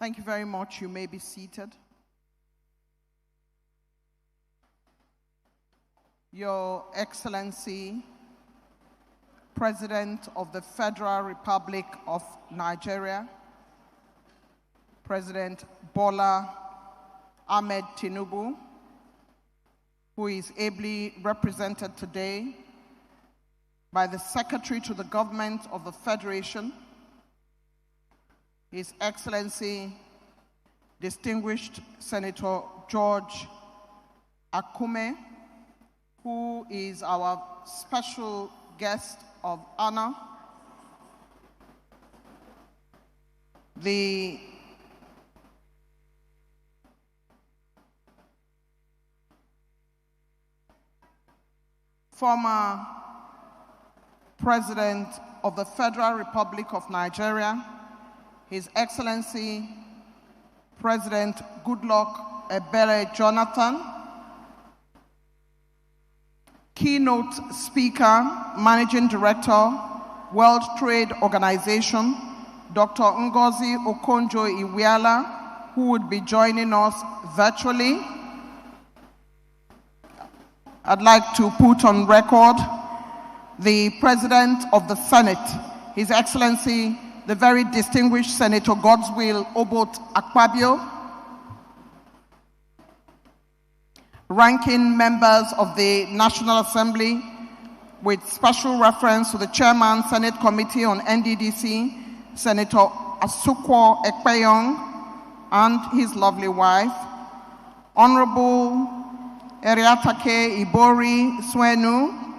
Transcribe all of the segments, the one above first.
Thank you very much. You may be seated. Your Excellency, President of the Federal Republic of Nigeria, President Bola Ahmed Tinubu, who is ably represented today by the Secretary to the Government of the Federation, His Excellency, Distinguished Senator George Akume, who is our special guest of honor, the former President of the Federal Republic of Nigeria, His Excellency President Goodluck Ebele Jonathan, Keynote Speaker, Managing Director, World Trade Organization, Dr. Ngozi Okonjo-Iweala, who would be joining us virtually. I'd like to put on record the President of the Senate, His Excellency, the very distinguished Senator Godswill Obot Akpabio, ranking members of the National Assembly, with special reference to the Chairman, Senate Committee on Nddc, Senator Asukwo Ekpeyong, and his lovely wife, Honorable Eriatake Ibori Swenu,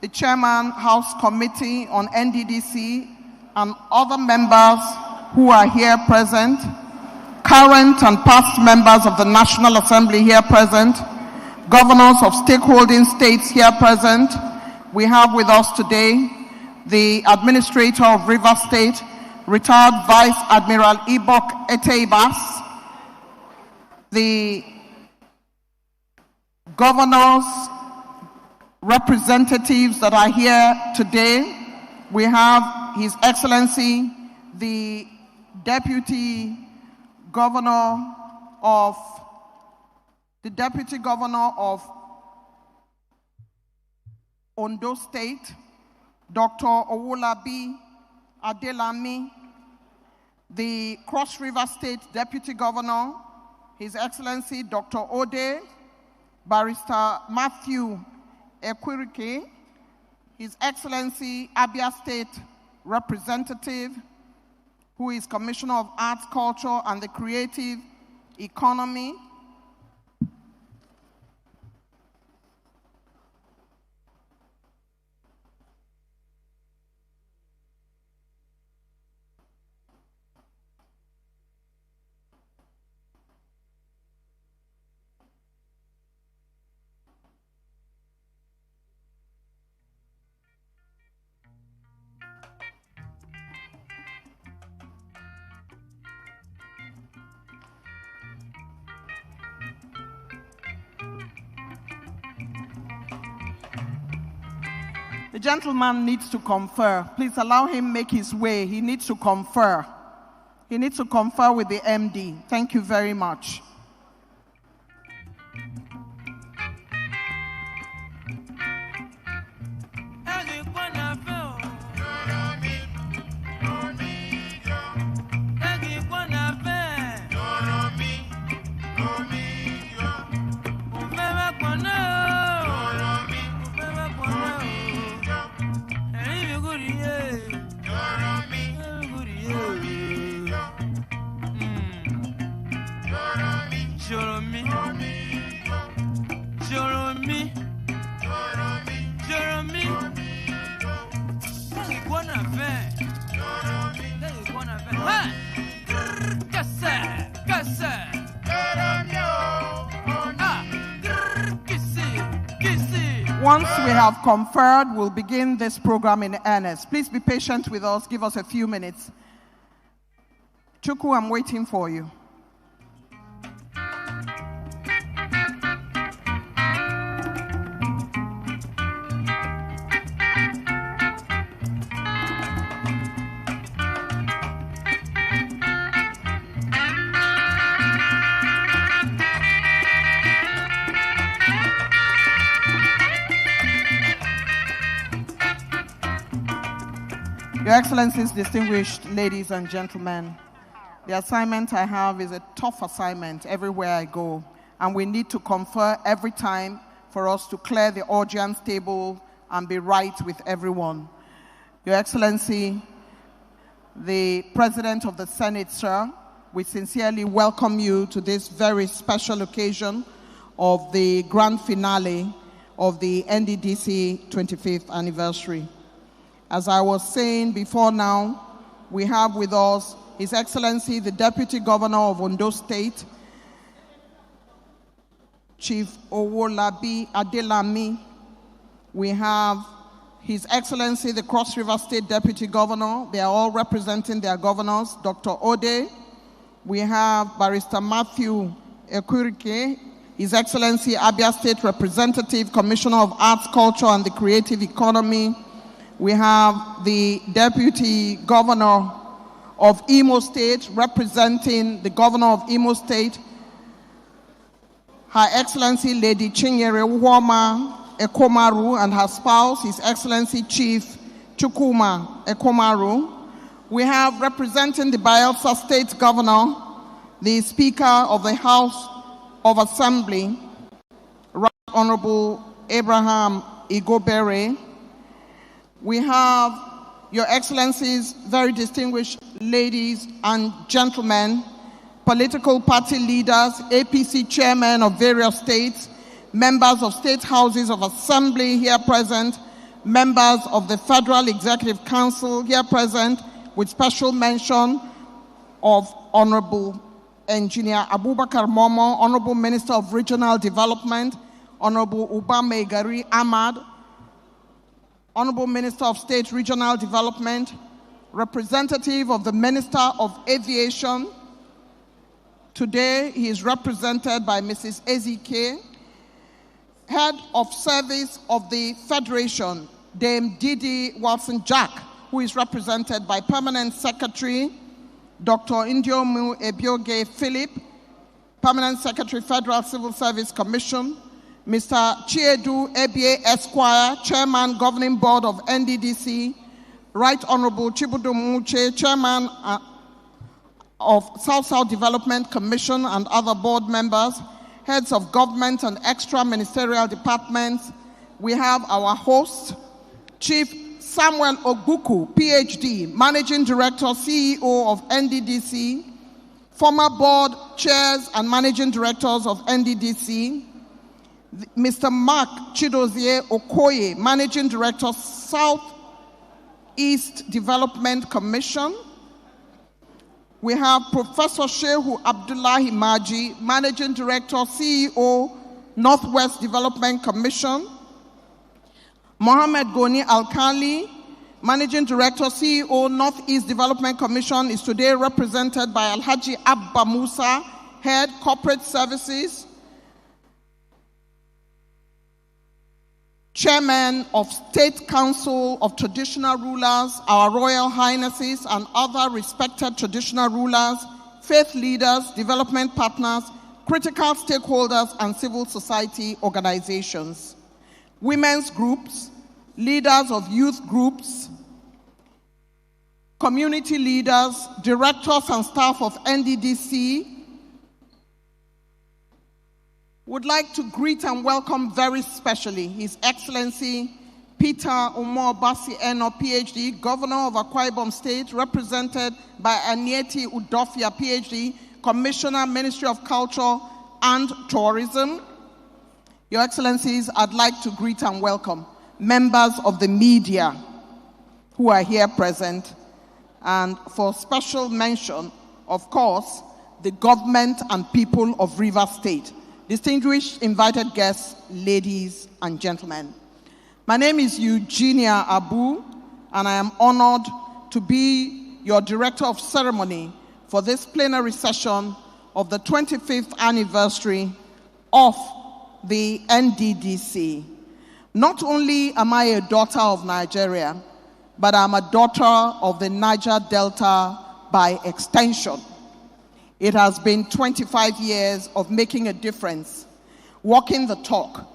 the Chairman, House Committee on Nddc, and other members who are here present, current and past members of the National Assembly here present, governors of stakeholding states here present. We have with us today the Administrator of Rivers State, retired Vice Admiral Ibok Eteibas, the governors, representatives that are here today. We have His Excellency, the Deputy Governor of Ondo State, Dr. Owolabi Adelami, the Cross River State Deputy Governor, His Excellency Dr. Ode, Barrister Matthew Ekwirike, His Excellency Abia State Representative, who is Commissioner of Arts, Culture, and the Creative Economy, the gentleman needs to confer. Please allow him make his way. He needs to confer. He needs to confer with the MD. Thank you very much. Once we have conferred, we'll begin this program in earnest. Please be patient with us. Give us a few minutes. Chukwu, I'm waiting for you. Your Excellencies, distinguished ladies and gentlemen, the assignment I have is a tough assignment everywhere I go, and we need to confer every time for us to clear the audience table and be right with everyone. Your Excellency, the President of the Senate, sir, we sincerely welcome you to this very special occasion of the grand finale of the Nddc 25th anniversary. As I was saying before now, we have with us His Excellency, the Deputy Governor of Ondo State, Chief Owolabi Adelami. We have His Excellency, the Cross River State Deputy Governor. They are all representing their governors, Dr. Ode. We have Barrister Matthew Ekurike, His Excellency, Abia State Representative, Commissioner of Arts, Culture, and the Creative Economy. We have the Deputy Governor of Imo State, representing the Governor of Imo State, Her Excellency Lady Chinyere Uwoma Ekomaru, and her spouse, His Excellency Chief Chukuma Ekomaru. We have, representing the Bayelsa State Governor, the Speaker of the House of Assembly, Right Honorable Abraham Igobere. We have, Your Excellencies, very distinguished ladies and gentlemen, political party leaders, APC chairmen of various states, members of state houses of assembly here present, members of the Federal Executive Council here present, with special mention of Honorable Engineer Abubakar Momo, Honorable Minister of Regional Development, Honorable Ubame Gari Ahmad, Honorable Minister of State Regional Development, representative of the Minister of Aviation. Today, he is represented by Mrs. Ezike, Head of Service of the Federation, Dame Didi Watson-Jack, who is represented by Permanent Secretary, Dr. Indiomu Ebioge Philip, Permanent Secretary, Federal Civil Service Commission, Mr. Chiedu Ebie Esquire, Chairman, Governing Board of Nddc, Right Honorable Chibudu Muche, Chairman of South-South Development Commission, and other board members, heads of government and extra ministerial departments. We have our host, Chief Samuel Ogbuku, PhD, Managing Director, CEO of Nddc, former board chairs and managing directors of Nddc, Mr. Mark Chidozie Okoye, Managing Director, South East Development Commission. We have Professor Shehu Abdullahi Maji, Managing Director, CEO, Northwest Development Commission. Mohammed Goni Alkali, Managing Director, CEO, Northeast Development Commission, is today represented by Alhaji Abba Musa, Head Corporate Services, Chairman of State Council of Traditional Rulers, our Royal Highnesses, and other respected traditional rulers, faith leaders, development partners, critical stakeholders, and civil society organizations, women's groups, leaders of youth groups, community leaders, directors and staff of Nddc. Would like to greet and welcome very specially His Excellency Peter Umobasi Eno, PhD, Governor of Akwa Ibom State, represented by Anieti Udofia, PhD, Commissioner, Ministry of Culture and Tourism. Your Excellencies, I'd like to greet and welcome members of the media who are here present, and for special mention, of course, the government and people of Rivers State. Distinguished invited guests, ladies and gentlemen. My name is Eugenia Abu, and I am honored to be your Director of Ceremony for this plenary session of the 25th anniversary of the Nddc. Not only am I a daughter of Nigeria, but I'm a daughter of the Niger Delta by extension. It has been 25 years of making a difference, walking the talk,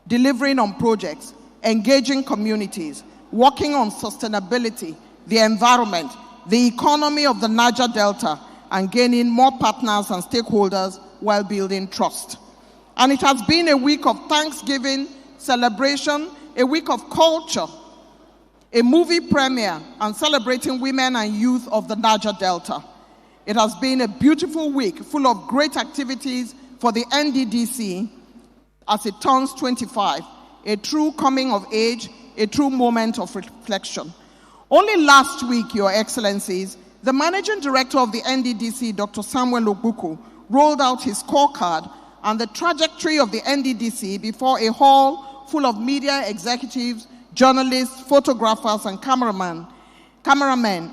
delivering on projects, engaging communities, working on sustainability, the environment, the economy of the Niger Delta, and gaining more partners and stakeholders while building trust. And it has been a week of Thanksgiving, celebration, a week of culture, a movie premiere, and celebrating women and youth of the Niger Delta. It has been a beautiful week full of great activities for the Nddc as it turns 25, a true coming of age, a true moment of reflection. Only last week, Your Excellencies, the Managing Director of the Nddc, Dr. Samuel Ogbuku, rolled out his scorecard and the trajectory of the Nddc before a hall full of media executives, journalists, photographers, and cameramen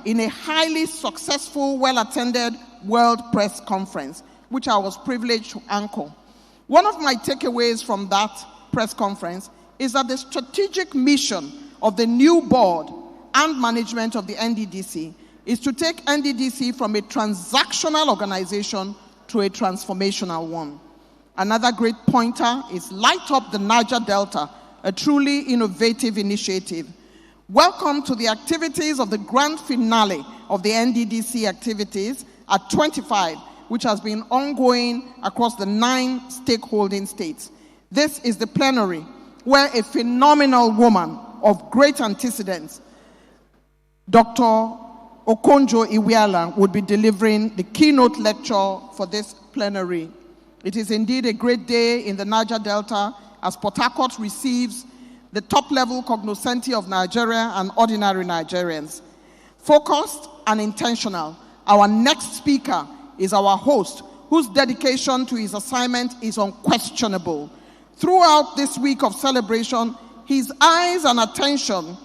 in a highly successful, well-attended World Press Conference, which I was privileged to anchor. One of my takeaways from that press conference is that the strategic mission of the new board and management of the Nddc is to take Nddc from a transactional organization to a transformational one. Another great pointer is Light Up the Niger Delta, a truly innovative initiative. Welcome to the activities of the grand finale of the Nddc activities at 25, which has been ongoing across the 9 stakeholding states. This is the plenary where a phenomenal woman of great antecedents, Dr. Okonjo Iweala, would be delivering the keynote lecture for this plenary. It is indeed a great day in the Niger Delta as Port Harcourt receives the top-level cognoscenti of Nigeria and ordinary Nigerians. Focused and intentional, our next speaker is our host, whose dedication to his assignment is unquestionable. Throughout this week of celebration, his eyes and attention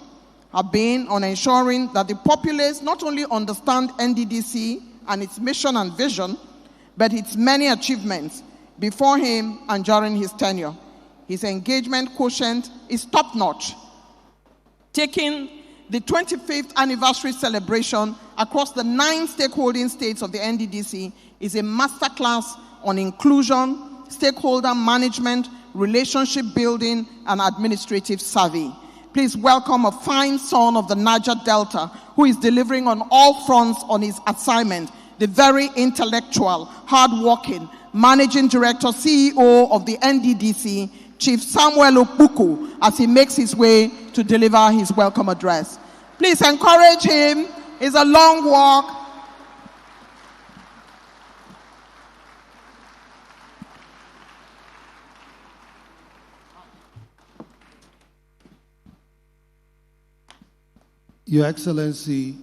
have been on ensuring that the populace not only understand Nddc and its mission and vision, but its many achievements before him and during his tenure. His engagement quotient is top-notch, taking the 25th anniversary celebration across the 9 stakeholding states of the Nddc is a masterclass on inclusion, stakeholder management, relationship building, and administrative savvy. Please welcome a fine son of the Niger Delta who is delivering on all fronts on his assignment, the very intellectual, hardworking, Managing Director, CEO of the Nddc, Chief Samuel Ogbuku, as he makes his way to deliver his welcome address. Please encourage him. It's a long walk. Your Excellency,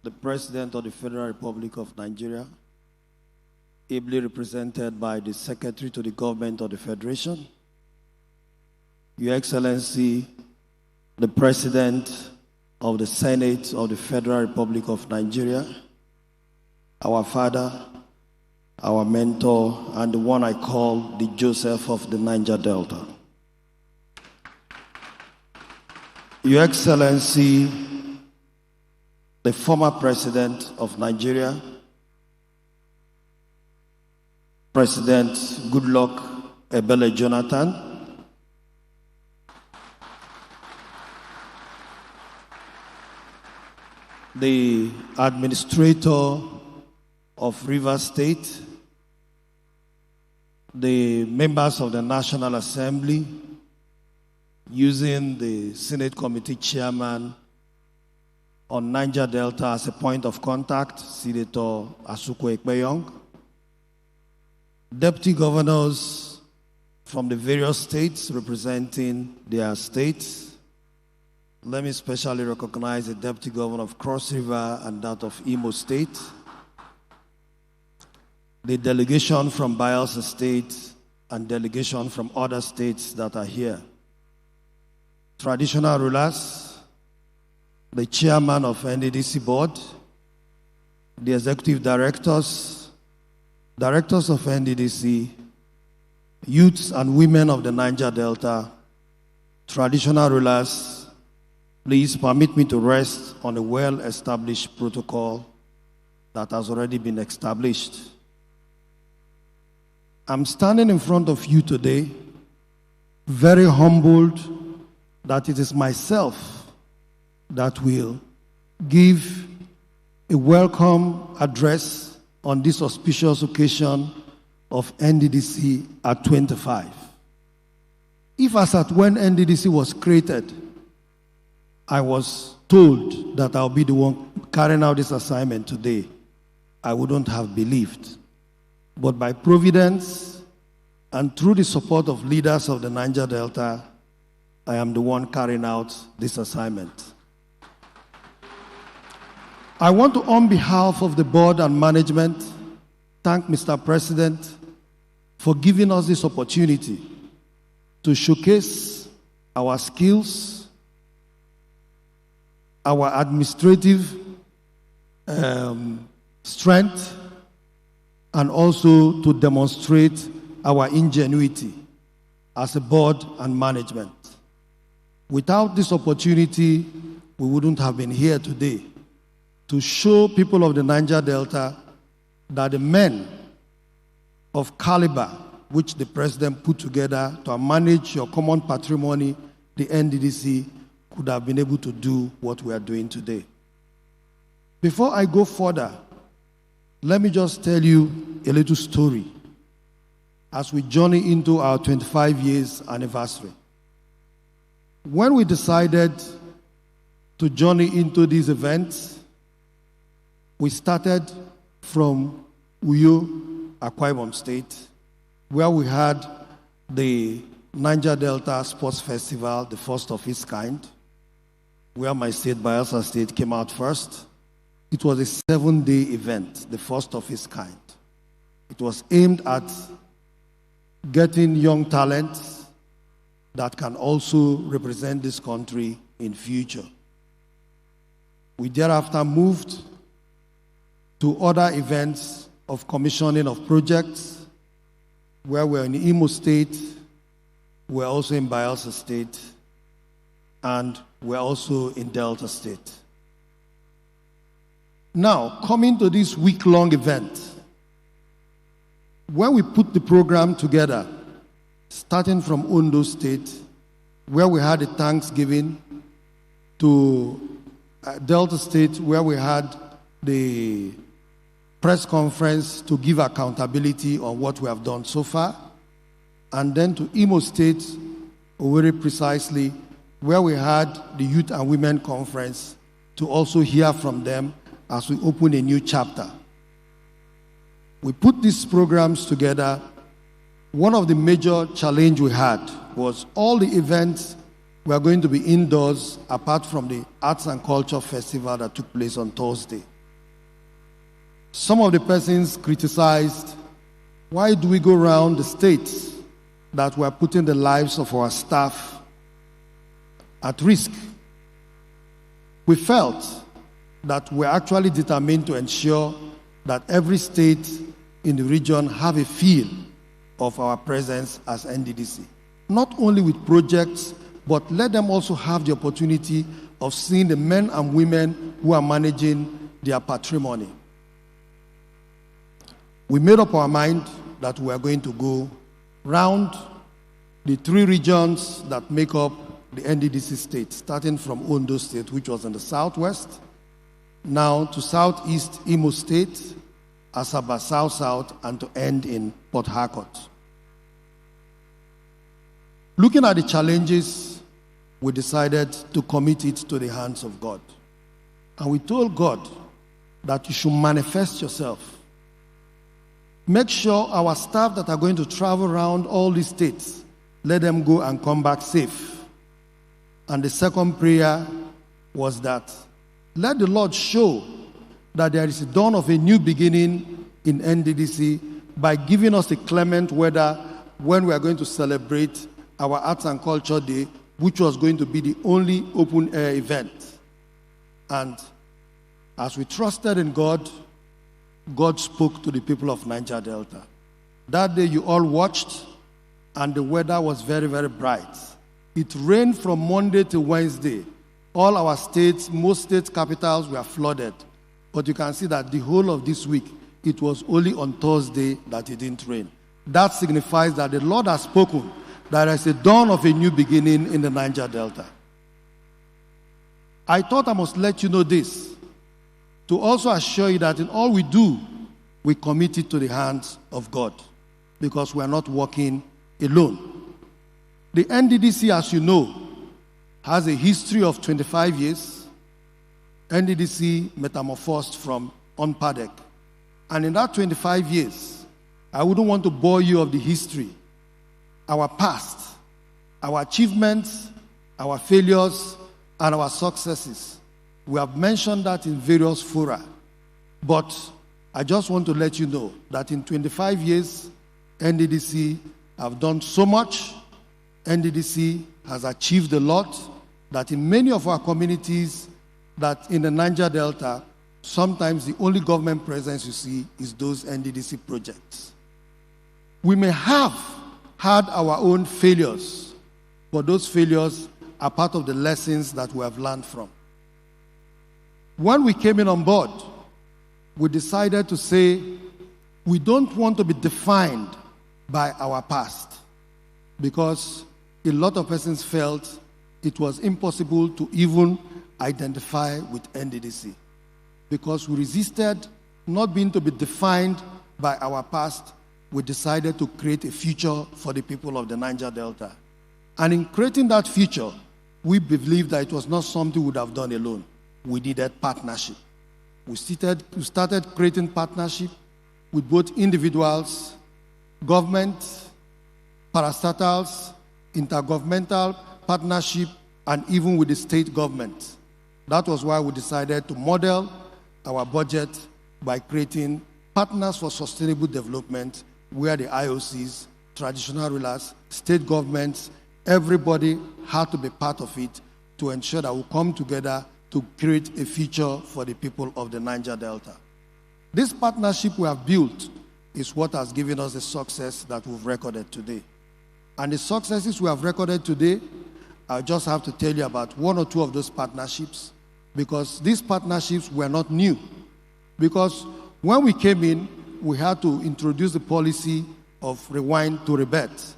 the President of the Federal Republic of Nigeria, ably represented by the Secretary to the Government of the Federation, Your Excellency, the President of the Senate of the Federal Republic of Nigeria, our father, our mentor, and the one I call the Joseph of the Niger Delta. Your Excellency, the former President of Nigeria, President Goodluck Ebele Jonathan, the Administrator of Rivers State, the members of the National Assembly, using the Senate Committee Chairman on Niger Delta as a point of contact, Senator Asuku Ekpeyong, Deputy Governors from the various states representing their states. Let me especially recognize the Deputy Governor of Cross River and that of Imo State, the delegation from Bayelsa State and delegation from other states that are here, traditional rulers, the chairman of Nddc board, the executive directors, directors of Nddc, youths and women of the Niger Delta, traditional rulers, please permit me to rest on a well-established protocol that has already been established. I'm standing in front of you today, very humbled that it is myself that will give a welcome address on this auspicious occasion of Nddc at 25. If as at when Nddc was created, I was told that I'll be the one carrying out this assignment today, I wouldn't have believed. But by providence and through the support of leaders of the Niger Delta, I am the one carrying out this assignment. I want to, on behalf of the board and management, thank Mr. President for giving us this opportunity to showcase our skills, our administrative strength, and also to demonstrate our ingenuity as a board and management. Without this opportunity, we wouldn't have been here today to show people of the Niger Delta that the men of caliber which the president put together to manage your common patrimony, the Nddc, could have been able to do what we are doing today. Before I go further, let me just tell you a little story as we journey into our 25 years anniversary. When we decided to journey into these events, we started from Uyo, Akwa Ibom State, where we had the Niger Delta Sports Festival, the first of its kind, where my state, Bayelsa State, came out first. It was a 7-day event, the first of its kind. It was aimed at getting young talents that can also represent this country in future. We thereafter moved to other events of commissioning of projects, where we're in Imo State, we're also in Bayelsa State, and we're also in Delta State. Now, coming to this week-long event, when we put the program together, starting from Ondo State, where we had a Thanksgiving, to Delta State, where we had the press conference to give accountability on what we have done so far, and then to Imo State, very precisely, where we had the Youth and Women Conference to also hear from them as we open a new chapter. We put these programs together. One of the major challenges we had was all the events were going to be indoors, apart from the Arts and Culture Festival that took place on Thursday. Some of the persons criticized, why do we go around the states that we're putting the lives of our staff at risk? We felt that we're actually determined to ensure that every state in the region have a feel of our presence as Nddc. Not only with projects, but let them also have the opportunity of seeing the men and women who are managing their patrimony. We made up our mind that we are going to go round the 3 regions that make up the Nddc state, starting from Ondo State, which was in the southwest, now to southeast Imo State, Asaba South, and to end in Port Harcourt. Looking at the challenges, we decided to commit it to the hands of God. And we told God that you should manifest yourself. Make sure our staff that are going to travel around all these states, let them go and come back safe. And the second prayer was that let the Lord show that there is a dawn of a new beginning in Nddc by giving us a clement weather when we are going to celebrate our Arts and Culture Day, which was going to be the only open-air event. And as we trusted in God, God spoke to the people of Niger Delta. That day you all watched, and the weather was very, very bright. It rained from Monday to Wednesday. All our states, most state capitals were flooded. But you can see that the whole of this week, it was only on Thursday that it didn't rain. That signifies that the Lord has spoken, that there is a dawn of a new beginning in the Niger Delta. I thought I must let you know this, to also assure you that in all we do, we commit it to the hands of God, because we are not working alone. The Nddc, as you know, has a history of 25 years. Nddc metamorphosed from UNPADEC. And in that 25 years, I wouldn't want to bore you of the history, our past, our achievements, our failures, and our successes. We have mentioned that in various fora. But I just want to let you know that in 25 years, Nddc have done so much. Nddc has achieved a lot, that in many of our communities, that in the Niger Delta, sometimes the only government presence you see is those Nddc projects. We may have had our own failures, but those failures are part of the lessons that we have learned from. When we came in on board, we decided to say we don't want to be defined by our past, because a lot of persons felt it was impossible to even identify with Nddc, because we resisted not being to be defined by our past. We decided to create a future for the people of the Niger Delta. And in creating that future, we believed that it was not something we would have done alone. We needed partnership. We started creating partnership with both individuals, government, parastatals, intergovernmental partnership, and even with the state government. That was why we decided to model our budget by creating partners for sustainable development, where the IOCs, traditional rulers, state governments, everybody had to be part of it to ensure that we come together to create a future for the people of the Niger Delta. This partnership we have built is what has given us the success that we've recorded today. And the successes we have recorded today, I just have to tell you about one or two of those partnerships, because these partnerships were not new. Because when we came in, we had to introduce the policy of rewind to rebirth,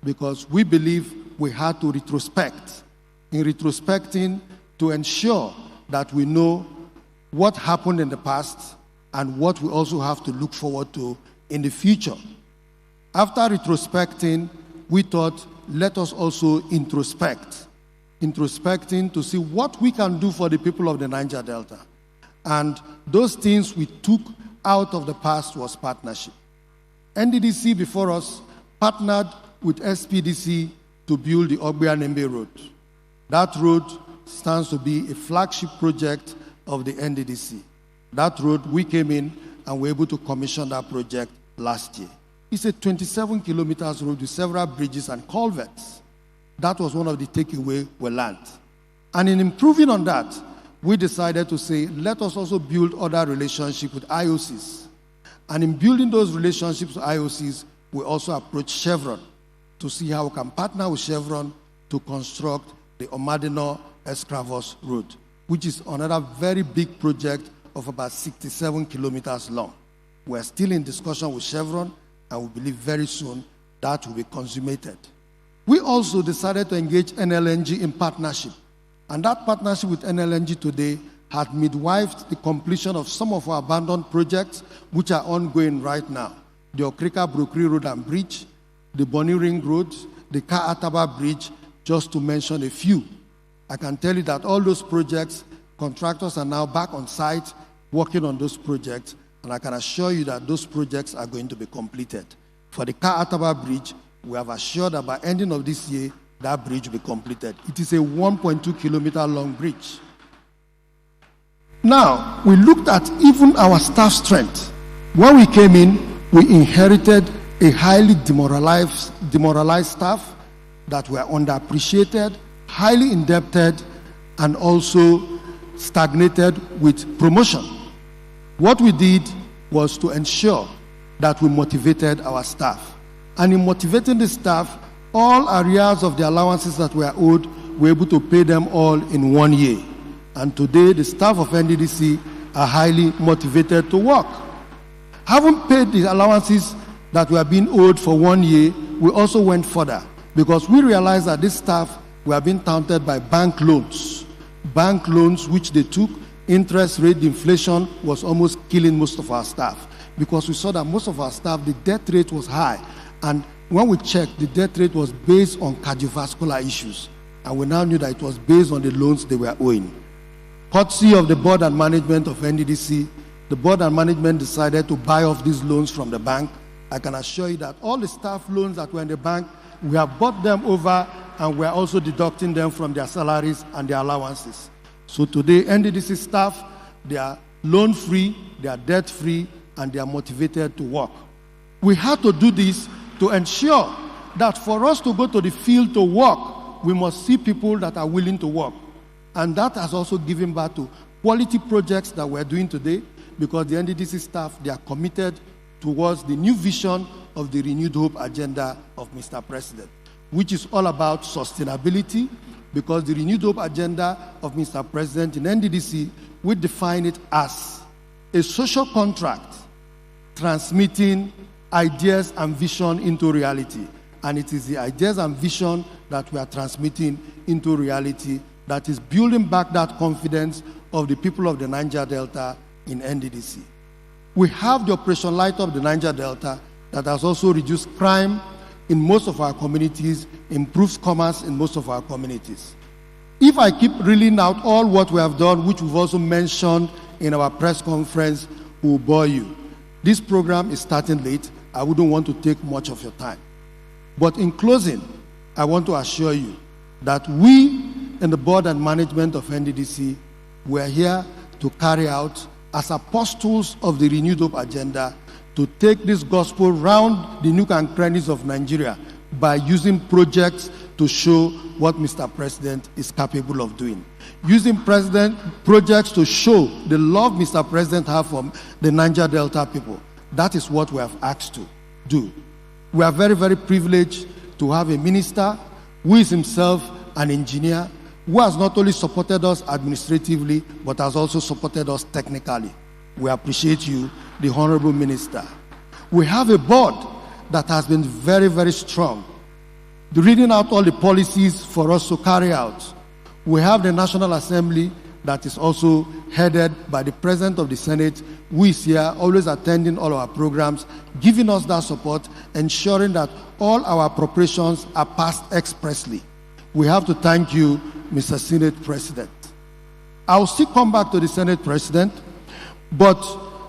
because we believe we had to retrospect. In retrospecting, to ensure that we know what happened in the past and what we also have to look forward to in the future. After retrospecting, we thought, let us also introspect. Introspecting to see what we can do for the people of the Niger Delta. And those things we took out of the past was partnership. Nddc before us partnered with SPDC to build the Ogbeanembe Road. That road stands to be a flagship project of the Nddc. That road, we came in and were able to commission that project last year. It's a 27 kilometers road with several bridges and culverts. That was one of the takeaways we learned. And in improving on that, we decided to say, let us also build other relationships with IOCs. And in building those relationships with IOCs, we also approached Chevron to see how we can partner with Chevron to construct the Omadino-Escravos Road, which is another very big project of about 67 kilometers long. We're still in discussion with Chevron, and we believe very soon that will be consummated. We also decided to engage NLNG in partnership. And that partnership with NLNG today had midwifed the completion of some of our abandoned projects, which are ongoing right now. The Okrika-Brokri Road and Bridge, the Bonny Ring Road, the Ka-Ataba Bridge, just to mention a few. I can tell you that all those projects, contractors are now back on site working on those projects, and I can assure you that those projects are going to be completed. For the Ka-Ataba Bridge, we have assured that by ending of this year, that bridge will be completed. It is a 1.2 kilometer long bridge. Now, we looked at even our staff strength. When we came in, we inherited a highly demoralized staff that were underappreciated, highly indebted, and also stagnated with promotion. What we did was to ensure that we motivated our staff. And in motivating the staff, all areas of the allowances that were owed, we were able to pay them all in 1 year. And today, the staff of Nddc are highly motivated to work. Having paid the allowances that were being owed for 1 year, we also went further, because we realized that this staff were being taunted by bank loans which they took interest rate, the inflation was almost killing most of our staff, because we saw that most of our staff, the death rate was high. And when we checked, the death rate was based on cardiovascular issues. And we now knew that it was based on the loans they were owing. Courtesy of the board and management of Nddc, the board and management decided to buy off these loans from the bank. I can assure you that all the staff loans that were in the bank, we have bought them over, and we are also deducting them from their salaries and their allowances. So today, Nddc staff, they are loan-free, they are debt-free, and they are motivated to work. We had to do this to ensure that for us to go to the field to work, we must see people that are willing to work. And that has also given birth to quality projects that we're doing today, because the Nddc staff, they are committed towards the new vision of the Renewed Hope agenda of Mr. President, which is all about sustainability, because the Renewed Hope agenda of Mr. President in Nddc, we define it as a social contract transmitting ideas and vision into reality. And it is the ideas and vision that we are transmitting into reality that is building back that confidence of the people of the Niger Delta in Nddc. We have the Operation Light Up the Niger Delta that has also reduced crime in most of our communities, improves commerce in most of our communities. If I keep reeling out all what we have done, which we've also mentioned in our press conference, will bore you. This program is starting late. I wouldn't want to take much of your time. But in closing, I want to assure you that we in the board and management of Nddc, we are here to carry out, as apostles of the Renewed Hope agenda, to take this gospel round the nook and crannies of Nigeria by using projects to show what Mr. President is capable of doing. Using projects to show the love Mr. President has for the Niger Delta people. That is what we have asked to do. We are very, very privileged to have a minister who is himself an engineer, who has not only supported us administratively, but has also supported us technically. We appreciate you, the Honorable Minister. We have a board that has been very, very strong, reading out all the policies for us to carry out. We have the National Assembly that is also headed by the President of the Senate, who is here, always attending all our programs, giving us that support, ensuring that all our appropriations are passed expressly. We have to thank you, Mr. Senate President. I'll still come back to the Senate President, but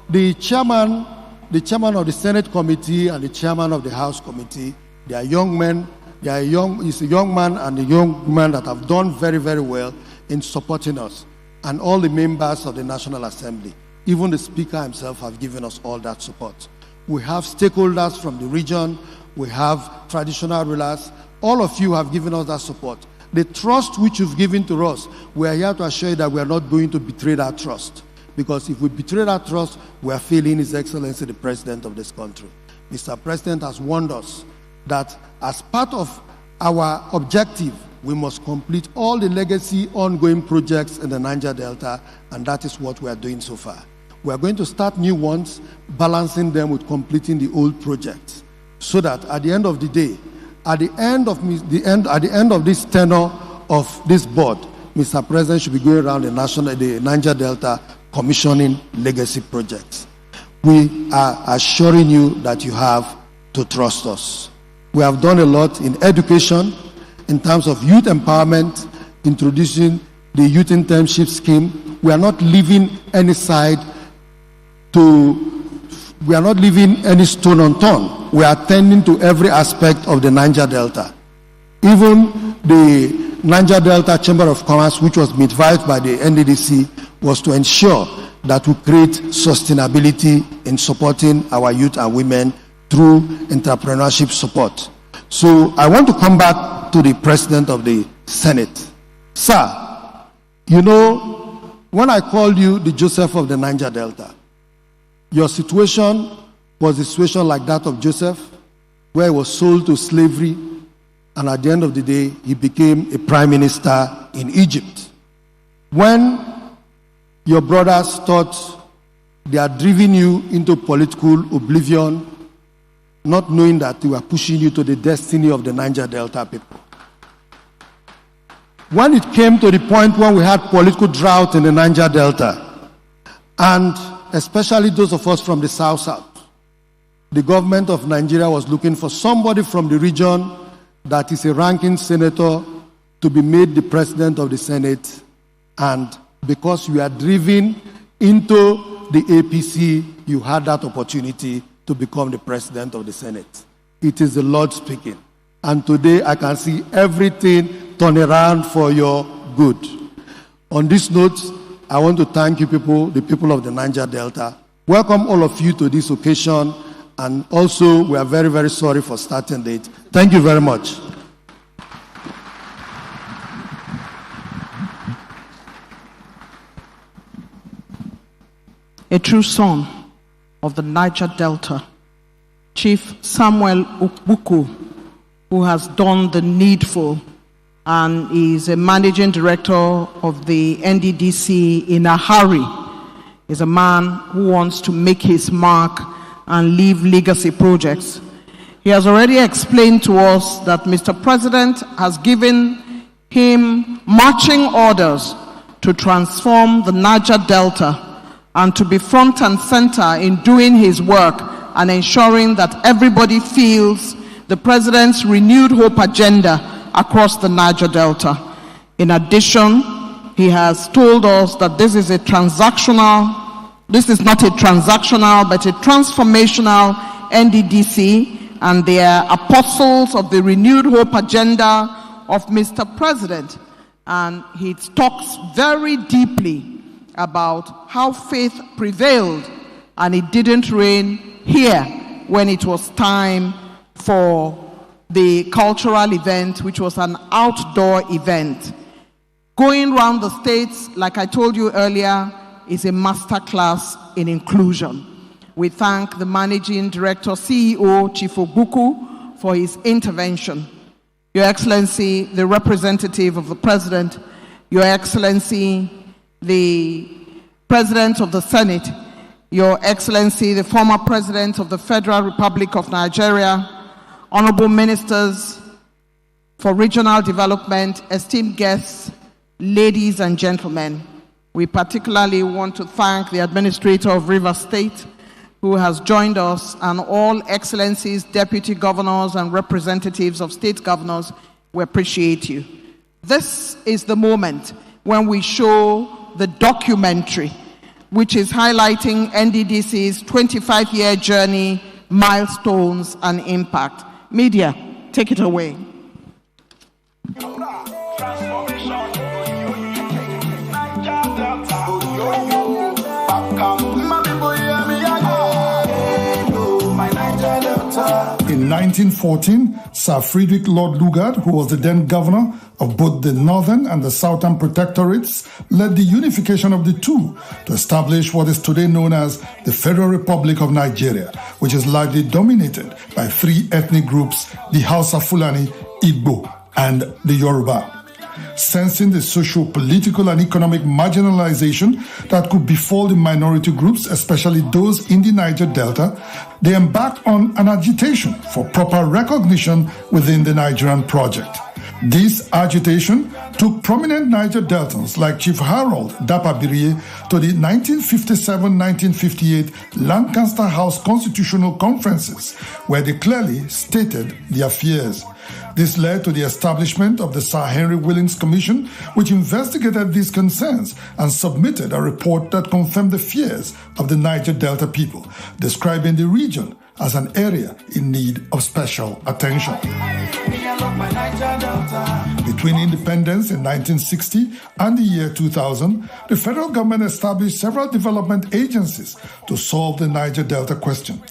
the chairman of the Senate Committee and the chairman of the House Committee, they are young men. He's a young man and a young woman that have done very, very well in supporting us, and all the members of the National Assembly. Even the Speaker himself have given us all that support. We have stakeholders from the region. We have traditional rulers. All of you have given us that support. The trust which you've given to us, we are here to assure you that we are not going to betray that trust. Because if we betray that trust, we are failing His Excellency, the President of this country. Mr. President has warned us that as part of our objective, we must complete all the legacy ongoing projects in the Niger Delta, and that is what we are doing so far. We are going to start new ones, balancing them with completing the old projects, so that at the end of the day, at the end of this tenure of this board, Mr. President should be going around the Niger Delta commissioning legacy projects. We are assuring you that you have to trust us. We have done a lot in education, in terms of youth empowerment, introducing the youth internship scheme. We are not leaving any any stone unturned. We are attending to every aspect of the Niger Delta. Even the Niger Delta Chamber of Commerce, which was midvived by the Nddc, was to ensure that we create sustainability in supporting our youth and women through entrepreneurship support. So I want to come back to the President of the Senate. Sir, you know, when I called you the Joseph of the Niger Delta, your situation was a situation like that of Joseph, where he was sold to slavery, and at the end of the day, he became a prime minister in Egypt. When your brothers thought they had driven you into political oblivion, not knowing that they were pushing you to the destiny of the Niger Delta people. When it came to the point when we had political drought in the Niger Delta, And especially those of us from the South, the government of Nigeria was looking for somebody from the region that is a ranking senator to be made the president of the Senate. And because you are driven into the APC, you had that opportunity to become the president of the Senate. It is the Lord speaking. And today I can see everything turn around for your good. On this note, I want to thank you people, the people of the Niger Delta. Welcome all of you to this occasion. And also, we are very, very sorry for starting late. Thank you very much. A true son of the Niger Delta, Chief Samuel Okbuku, who has done the needful and is a managing director of the Nddc in a hurry, is a man who wants to make his mark and leave legacy projects. He has already explained to us that Mr. President has given him marching orders to transform the Niger Delta and to be front and center in doing his work and ensuring that everybody feels the President's renewed hope agenda across the Niger Delta. In addition, he has told us that this is not a transactional, but a transformational Nddc, and they are apostles of the renewed hope agenda of Mr. President. And he talks very deeply about how faith prevailed and it didn't rain here when it was time for the cultural event, which was an outdoor event. Going around the states, like I told you earlier, is a masterclass in inclusion. We thank the Managing Director, CEO, Chief Okbuku, for his intervention. Your Excellency, the representative of the President, Your Excellency, the President of the Senate, Your Excellency, the former President of the Federal Republic of Nigeria, Honorable Ministers for Regional Development, esteemed guests, ladies and gentlemen. We particularly want to thank the Administrator of Rivers State, who has joined us, and all Excellencies, Deputy Governors, and representatives of state governors. We appreciate you. This is the moment when we show the documentary, which is highlighting NDDC's 25-year journey, milestones, and impact. Media, take it away. In 1914, Sir Frederick Lord Lugard, who was the then governor of both the northern and the southern protectorates, led the unification of the two to establish what is today known as the Federal Republic of Nigeria, which is largely dominated by three ethnic groups, the Hausa Fulani, Igbo, and the Yoruba. Sensing the social, political, and economic marginalization that could befall the minority groups, especially those in the Niger Delta, they embarked on an agitation for proper recognition within the Nigerian project. This agitation took prominent Niger Deltans like Chief Harold Dapabirie to the 1957-1958 Lancaster House Constitutional Conferences, where they clearly stated their fears. This led to the establishment of the Sir Henry Willings Commission, which investigated these concerns and submitted a report that confirmed the fears of the Niger Delta people, describing the region as an area in need of special attention. Between independence in 1960 and the year 2000, the federal government established several development agencies to solve the Niger Delta question.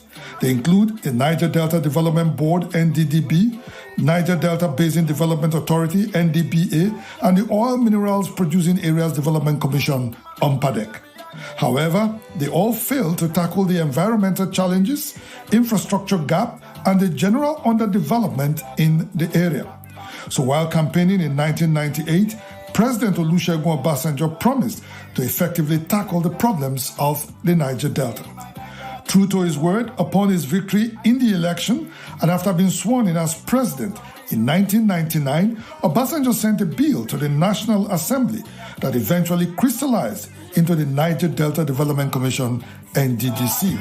They include the Niger Delta Development Board, NDDB, Niger Delta Basin Development Authority, NDBA, and the Oil Minerals Producing Areas Development Commission, UMPADEC. However, they all failed to tackle the environmental challenges, infrastructure gap, and the general underdevelopment in the area. So while campaigning in 1998, President Olusegun Obasanjo promised to effectively tackle the problems of the Niger Delta. True to his word, upon his victory in the election and after being sworn in as president in 1999, Obasanjo sent a bill to the National Assembly that eventually crystallized into the Niger Delta Development Commission, Nddc.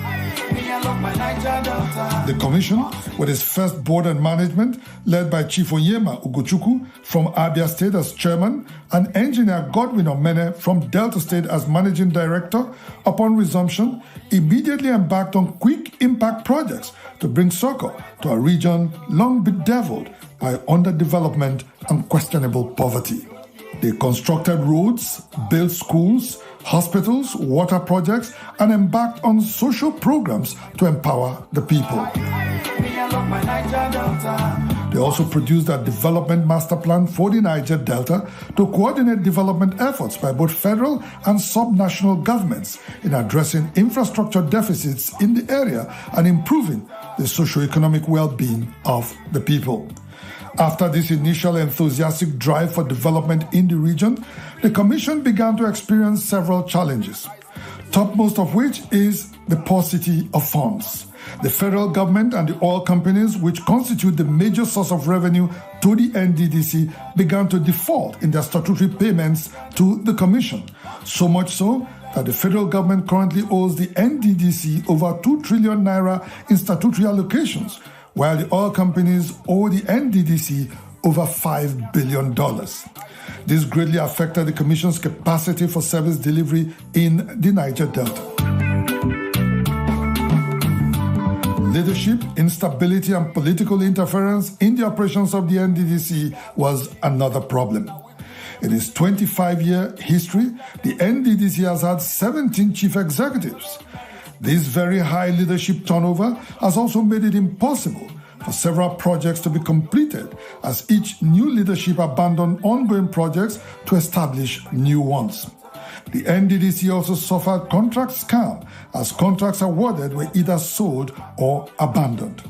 The commission, with its first board and management led by Chief Onyema Ugochukwu from Abia State as chairman and engineer Godwin Omene from Delta State as managing director, upon resumption, immediately embarked on quick impact projects to bring succor to a region long bedeviled by underdevelopment and questionable poverty. They constructed roads, built schools, hospitals, water projects, and embarked on social programs to empower the people. They also produced a development master plan for the Niger Delta to coordinate development efforts by both federal and subnational governments in addressing infrastructure deficits in the area and improving the socio-economic well-being of the people. After this initial enthusiastic drive for development in the region, the Commission began to experience several challenges, topmost of which is the paucity of funds. The federal government and the oil companies, which constitute the major source of revenue to the Nddc, began to default in their statutory payments to the Commission, so much so that the federal government currently owes the Nddc over 2 trillion naira in statutory allocations, while the oil companies owe the Nddc over $5 billion. This greatly affected the Commission's capacity for service delivery in the Niger Delta. Leadership, instability, and political interference in the operations of the Nddc was another problem. In its 25-year history, the Nddc has had 17 chief executives. This very high leadership turnover has also made it impossible for several projects to be completed, as each new leadership abandoned ongoing projects to establish new ones. The Nddc also suffered contract scam, as contracts awarded were either sold or abandoned.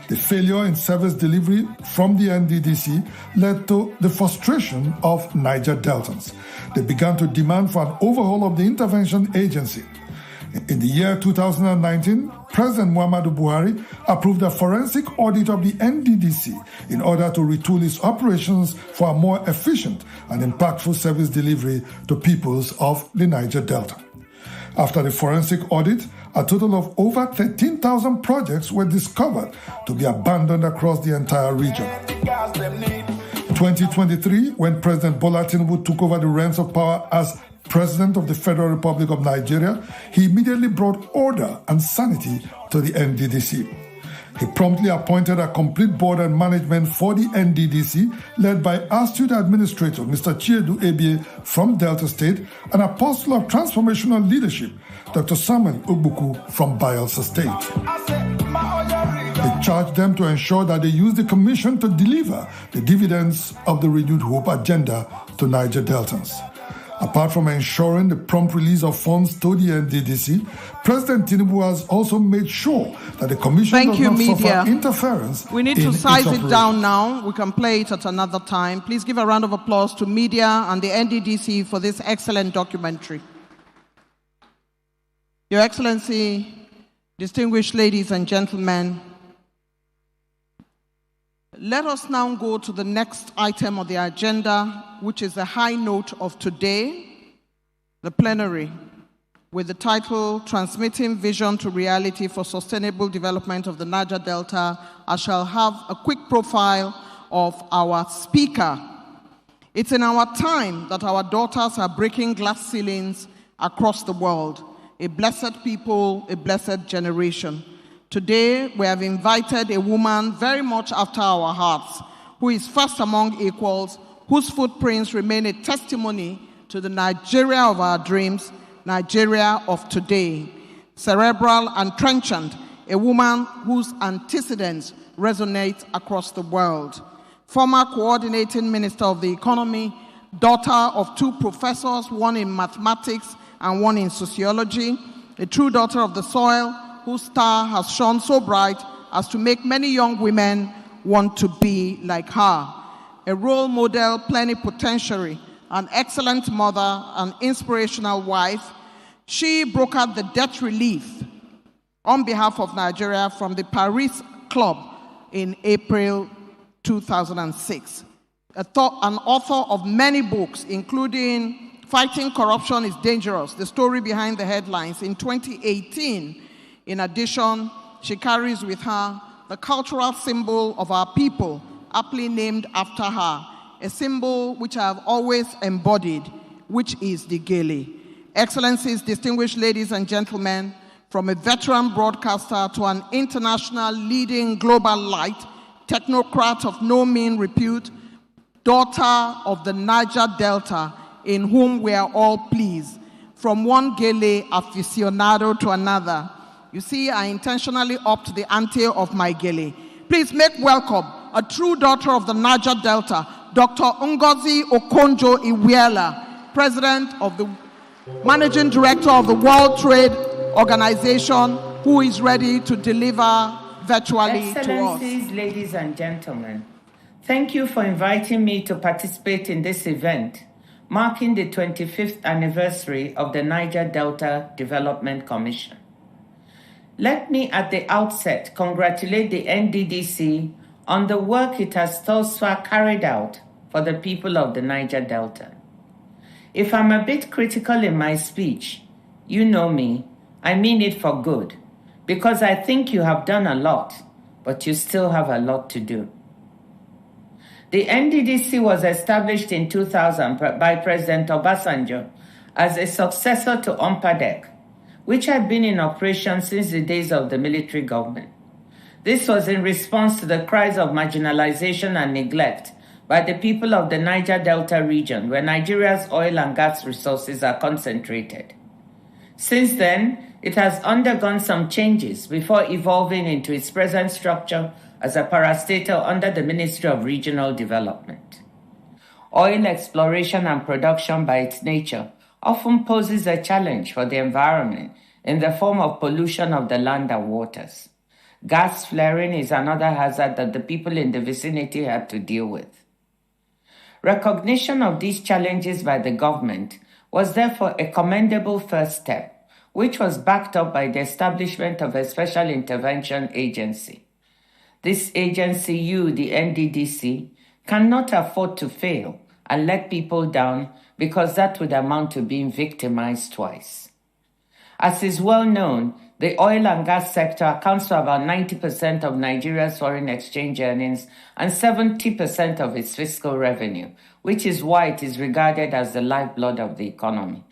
The failure in service delivery from the Nddc led to the frustration of Niger Deltans. They began to demand for an overhaul of the intervention agency. In the year 2019, President Muhammadu Buhari approved a forensic audit of the Nddc in order to retool its operations for a more efficient and impactful service delivery to peoples of the Niger Delta. After the forensic audit, a total of over 13,000 projects were discovered to be abandoned across the entire region. 2023, when President Bola Tinubu took over the reins of power as President of the Federal Republic of Nigeria, he immediately brought order and sanity to the Nddc. He promptly appointed a complete board and management for the Nddc, led by astute administrator Mr. Chiedu Ebie from Delta State, and apostle of transformational leadership, Dr. Samuel Ogbuku from Bayelsa State. He charged them to ensure that they use the commission to deliver the dividends of the renewed hope agenda to Niger Deltans. Apart from ensuring the prompt release of funds to the Nddc, President Tinubu has also made sure that the Commission does not suffer interference. We need to size it down now. We can play it at another time. Please give a round of applause to media and the Nddc for this excellent documentary. Your Excellency, distinguished ladies and gentlemen, let us now go to the next item of the agenda, which is the high note of today, the plenary, with the title, Transmitting Vision to Reality for Sustainable Development of the Niger Delta. I shall have a quick profile of our speaker. It's in our time that our daughters are breaking glass ceilings across the world. A blessed people, a blessed generation. Today, we have invited a woman very much after our hearts, who is first among equals, whose footprints remain a testimony to the Nigeria of our dreams, Nigeria of today. Cerebral and trenchant, a woman whose antecedents resonate across the world. Former coordinating minister of the economy, daughter of 2 professors, one in mathematics and one in sociology, a true daughter of the soil, whose star has shone so bright as to make many young women want to be like her. A role model plenipotentiary, an excellent mother, an inspirational wife, she brokered the debt relief on behalf of Nigeria from the Paris Club in April 2006. An author of many books, including Fighting corruption is dangerous. The story behind the headlines. In 2018, in addition, she carries with her the cultural symbol of our people, aptly named after her, a symbol which I have always embodied, which is the gele. Excellencies, distinguished ladies and gentlemen, from a veteran broadcaster to an international leading global light, technocrat of no mean repute, daughter of the Niger Delta, in whom we are all pleased, from one gele aficionado to another. You see, I intentionally upped the ante of my gele. Please make welcome a true daughter of the Niger Delta, Dr. Ngozi Okonjo-Iweala, President of the Managing Director of the World Trade Organization, who is ready to deliver virtually to us. Excellencies, ladies and gentlemen, thank you for inviting me to participate in this event, marking the 25th anniversary of the Niger Delta Development Commission. Let me at the outset congratulate the Nddc on the work it has thus far carried out for the people of the Niger Delta. If I'm a bit critical in my speech, you know me, I mean it for good, because I think you have done a lot, but you still have a lot to do. The Nddc was established in 2000 by President Obasanjo as a successor to UNPADEC, which had been in operation since the days of the military government. This was in response to the cries of marginalization and neglect by the people of the Niger Delta region, where Nigeria's oil and gas resources are concentrated. Since then, it has undergone some changes before evolving into its present structure as a parastatal under the Ministry of Regional Development. Oil exploration and production by its nature often poses a challenge for the environment in the form of pollution of the land and waters. Gas flaring is another hazard that the people in the vicinity have to deal with. Recognition of these challenges by the government was therefore a commendable first step, which was backed up by the establishment of a special intervention agency. This agency, the Nddc, cannot afford to fail and let people down, because that would amount to being victimized twice. As is well known, the oil and gas sector accounts for about 90% of Nigeria's foreign exchange earnings and 70% of its fiscal revenue, which is why it is regarded as the lifeblood of the economy.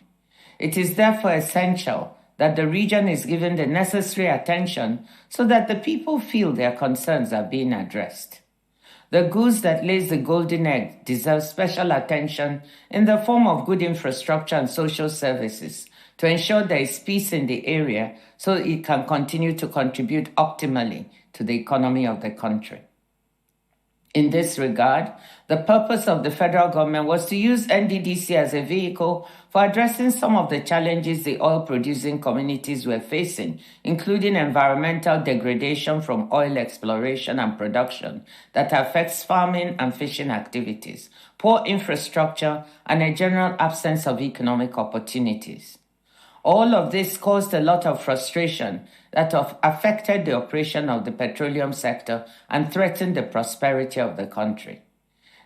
It is therefore essential that the region is given the necessary attention so that the people feel their concerns are being addressed. The goose that lays the golden egg deserves special attention in the form of good infrastructure and social services to ensure there is peace in the area so it can continue to contribute optimally to the economy of the country. In this regard, the purpose of the federal government was to use Nddc as a vehicle for addressing some of the challenges the oil-producing communities were facing, including environmental degradation from oil exploration and production that affects farming and fishing activities, poor infrastructure, and a general absence of economic opportunities. All of this caused a lot of frustration that affected the operation of the petroleum sector and threatened the prosperity of the country.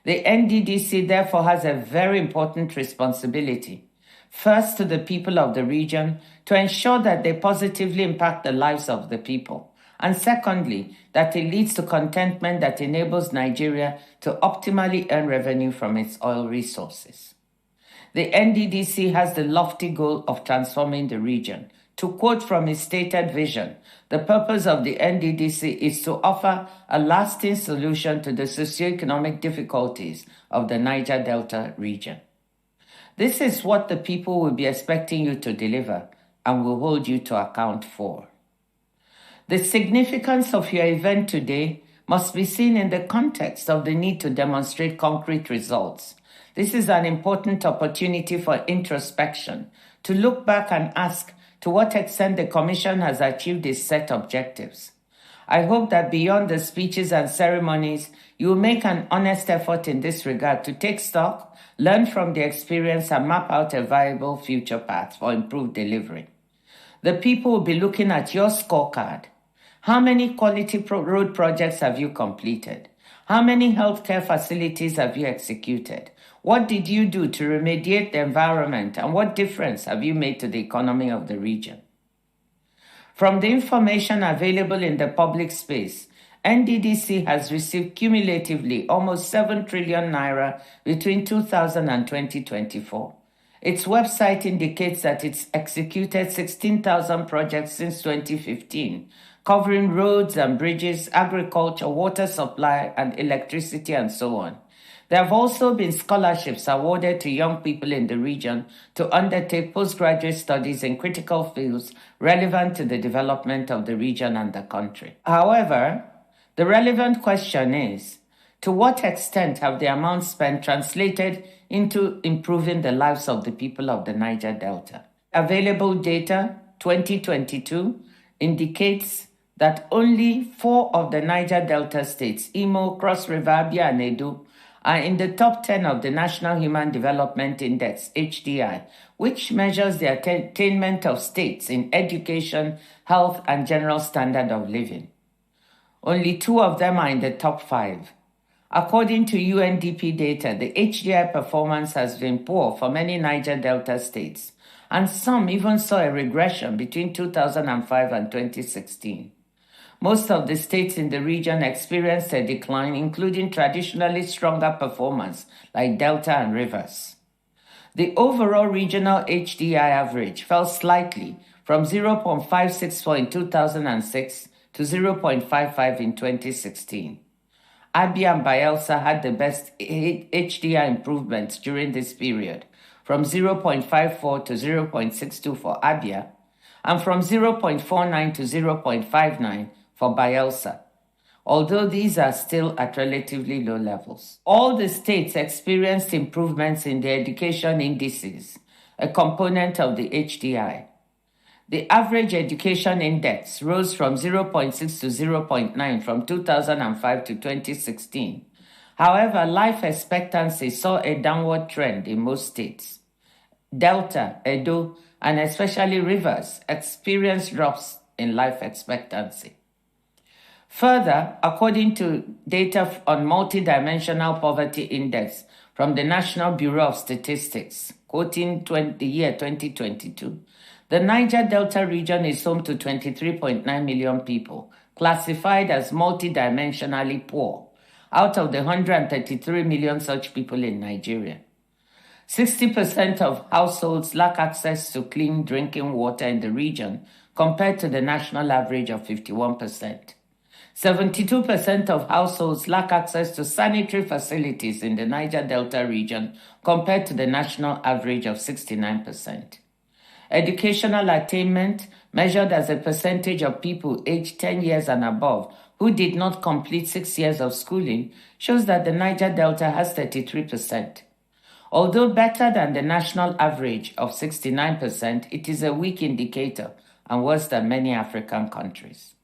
The Nddc therefore has a very important responsibility, first to the people of the region to ensure that they positively impact the lives of the people, and secondly, that it leads to contentment that enables Nigeria to optimally earn revenue from its oil resources. The Nddc has the lofty goal of transforming the region. To quote from its stated vision, the purpose of the Nddc is to offer a lasting solution to the socioeconomic difficulties of the Niger Delta region. This is what the people will be expecting you to deliver and will hold you to account for. The significance of your event today must be seen in the context of the need to demonstrate concrete results. This is an important opportunity for introspection, to look back and ask to what extent the Commission has achieved its set objectives. I hope that beyond the speeches and ceremonies, you will make an honest effort in this regard to take stock, learn from the experience, and map out a viable future path for improved delivery. The people will be looking at your scorecard. How many quality road projects have you completed? How many healthcare facilities have you executed? What did you do to remediate the environment, and what difference have you made to the economy of the region? From the information available in the public space, Nddc has received cumulatively almost 7 trillion naira between 2000 and 2024. Its website indicates that it's executed 16,000 projects since 2015, covering roads and bridges, agriculture, water supply, and electricity, and so on. There have also been scholarships awarded to young people in the region to undertake postgraduate studies in critical fields relevant to the development of the region and the country. However, the relevant question is, to what extent have the amounts spent translated into improving the lives of the people of the Niger Delta? Available data, 2022, indicates that only 4 of the Niger Delta states, Imo, Cross River, Abia, and Edo, are in the top 10 of the National Human Development Index, HDI, which measures the attainment of states in education, health, and general standard of living. Only 2 of them are in the top 5. According to UNDP data, the HDI performance has been poor for many Niger Delta states, and some even saw a regression between 2005 and 2016. Most of the states in the region experienced a decline, including traditionally stronger performers like Delta and Rivers. The overall regional HDI average fell slightly from 0.564 in 2006 to 0.55 in 2016. Abia and Bayelsa had the best HDI improvements during this period, from 0.54 to 0.62 for Abia, and from 0.49 to 0.59 for Bayelsa, although these are still at relatively low levels. All the states experienced improvements in their education indices, a component of the HDI. The average education index rose from 0.6 to 0.9 from 2005 to 2016. However, life expectancy saw a downward trend in most states. Delta, Edo, and especially Rivers experienced drops in life expectancy. Further, according to data on Multidimensional Poverty Index from the National Bureau of Statistics, quoting the year 2022, the Niger Delta region is home to 23.9 million people, classified as multidimensionally poor, out of the 133 million such people in Nigeria. 60% of households lack access to clean drinking water in the region, compared to the national average of 51%. 72% of households lack access to sanitary facilities in the Niger Delta region, compared to the national average of 69%. Educational attainment, measured as a percentage of people aged 10 years and above who did not complete 6 years of schooling, shows that the Niger Delta has 33%. Although better than the national average of 69%, it is a weak indicator and worse than many African countries.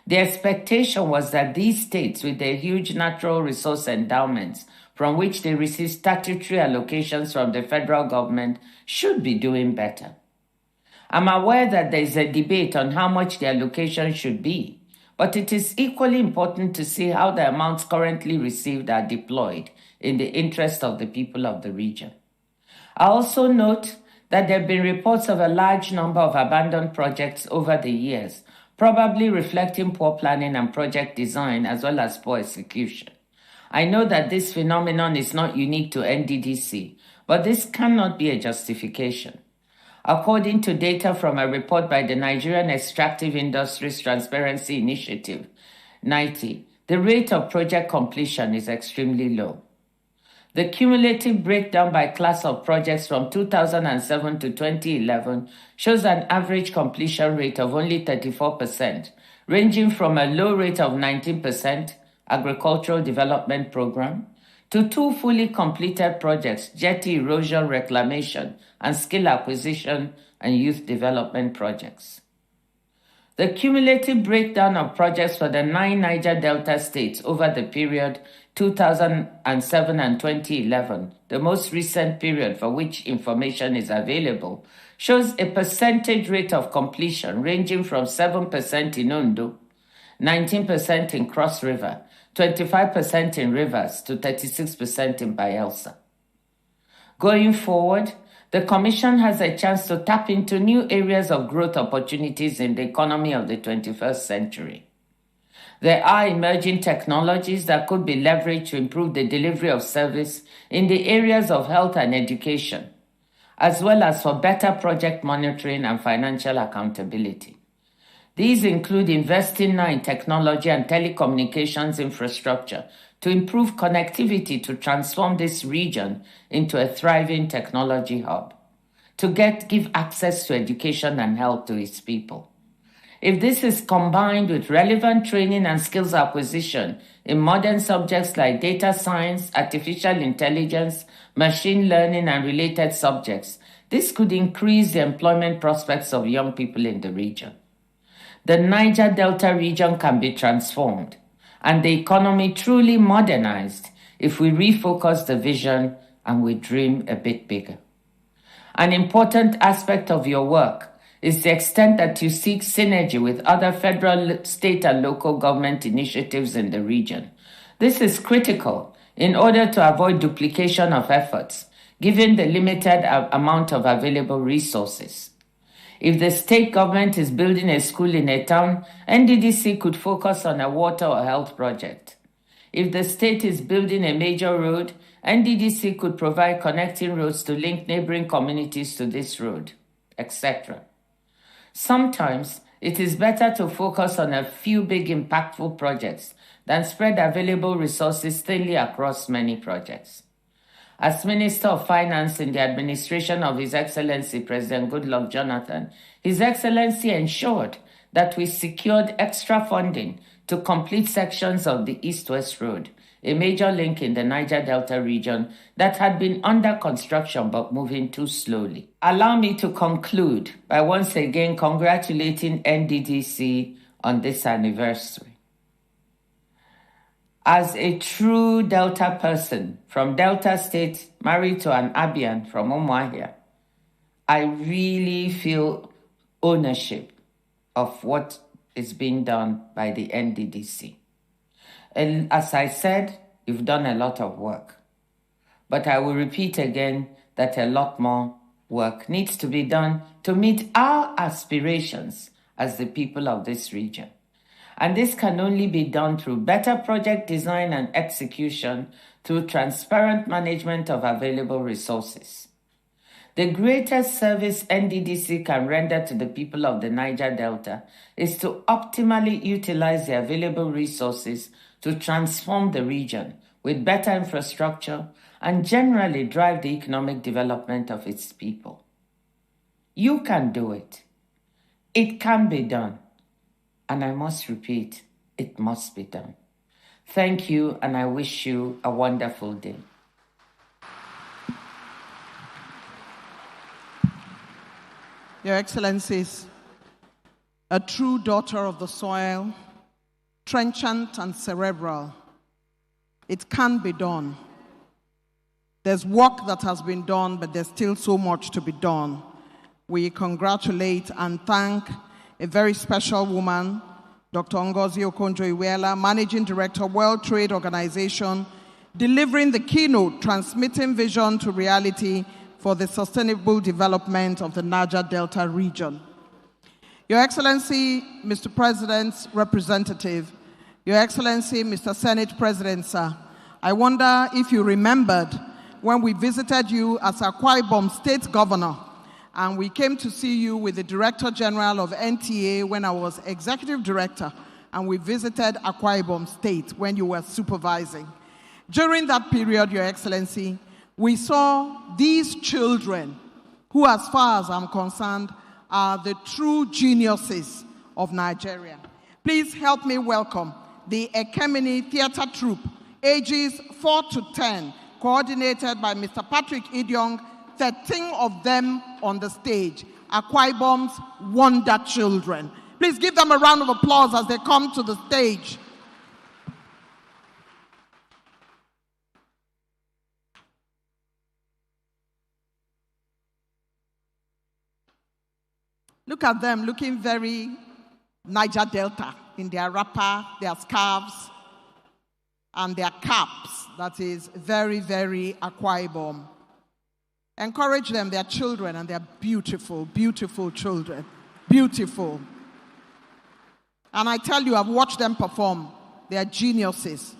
The expectation was that these states, with their huge natural resource endowments from which they receive statutory allocations from the federal government, should be doing better. I'm aware that there is a debate on how much the allocation should be, but it is equally important to see how the amounts currently received are deployed in the interest of the people of the region. I also note that there have been reports of a large number of abandoned projects over the years, probably reflecting poor planning and project design as well as poor execution. I know that this phenomenon is not unique to Nddc, but this cannot be a justification. According to data from a report by the Nigerian Extractive Industries Transparency Initiative, (NITI), the rate of project completion is extremely low. The cumulative breakdown by class of projects from 2007 to 2011 shows an average completion rate of only 34%, ranging from a low rate of 19%, Agricultural Development Program, to 2 fully completed projects, jetty erosion reclamation and skill acquisition and youth development projects. The cumulative breakdown of projects for the 9 Niger Delta states over the period 2007 and 2011, the most recent period for which information is available, shows a percentage rate of completion ranging from 7% in Ondo, 19% in Cross River, 25% in Rivers to 36% in Bayelsa. Going forward, the Commission has a chance to tap into new areas of growth opportunities in the economy of the 21st century. There are emerging technologies that could be leveraged to improve the delivery of service in the areas of health and education, as well as for better project monitoring and financial accountability. These include investing now in technology and telecommunications infrastructure to improve connectivity to transform this region into a thriving technology hub, to give access to education and health to its people. If this is combined with relevant training and skills acquisition in modern subjects like data science, artificial intelligence, machine learning, and related subjects, this could increase the employment prospects of young people in the region. The Niger Delta region can be transformed and the economy truly modernized if we refocus the vision and we dream a bit bigger. An important aspect of your work is the extent that you seek synergy with other federal, state, and local government initiatives in the region. This is critical in order to avoid duplication of efforts, given the limited amount of available resources. If the state government is building a school in a town, Nddc could focus on a water or health project. If the state is building a major road, Nddc could provide connecting roads to link neighboring communities to this road, etc. Sometimes it is better to focus on a few big impactful projects than spread available resources thinly across many projects. As Minister of Finance in the administration of His Excellency President Goodluck Jonathan, His Excellency ensured that we secured extra funding to complete sections of the East-West Road, a major link in the Niger Delta region that had been under construction but moving too slowly. Allow me to conclude by once again congratulating Nddc on this anniversary. As a true Delta person from Delta State, married to an Abian from Umuahia, I really feel ownership of what is being done by the Nddc. And as I said, you've done a lot of work. But I will repeat again that a lot more work needs to be done to meet our aspirations as the people of this region. And this can only be done through better project design and execution, through transparent management of available resources. The greatest service Nddc can render to the people of the Niger Delta is to optimally utilize the available resources to transform the region with better infrastructure and generally drive the economic development of its people. You can do it. It can be done. And I must repeat, it must be done. Thank you, and I wish you a wonderful day. Your Excellencies, a true daughter of the soil, trenchant and cerebral, it can be done. There's work that has been done, but there's still so much to be done. We congratulate and thank a very special woman, Dr. Ngozi Okonjo-Iweala, Managing Director, World Trade Organization, delivering the keynote, Transmitting Vision to Reality for the Sustainable Development of the Niger Delta region. Your Excellency, Mr. President's representative, Your Excellency, Mr. Senate President, sir, I wonder if you remembered when we visited you as Akwa Ibom State Governor, and we came to see you with the Director General of NTA when I was Executive Director, and we visited Akwa Ibom State when you were supervising. During that period, Your Excellency, we saw these children who, as far as I'm concerned, are the true geniuses of Nigeria. Please help me welcome the Ekemini Theatre Troupe, ages 4 to 10, coordinated by Mr. Patrick Idiong, 13 of them on the stage, Akwa Ibom's Wonder Children. Please give them a round of applause as they come to the stage. Look at them looking very Niger Delta in their wrapper, their scarves, and their caps. That is very, very Akwa Ibom. Encourage them, they're children, and they're beautiful, beautiful children. Beautiful. And I tell you, I've watched them perform. They are geniuses.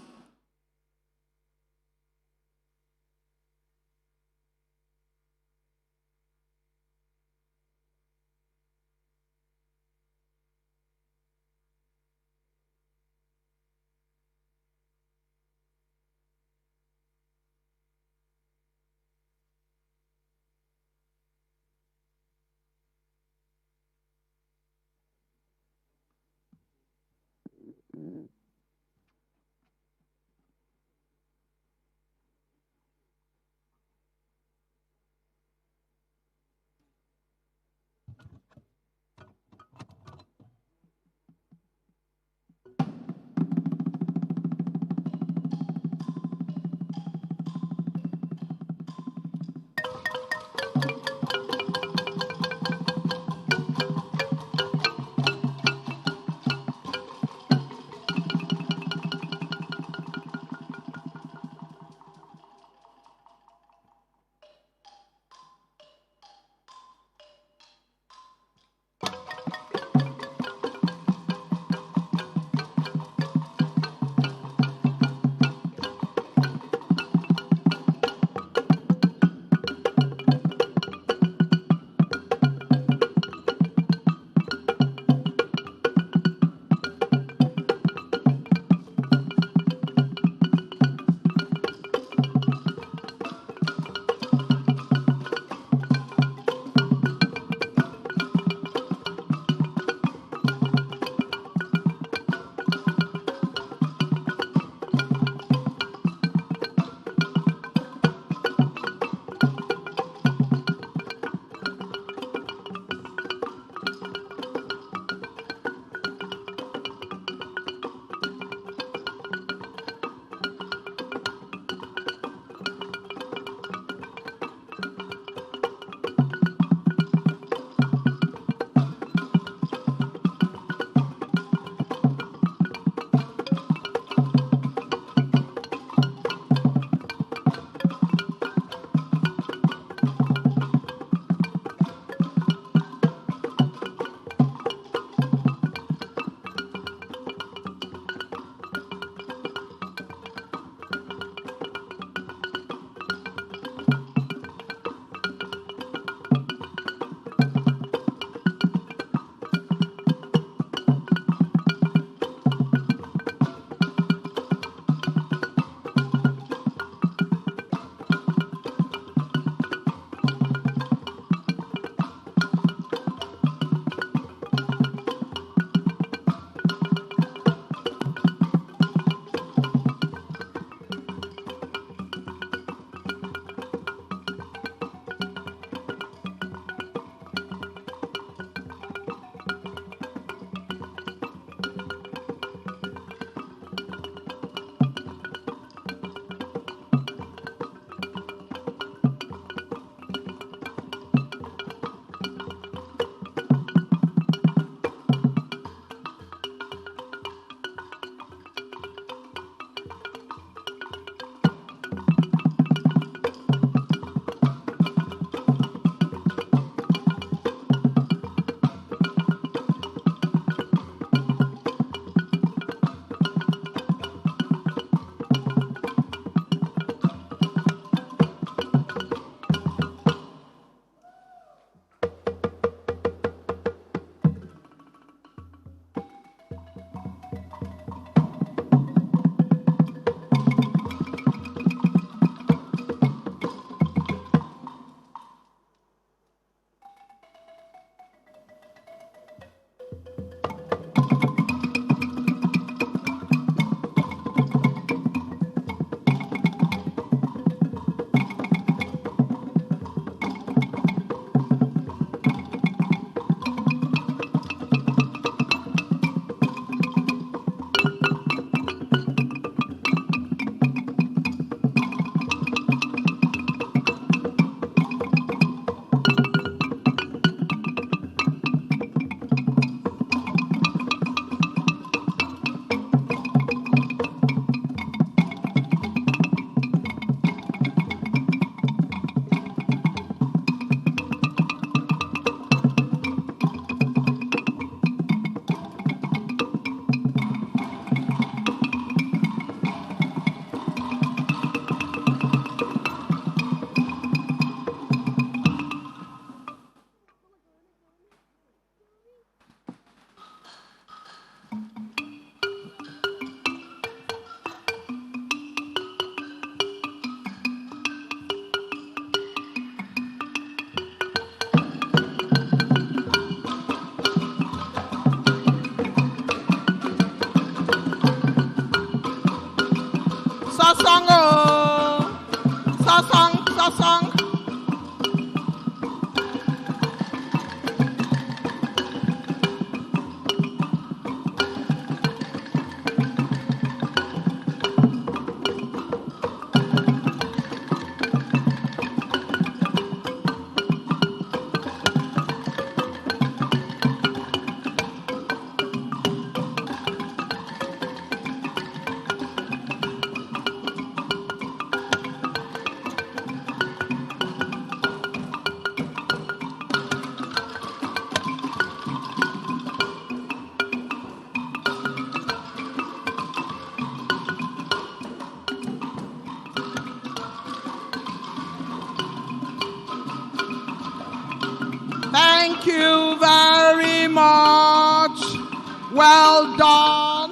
Well done.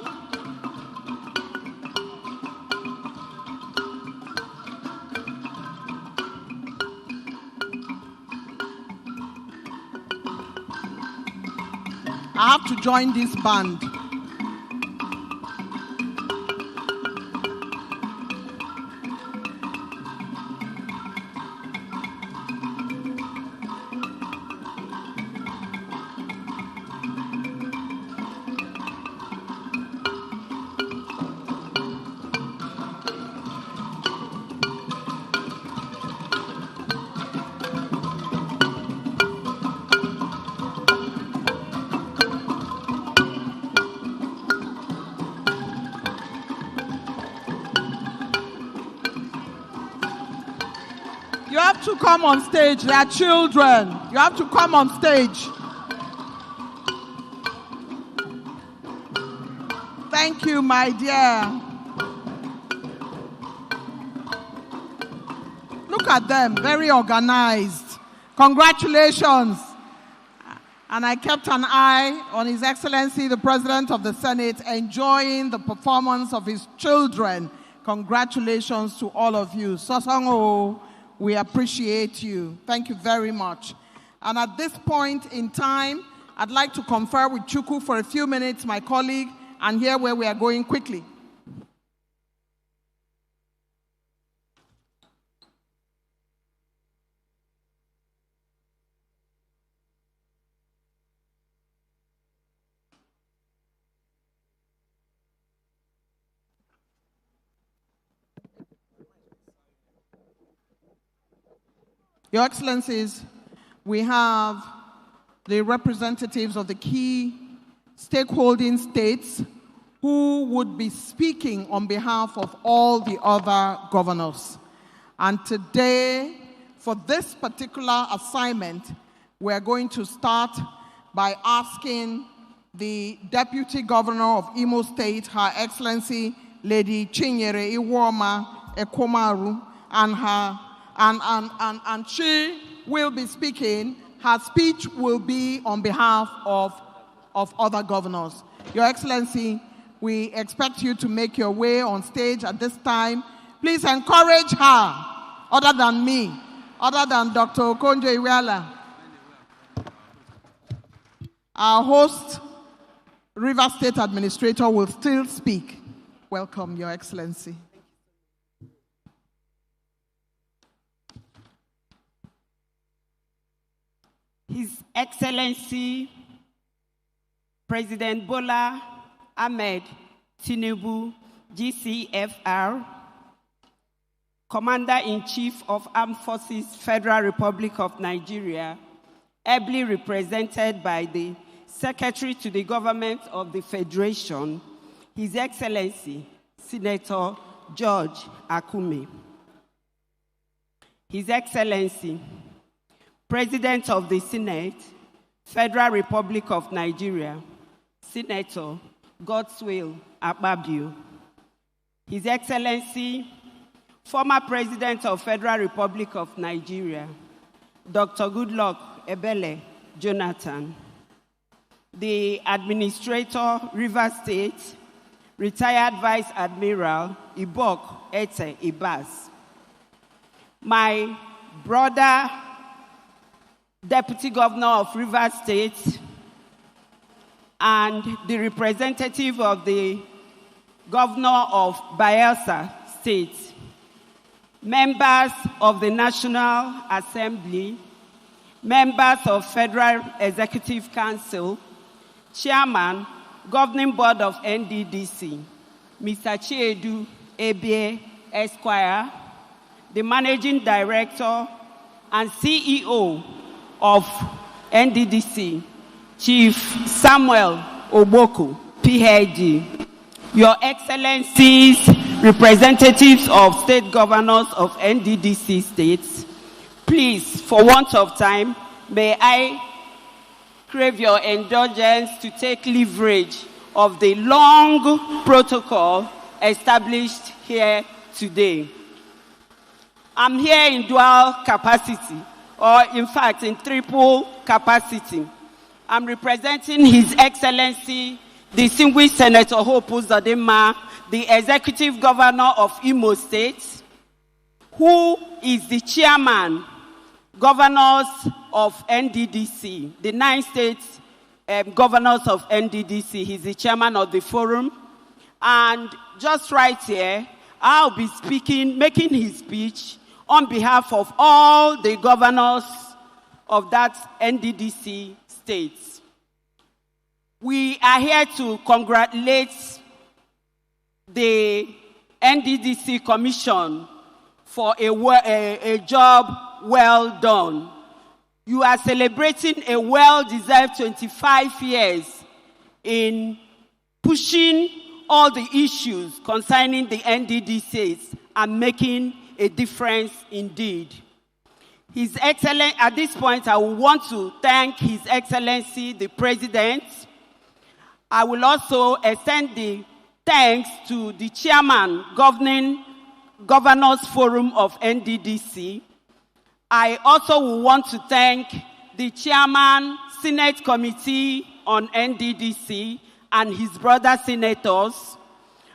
I have to join this band. You have to come on stage. They are children. You have to come on stage. Thank you, my dear. Look at them, very organized. Congratulations. And I kept an eye on His Excellency, the President of the Senate, enjoying the performance of his children. Congratulations to all of you. Sosongo. We appreciate you. Thank you very much. And at this point in time, I'd like to confer with Chukwu for a few minutes, my colleague, and hear where we are going quickly. Your Excellencies, we have the representatives of the key stakeholding states who would be speaking on behalf of all the other governors. And today, for this particular assignment, we're going to start by asking the Deputy Governor of Imo State, Her Excellency Lady Chinyere Iwoma Ekomaru, and she will be speaking. Her speech will be on behalf of other governors. Your Excellency, we expect you to make your way on stage at this time. Please encourage her, other than me, other than Dr. Okonjo Iweala. Our host, River State Administrator, will still speak. Welcome, Your Excellency. His Excellency President Bola Ahmed Tinubu, GCFR, Commander-in-Chief of Armed Forces, Federal Republic of Nigeria, ably represented by the Secretary to the Government of the Federation, His Excellency Senator George Akume. His Excellency President of the Senate, Federal Republic of Nigeria, Senator Godswill Akpabio. His Excellency, former President of Federal Republic of Nigeria, Dr. Goodluck Ebele Jonathan. The Administrator, River State, retired Vice Admiral Ibok Ete Ibas. My brother, Deputy Governor of River State, and the representative of the Governor of Bayelsa State, members of the National Assembly, members of Federal Executive Council, Chairman, Governing Board of Nddc, Mr. Chiedu Ebie Esquire, the Managing Director and CEO of Nddc, Chief Samuel Oboku, PhD, Your Excellencies, representatives of state governors of Nddc states, please, for want of time, may I crave your indulgence to take leverage of the long protocol established here today. I'm here in dual capacity, or in fact in triple capacity. I'm representing His Excellency distinguished Senator Hope Uzodinma, the Executive Governor of Imo State, who is the chairman, governors of Nddc, the 9 states governors of Nddc. He's the chairman of the forum. And just right here, I'll be making his speech on behalf of all the governors of that Nddc states. We are here to congratulate the Nddc Commission for a job well done. You are celebrating a well-deserved 25 years in pushing all the issues concerning the Nddcs and making a difference indeed. His Excellency, at this point, I will want to thank His Excellency, the President. I will also extend the thanks to the Chairman, Governors Forum of Nddc. I also will want to thank the Chairman, Senate Committee on Nddc, and his brother senators.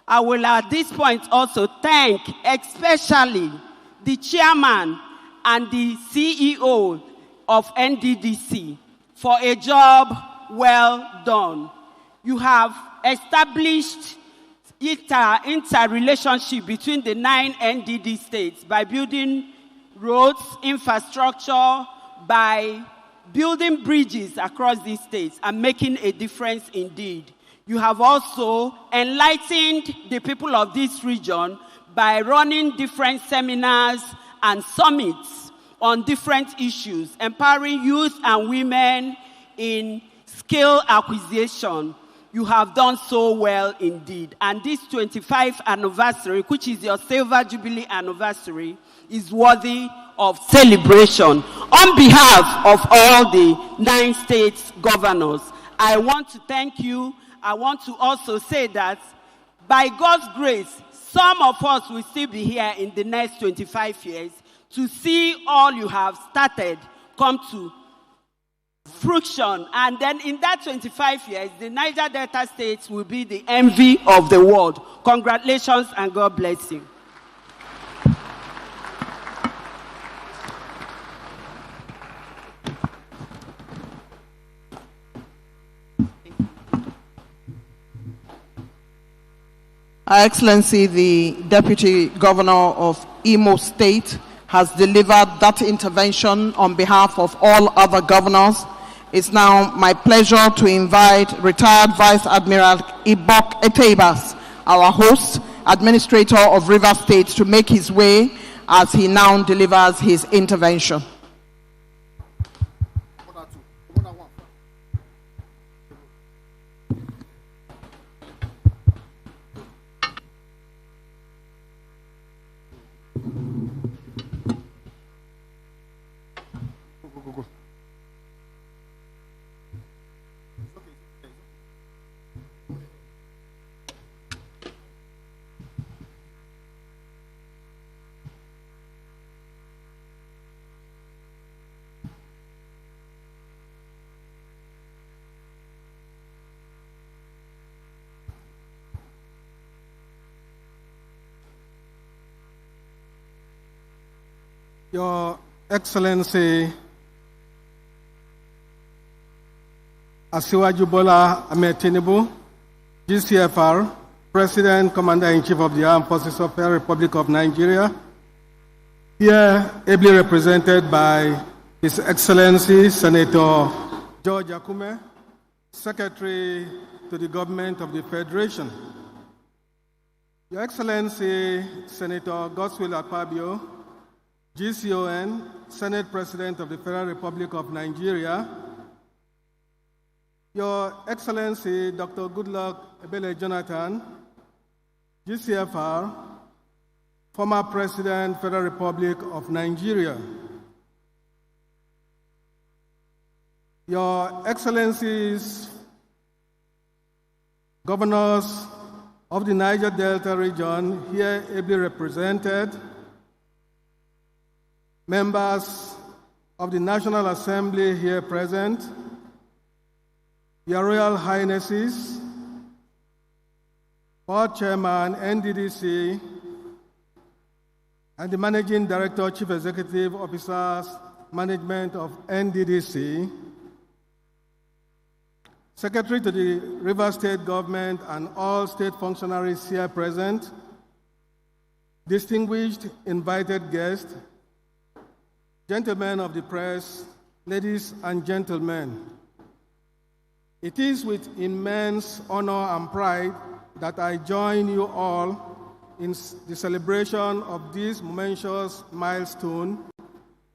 I will at this point also thank especially the Chairman and the CEO of Nddc for a job well done. You have established interrelationship between the 9 NDD states by building roads, infrastructure, by building bridges across these states and making a difference indeed. You have also enlightened the people of this region by running different seminars and summits on different issues, empowering youth and women in skill acquisition. You have done so well indeed. And this 25th anniversary, which is your Silver Jubilee anniversary, is worthy of celebration. On behalf of all the 9 states governors, I want to thank you. I want to also say that by God's grace, some of us will still be here in the next 25 years to see all you have started come to fruition. And then in that 25 years, the Niger Delta states will be the envy of the world. Congratulations and God bless you. Her Excellency, the Deputy Governor of Imo State, has delivered that intervention on behalf of all other governors. It's now my pleasure to invite retired Vice Admiral Ibok Etebas, our host, Administrator of Rivers State, to make his way as he now delivers his intervention. Your Excellency, Asiwaju Bola Ahmed Tinubu, GCFR, President, Commander-in-Chief of the Armed Forces of the Republic of Nigeria, here ably represented by His Excellency Senator George Akume, Secretary to the Government of the Federation, Your Excellency Senator Godswill Akpabio, GCON, Senate President of the Federal Republic of Nigeria, Your Excellency Dr. Goodluck Ebele Jonathan, GCFR, former President, Federal Republic of Nigeria, Your Excellencies, Governors of the Niger Delta region, here ably represented, members of the National Assembly here present, Your Royal Highnesses, Board Chairman, Nddc, and the Managing Director, Chief Executive Officers, Management of Nddc, Secretary to the Rivers State Government and all state functionaries here present, distinguished invited guests, gentlemen of the press, ladies and gentlemen. It is with immense honor and pride that I join you all in the celebration of this momentous milestone,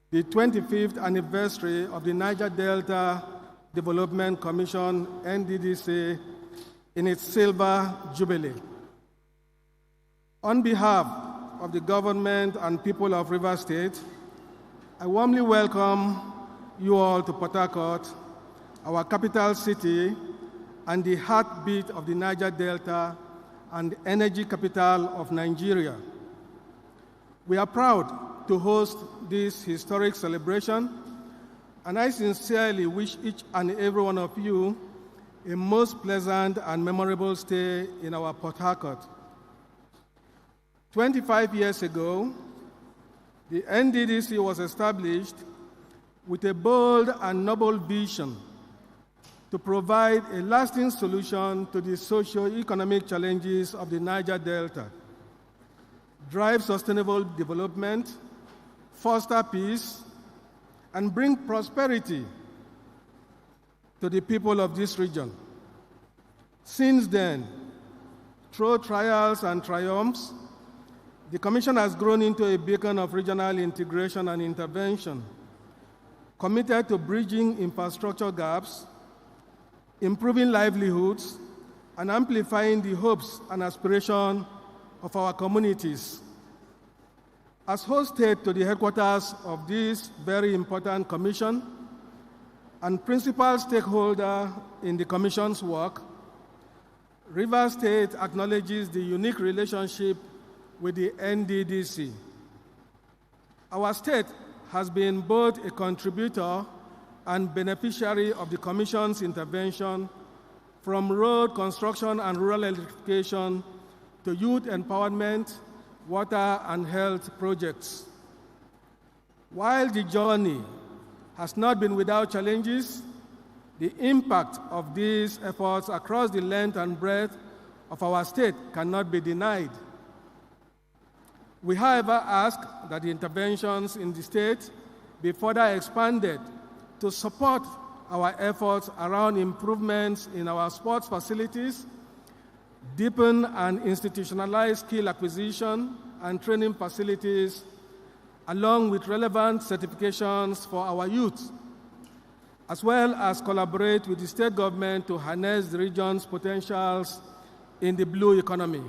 the 25th anniversary of the Niger Delta Development Commission, Nddc, in its silver jubilee. On behalf of the government and people of Rivers State, I warmly welcome you all to Port Harcourt, our capital city and the heartbeat of the Niger Delta and energy capital of Nigeria. We are proud to host this historic celebration, and I sincerely wish each and every one of you a most pleasant and memorable stay in our Port Harcourt. 25 years ago, the Nddc was established with a bold and noble vision to provide a lasting solution to the socio-economic challenges of the Niger Delta, drive sustainable development, foster peace, and bring prosperity to the people of this region. Since then, through trials and triumphs, the Commission has grown into a beacon of regional integration and intervention, committed to bridging infrastructure gaps, improving livelihoods, and amplifying the hopes and aspirations of our communities. As host state to the headquarters of this very important commission and principal stakeholder in the Commission's work, Rivers State acknowledges the unique relationship with the Nddc. Our state has been both a contributor and beneficiary of the Commission's intervention, from road construction and rural electrification to youth empowerment, water and health projects. While the journey has not been without challenges, the impact of these efforts across the length and breadth of our state cannot be denied. We, however, ask that the interventions in the state be further expanded to support our efforts around improvements in our sports facilities, deepen and institutionalize skill acquisition and training facilities, along with relevant certifications for our youth, as well as collaborate with the state government to harness the region's potentials in the blue economy.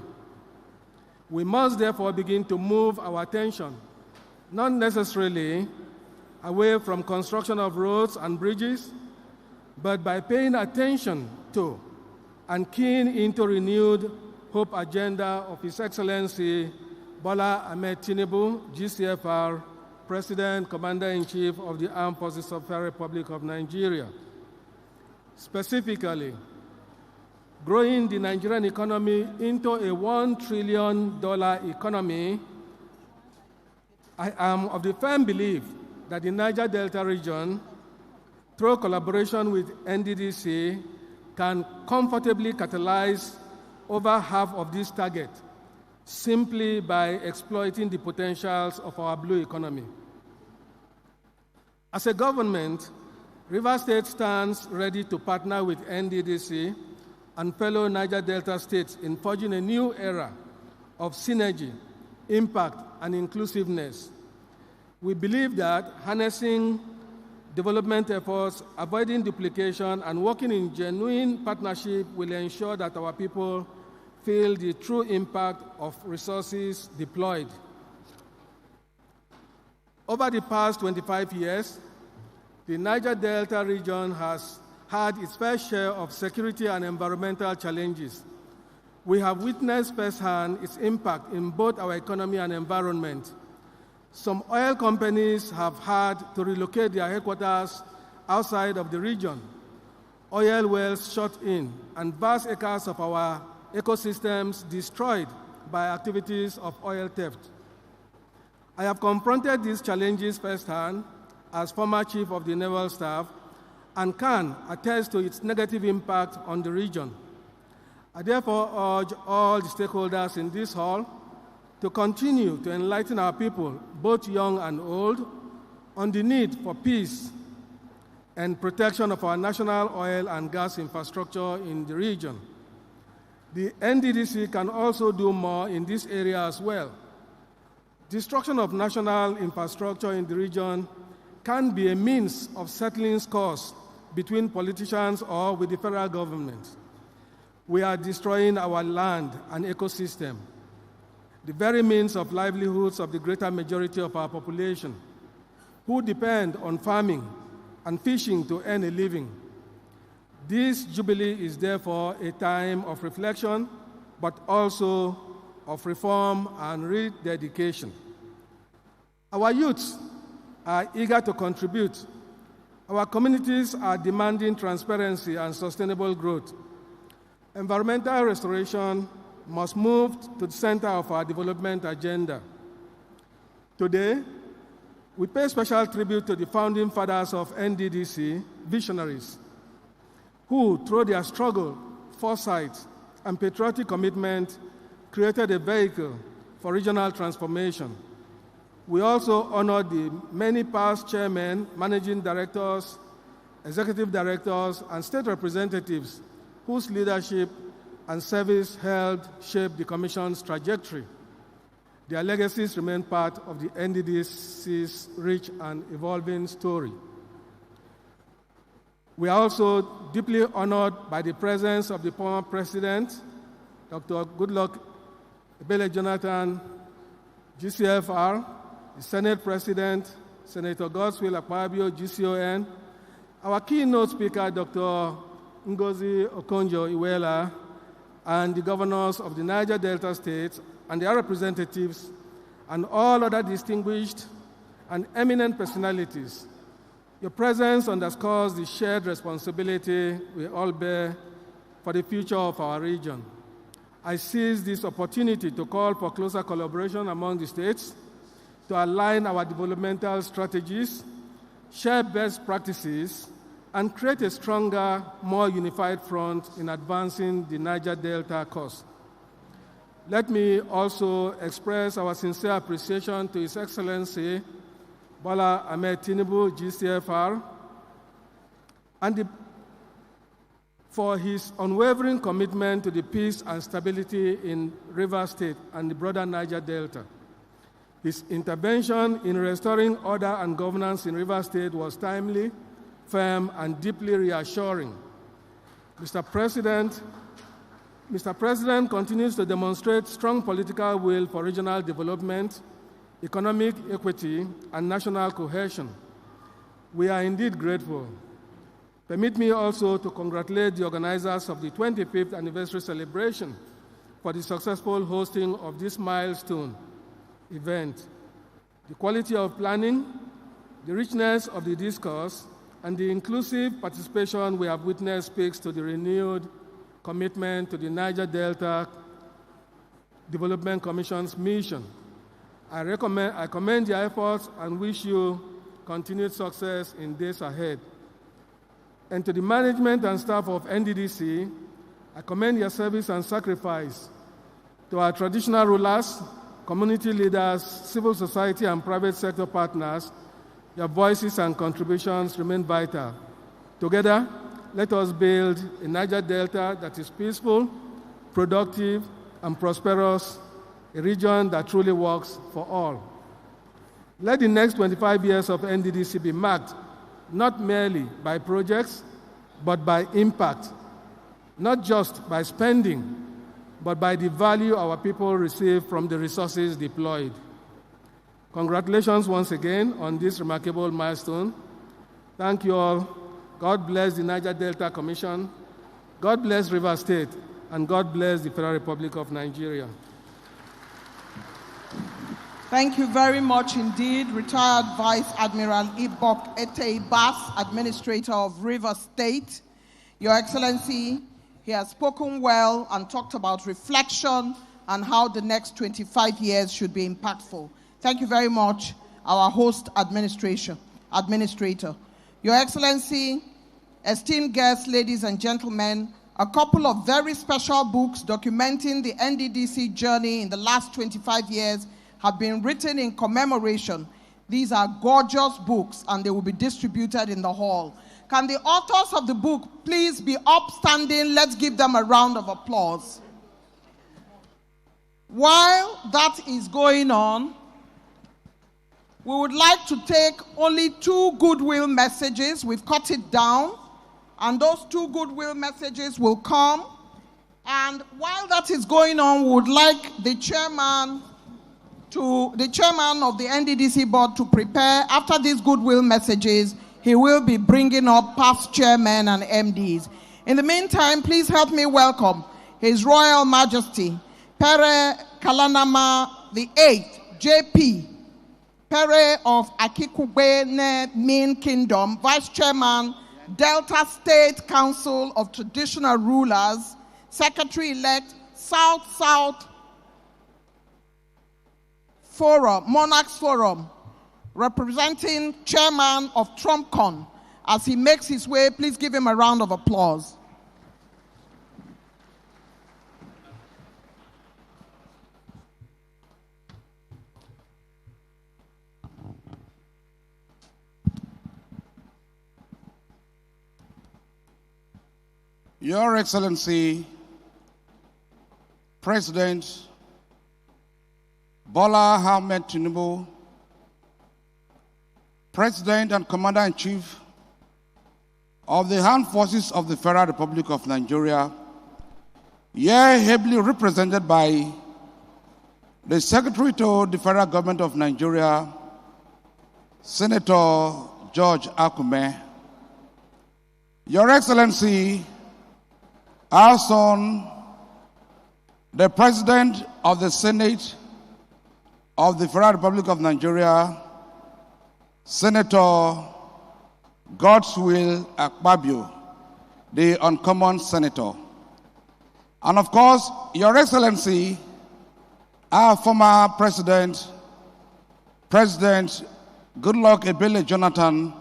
We must therefore begin to move our attention, not necessarily away from construction of roads and bridges, but by paying attention to and keying into renewed hope agenda of His Excellency Bola Ahmed Tinubu, GCFR, President, Commander-in-Chief of the Armed Forces of the Republic of Nigeria. Specifically, growing the Nigerian economy into a $1 trillion economy, I am of the firm belief that the Niger Delta region, through collaboration with Nddc, can comfortably catalyze over half of this target simply by exploiting the potentials of our blue economy. As a government, Rivers State stands ready to partner with Nddc and fellow Niger Delta states in forging a new era of synergy, impact, and inclusiveness. We believe that harnessing development efforts, avoiding duplication, and working in genuine partnership will ensure that our people feel the true impact of resources deployed. Over the past 25 years, the Niger Delta region has had its fair share of security and environmental challenges. We have witnessed firsthand its impact in both our economy and environment. Some oil companies have had to relocate their headquarters outside of the region. Oil wells shut in, and vast acres of our ecosystems destroyed by activities of oil theft. I have confronted these challenges firsthand as former Chief of the Naval Staff and can attest to its negative impact on the region. I therefore urge all the stakeholders in this hall to continue to enlighten our people, both young and old, on the need for peace and protection of our national oil and gas infrastructure in the region. The Nddc can also do more in this area as well. Destruction of national infrastructure in the region can be a means of settling scores between politicians or with the federal government. We are destroying our land and ecosystem, the very means of livelihoods of the greater majority of our population, who depend on farming and fishing to earn a living. This Jubilee is therefore a time of reflection, but also of reform and rededication. Our youths are eager to contribute. Our communities are demanding transparency and sustainable growth. Environmental restoration must move to the center of our development agenda. Today, we pay special tribute to the founding fathers of Nddc, visionaries, who, through their struggle, foresight, and patriotic commitment, created a vehicle for regional transformation. We also honor the many past chairmen, managing directors, executive directors, and state representatives whose leadership and service helped shape the Commission's trajectory. Their legacies remain part of the NDDC's rich and evolving story. We are also deeply honored by the presence of the former President, Dr. Goodluck Jonathan, GCFR, the Senate President, Senator Godswill Akpabio, GCON, our keynote speaker, Dr. Ngozi Okonjo-Iweala, and the governors of the Niger Delta states and their representatives, and all other distinguished and eminent personalities. Your presence underscores the shared responsibility we all bear for the future of our region. I seize this opportunity to call for closer collaboration among the states to align our developmental strategies, share best practices, and create a stronger, more unified front in advancing the Niger Delta cause. Let me also express our sincere appreciation to His Excellency Bola Ahmed Tinubu, GCFR, and for his unwavering commitment to the peace and stability in Rivers State and the broader Niger Delta. His intervention in restoring order and governance in Rivers State was timely, firm, and deeply reassuring. Mr. President continues to demonstrate strong political will for regional development, economic equity, and national cohesion. We are indeed grateful. Permit me also to congratulate the organizers of the 25th anniversary celebration for the successful hosting of this milestone event. The quality of planning, the richness of the discourse, and the inclusive participation we have witnessed speaks to the renewed commitment to the Niger Delta Development Commission's mission. I commend your efforts and wish you continued success in days ahead. And to the management and staff of Nddc, I commend your service and sacrifice. To our traditional rulers, community leaders, civil society, and private sector partners, your voices and contributions remain vital. Together, let us build a Niger Delta that is peaceful, productive, and prosperous, a region that truly works for all. Let the next 25 years of Nddc be marked not merely by projects, but by impact, not just by spending, but by the value our people receive from the resources deployed. Congratulations once again on this remarkable milestone. Thank you all. God bless the Niger Delta Commission. God bless Rivers State, and God bless the Federal Republic of Nigeria. Thank you very much indeed, retired Vice Admiral Ibok Ete Bass, Administrator of Rivers State. Your Excellency, He has spoken well and talked about reflection and how the next 25 years should be impactful. Thank you very much, our host administrator. Your Excellency, esteemed guests, ladies and gentlemen, a couple of very special books documenting the NDDC journey in the last 25 years have been written in commemoration. These are gorgeous books and they will be distributed in the hall. Can the authors of the book please be upstanding? Let's give them a round of applause. While that is going on, we would like to take only 2 goodwill messages. We've cut it down, and those 2 goodwill messages will come. And while that is going on, we would like the chairman of the NDDC board to prepare. After these goodwill messages, he will be bringing up past chairmen and MDs. In the meantime, please help me welcome His Royal Majesty Pere Kalanama VIII, JP, Pere of Akikugbe Min Kingdom, Vice Chairman, Delta State Council of Traditional Rulers, Secretary-elect, South-South Forum, Monarchs Forum, representing Chairman of TrumpCon. As he makes his way, please give him a round of applause. Your Excellency, President Bola Ahmed Tinubu, President and Commander-in-Chief of the Armed Forces of the Federal Republic of Nigeria, here ably represented by the Secretary to the Federal Government of Nigeria, Senator George Akume, Your Excellency, our son, the President of the Senate of the Federal Republic of Nigeria, Senator Godswill Akpabio, the uncommon senator. And of course, Your Excellency, our former President Goodluck Ebele Jonathan,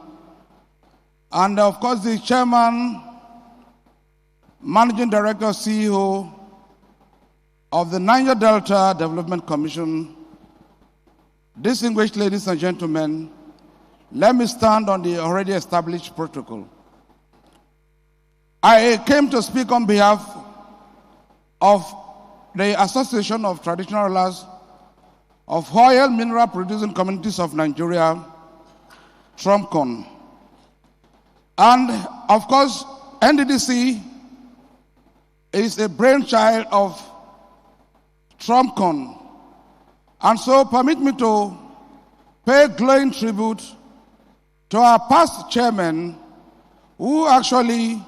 and of course the Chairman, Managing Director, CEO of the Niger Delta Development Commission. Distinguished ladies and gentlemen, let me stand on the already established protocol. I came to speak on behalf of the Association of Traditional Rulers of Oil Mineral Producing Communities of Nigeria, TrumpCon. And of course, NDDC is a brainchild of TrumpCon. And so permit me to pay glowing tribute to our past chairman who actually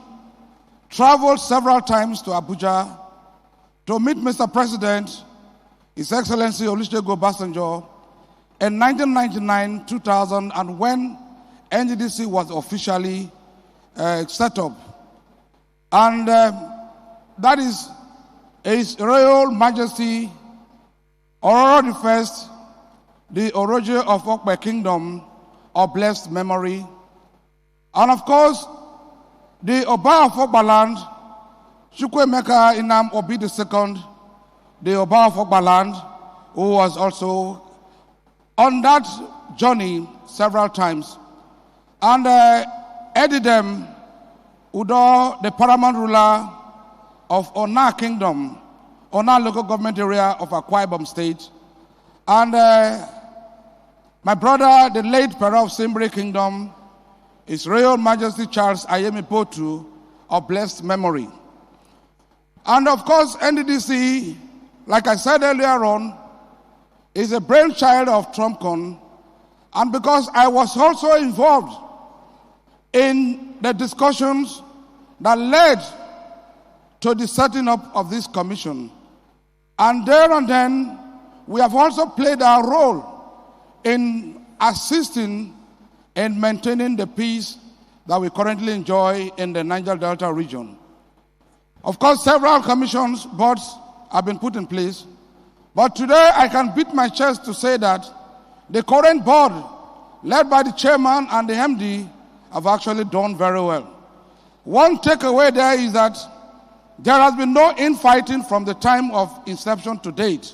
traveled several times to Abuja to meet Mr. President, His Excellency Olusegun Obasanjo, in 1999, 2000, and when NDDC was officially set up. And that is His Royal Majesty Ororo I, the Oroje of Okpe Kingdom of blessed memory. And of course, the Oba of Okbaland, Chukwemeka Inam Obi II, the Oba of Okbaland, who was also on that journey several times. And Edidem Udo, the paramount ruler of Ona Kingdom, Ona local government area of Akwa Ibom State, and my brother, the late Pharaoh of Simbre Kingdom, His Royal Majesty Charles Ayemi Potu of blessed memory. And of course, NDDC, like I said earlier on, is a brainchild of TrumpCon, and because I was also involved in the discussions that led to the setting up of this commission. And there and then, we have also played our role in assisting in maintaining the peace that we currently enjoy in the Niger Delta region. Of course, several commissions, boards have been put in place. But today, I can beat my chest to say that the current board, led by the chairman and the MD, have actually done very well. One takeaway there is that there has been no infighting from the time of inception to date.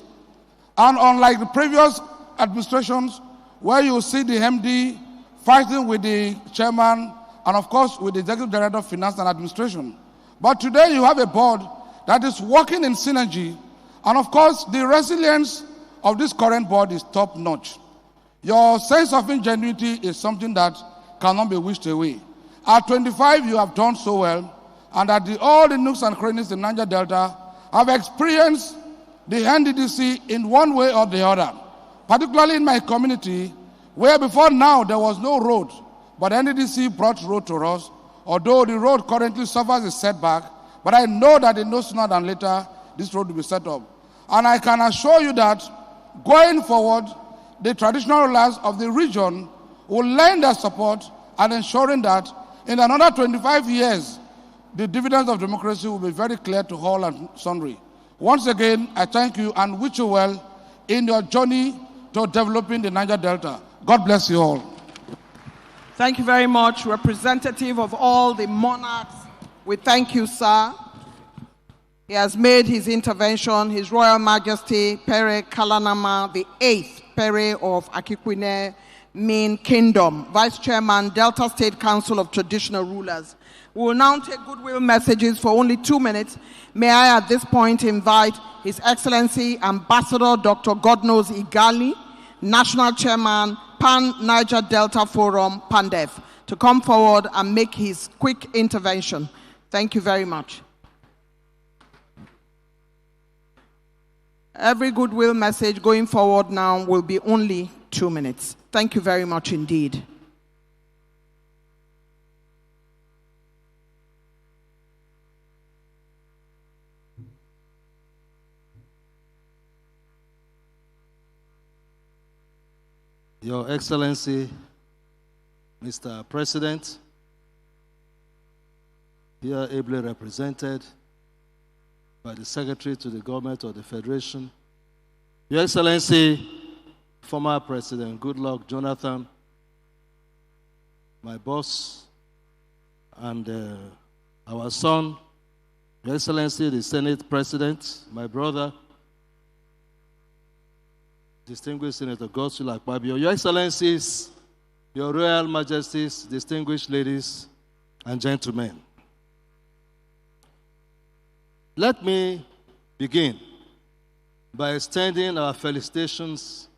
And unlike the previous administrations, where you see the MD fighting with the chairman and of course with the executive director of finance and administration. But today you have a board that is working in synergy, and of course the resilience of this current board is top notch. Your sense of ingenuity is something that cannot be wished away. At 25, you have done so well, and at all the nooks and crannies in Niger Delta have experienced the Nddc in one way or the other, particularly in my community, where before now there was no road, but Nddc brought road to us, although the road currently suffers a setback, but I know that in no sooner than later, this road will be set up. And I can assure you that going forward, the traditional rulers of the region will lend their support and ensuring that in another 25 years, the dividends of democracy will be very clear to all and sundry. Once again, I thank you and wish you well in your journey to developing the Niger Delta. God bless you all. Thank you very much, representative of all the monarchs. We thank you, sir. He has made his intervention, His Royal Majesty Pere Kalanama, the 8th Pere of Akikwine Min Kingdom, Vice Chairman, Delta State Council of Traditional Rulers. We will now take goodwill messages for only 2 minutes. May I at this point invite His Excellency Ambassador Dr. Godnose Igali, National Chairman, Pan-Niger Delta Forum, PANDEF, to come forward and make his quick intervention. Thank you very much. Every goodwill message going forward now will be only 2 minutes. Thank you very much indeed. Your Excellency, Mr. President, here ably represented by the Secretary to the Government of the Federation, Your Excellency, former President Goodluck Jonathan, my boss, and our son, Your Excellency, the Senate President, my brother, distinguished Senator Godswill Akpabio, Your Excellencies, Your Royal Majesties, distinguished ladies and gentlemen. Let me begin by extending our felicitations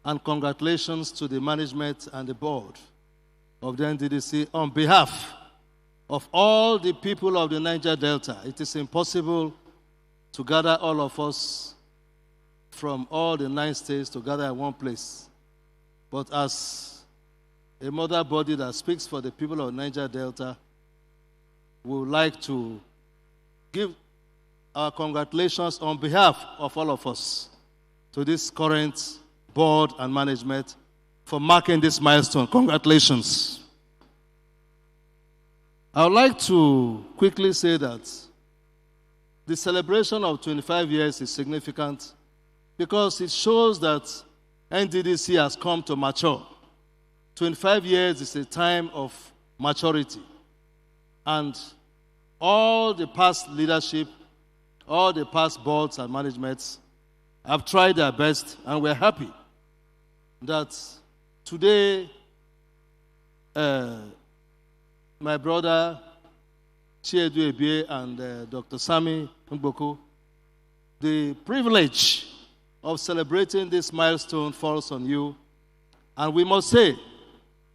and congratulations to the management and the board of the Nddc on behalf of all the people of the Niger Delta. It is impossible to gather all of us from all the 9 states to gather in one place. But as a mother body that speaks for the people of Niger Delta, we would like to give our congratulations on behalf of all of us to this current board and management for marking this milestone. Congratulations. I would like to quickly say that the celebration of 25 years is significant because it shows that Nddc has come to mature. 25 years is a time of maturity. And all the past leadership, all the past boards and managements have tried their best, and we're happy that today my brother Chiedu Ebie and Dr. Sami Mgboko, the privilege of celebrating this milestone falls on you. And we must say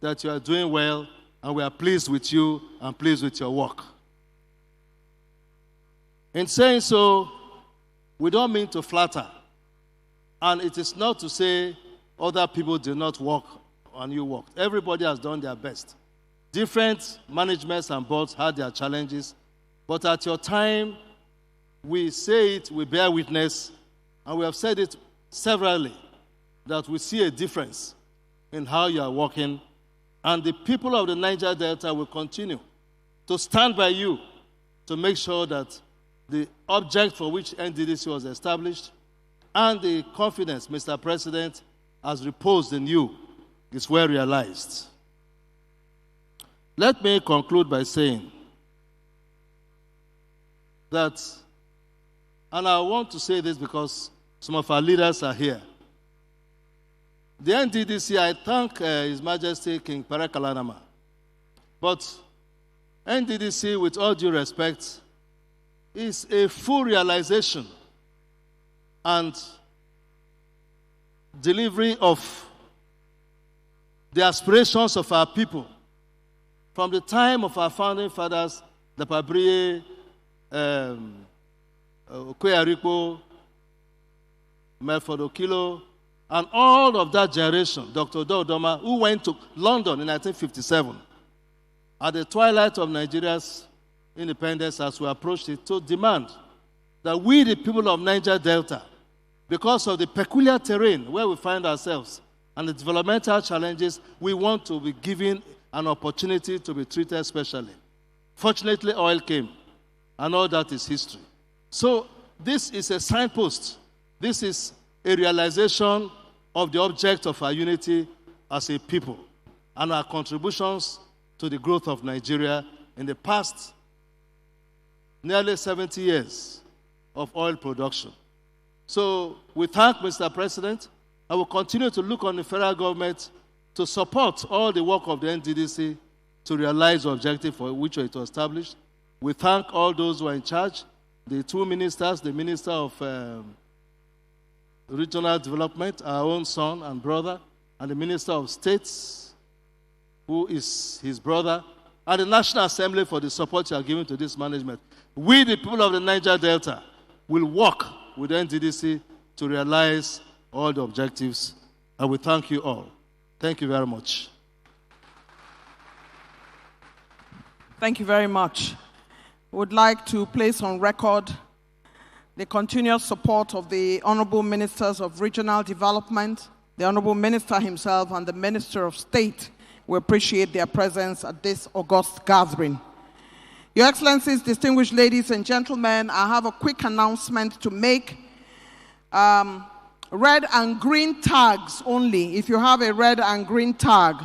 that you are doing well, and we are pleased with you and pleased with your work. In saying so, we don't mean to flatter. And it is not to say other people did not work and you worked. Everybody has done their best. Different managements and boards had their challenges, but at your time, we say it, we bear witness, and we have said it severally, that we see a difference in how you are working, and the people of the Niger Delta will continue to stand by you to make sure that the object for which NDDC was established, and the confidence Mr. President has reposed in you is well realized. Let me conclude by saying that, and I want to say this because some of our leaders are here. The NDDC, I thank His Majesty King Parakalanama, but NDDC, with all due respect, is a full realization and delivery of the aspirations of our people from the time of our founding fathers, the Pabriye, Okoyarikpo, Melford Okilo, and all of that generation, Dr. Dodoma, who went to London in 1957, at the twilight of Nigeria's independence as we approached it, to demand that we, the people of Niger Delta, because of the peculiar terrain where we find ourselves and the developmental challenges, we want to be given an opportunity to be treated specially. Fortunately, oil came, and all that is history. So this is a signpost. This is a realization of the object of our unity as a people and our contributions to the growth of Nigeria in the past nearly 70 years of oil production. So we thank Mr. President. I will continue to look on the federal government to support all the work of the NDDC to realize the objective for which it was established. We thank all those who are in charge, the two ministers, the Minister of Regional Development, our own son and brother, and the Minister of States, who is his brother, and the National Assembly for the support you are giving to this management. We, the people of the Niger Delta, will work with the NDDC to realize all the objectives, and we thank you all. Thank you very much. Thank you very much. I would like to place on record the continuous support of the Honorable Ministers of Regional Development, the Honorable Minister himself, and the Minister of State. We appreciate their presence at this august gathering. Your Excellencies, distinguished ladies and gentlemen, I have a quick announcement to make. Red and green tags only. If you have a red and green tag,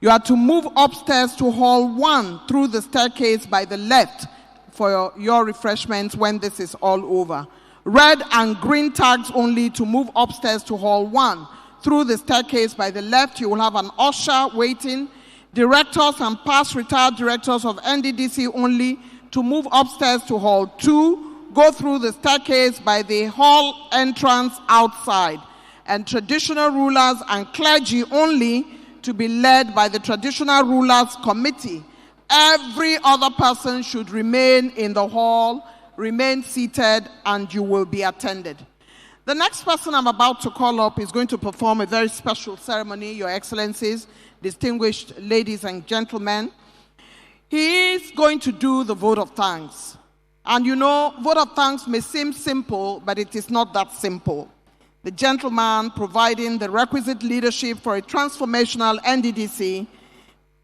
you are to move upstairs to Hall 1 through the staircase by the left for your refreshments when this is all over. Red and green tags only to move upstairs to Hall 1. Through the staircase by the left, you will have an usher waiting. Directors and past retired directors of NDDC only to move upstairs to Hall 2. Go through the staircase by the hall entrance outside. And traditional rulers and clergy only to be led by the Traditional Rulers Committee. Every other person should remain in the hall, remain seated, and you will be attended. The next person I'm about to call up is going to perform a very special ceremony, Your Excellencies, distinguished ladies and gentlemen. He is going to do the vote of thanks. And you know, vote of thanks may seem simple, but it is not that simple. The gentleman providing the requisite leadership for a transformational NDDC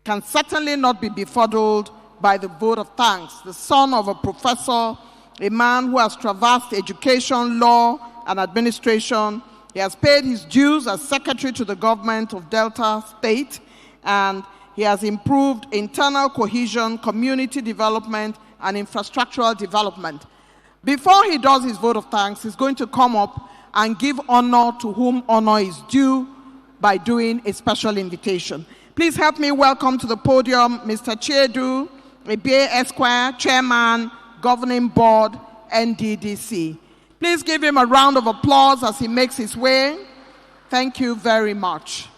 can certainly not be befuddled by the vote of thanks. The son of a professor, a man who has traversed education, law, and administration. He has paid his dues as secretary to the government of Delta State, and he has improved internal cohesion, community development, and infrastructural development. Before he does his vote of thanks, he's going to come up and give honor to whom honor is due by doing a special invitation. Please help me welcome to the podium Mr. Chiedu Ebie Esquire, Chairman, Governing Board, NDDC. Please give him a round of applause as he makes his way. Thank you very much.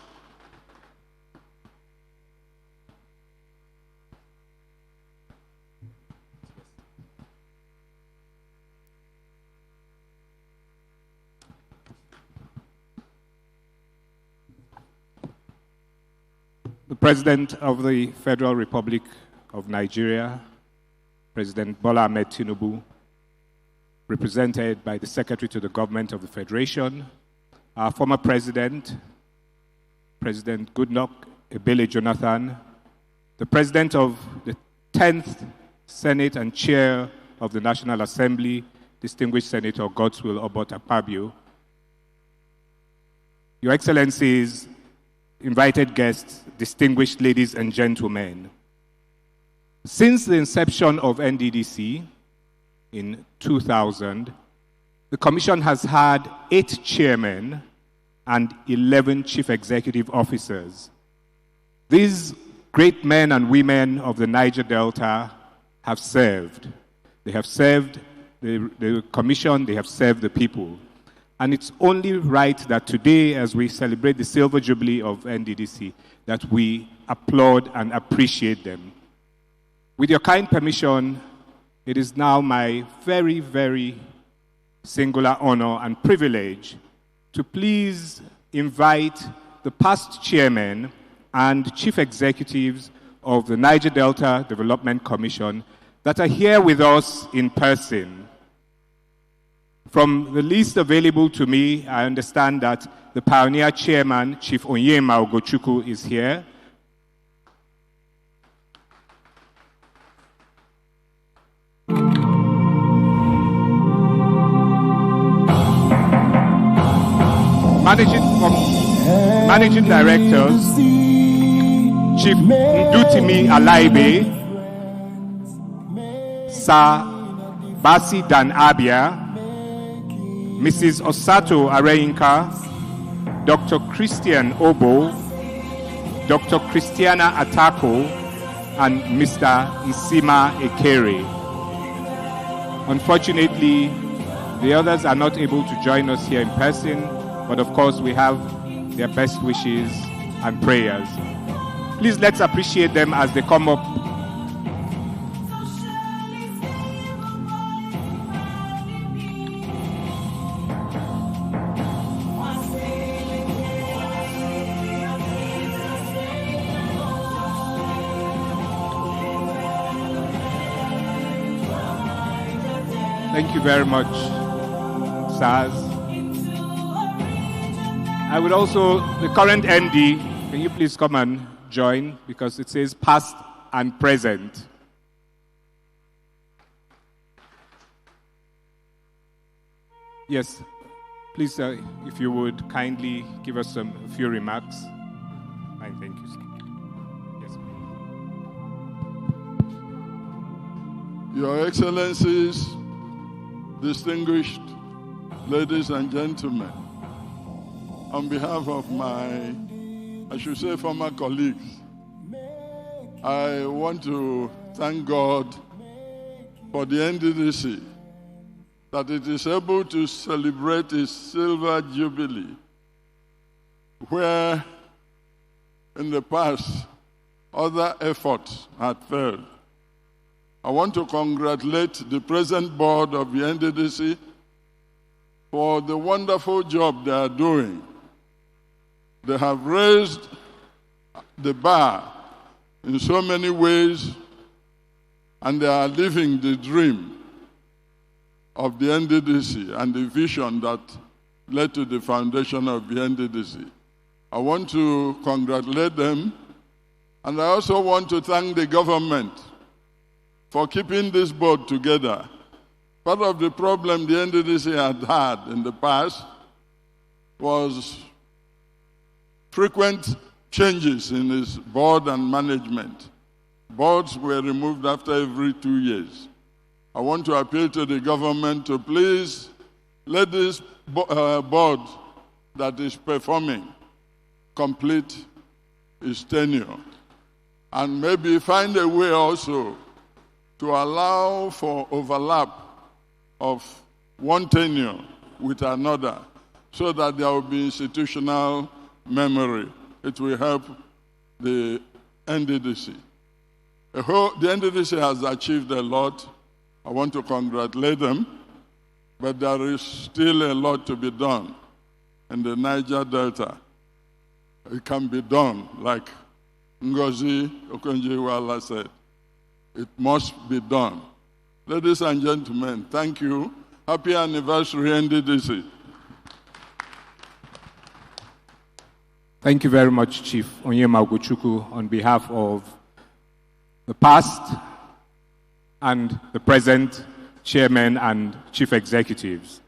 The President of the Federal Republic of Nigeria, President Bola Ahmed Tinubu, represented by the Secretary to the Government of the Federation, our former President, President Goodluck Ebele Jonathan, the President of the 10th Senate and Chair of the National Assembly, distinguished Senator Godswill Obot-Akpabio, Your Excellencies, invited guests, distinguished ladies and gentlemen, since the inception of NDDC in 2000, the Commission has had 8 chairmen and 11 chief executive officers. These great men and women of the Niger Delta have served. They have served the Commission, they have served the people. And it's only right that today, as we celebrate the Silver Jubilee of NDDC, that we applaud and appreciate them. With your kind permission, it is now my very, very singular honor and privilege to please invite the past chairmen and chief executives of the Niger Delta Development Commission that are here with us in person. From the list available to me, I understand that the pioneer chairman, Chief Onyema Ogochukwu, is here. Managing Directors, Chief Ndutimi Alaibe, Sir Basi Dan Abia, Mrs. Osato Areinka, Dr. Christian Obo, Dr. Christiana Atako, and Mr. Isima Ekere. Unfortunately, the others are not able to join us here in person, but of course we have their best wishes and prayers. Please let's appreciate them as they come up. Thank you very much, SARS. I would also, the current MD, can you please come and join, because it says past and present. Yes, please, if you would kindly give us a few remarks. Fine, thank you, sir. Yes, please. Your Excellencies, distinguished ladies and gentlemen, on behalf of my, I should say, former colleagues, I want to thank God for the NDDC, that it is able to celebrate its Silver Jubilee, where in the past other efforts had failed. I want to congratulate the present board of the NDDC for the wonderful job they are doing. They have raised the bar in so many ways, and they are living the dream of the NDDC and the vision that led to the foundation of the NDDC. I want to congratulate them, and I also want to thank the government for keeping this board together. Part of the problem the NDDC had in the past was frequent changes in its board and management. Boards were removed after every 2 years. I want to appeal to the government to please let this board that is performing complete its tenure, and maybe find a way also to allow for overlap of one tenure with another, so that there will be institutional memory. It will help the NDDC. The NDDC has achieved a lot. I want to congratulate them, but there is still a lot to be done in the Niger Delta. It can be done, like Ngozi Okonjo-Iweala said. It must be done. Ladies and gentlemen, thank you. Happy anniversary, NDDC. Thank you very much, Chief Onyema Ogochukwu, on behalf of the past and the present chairmen and chief executives.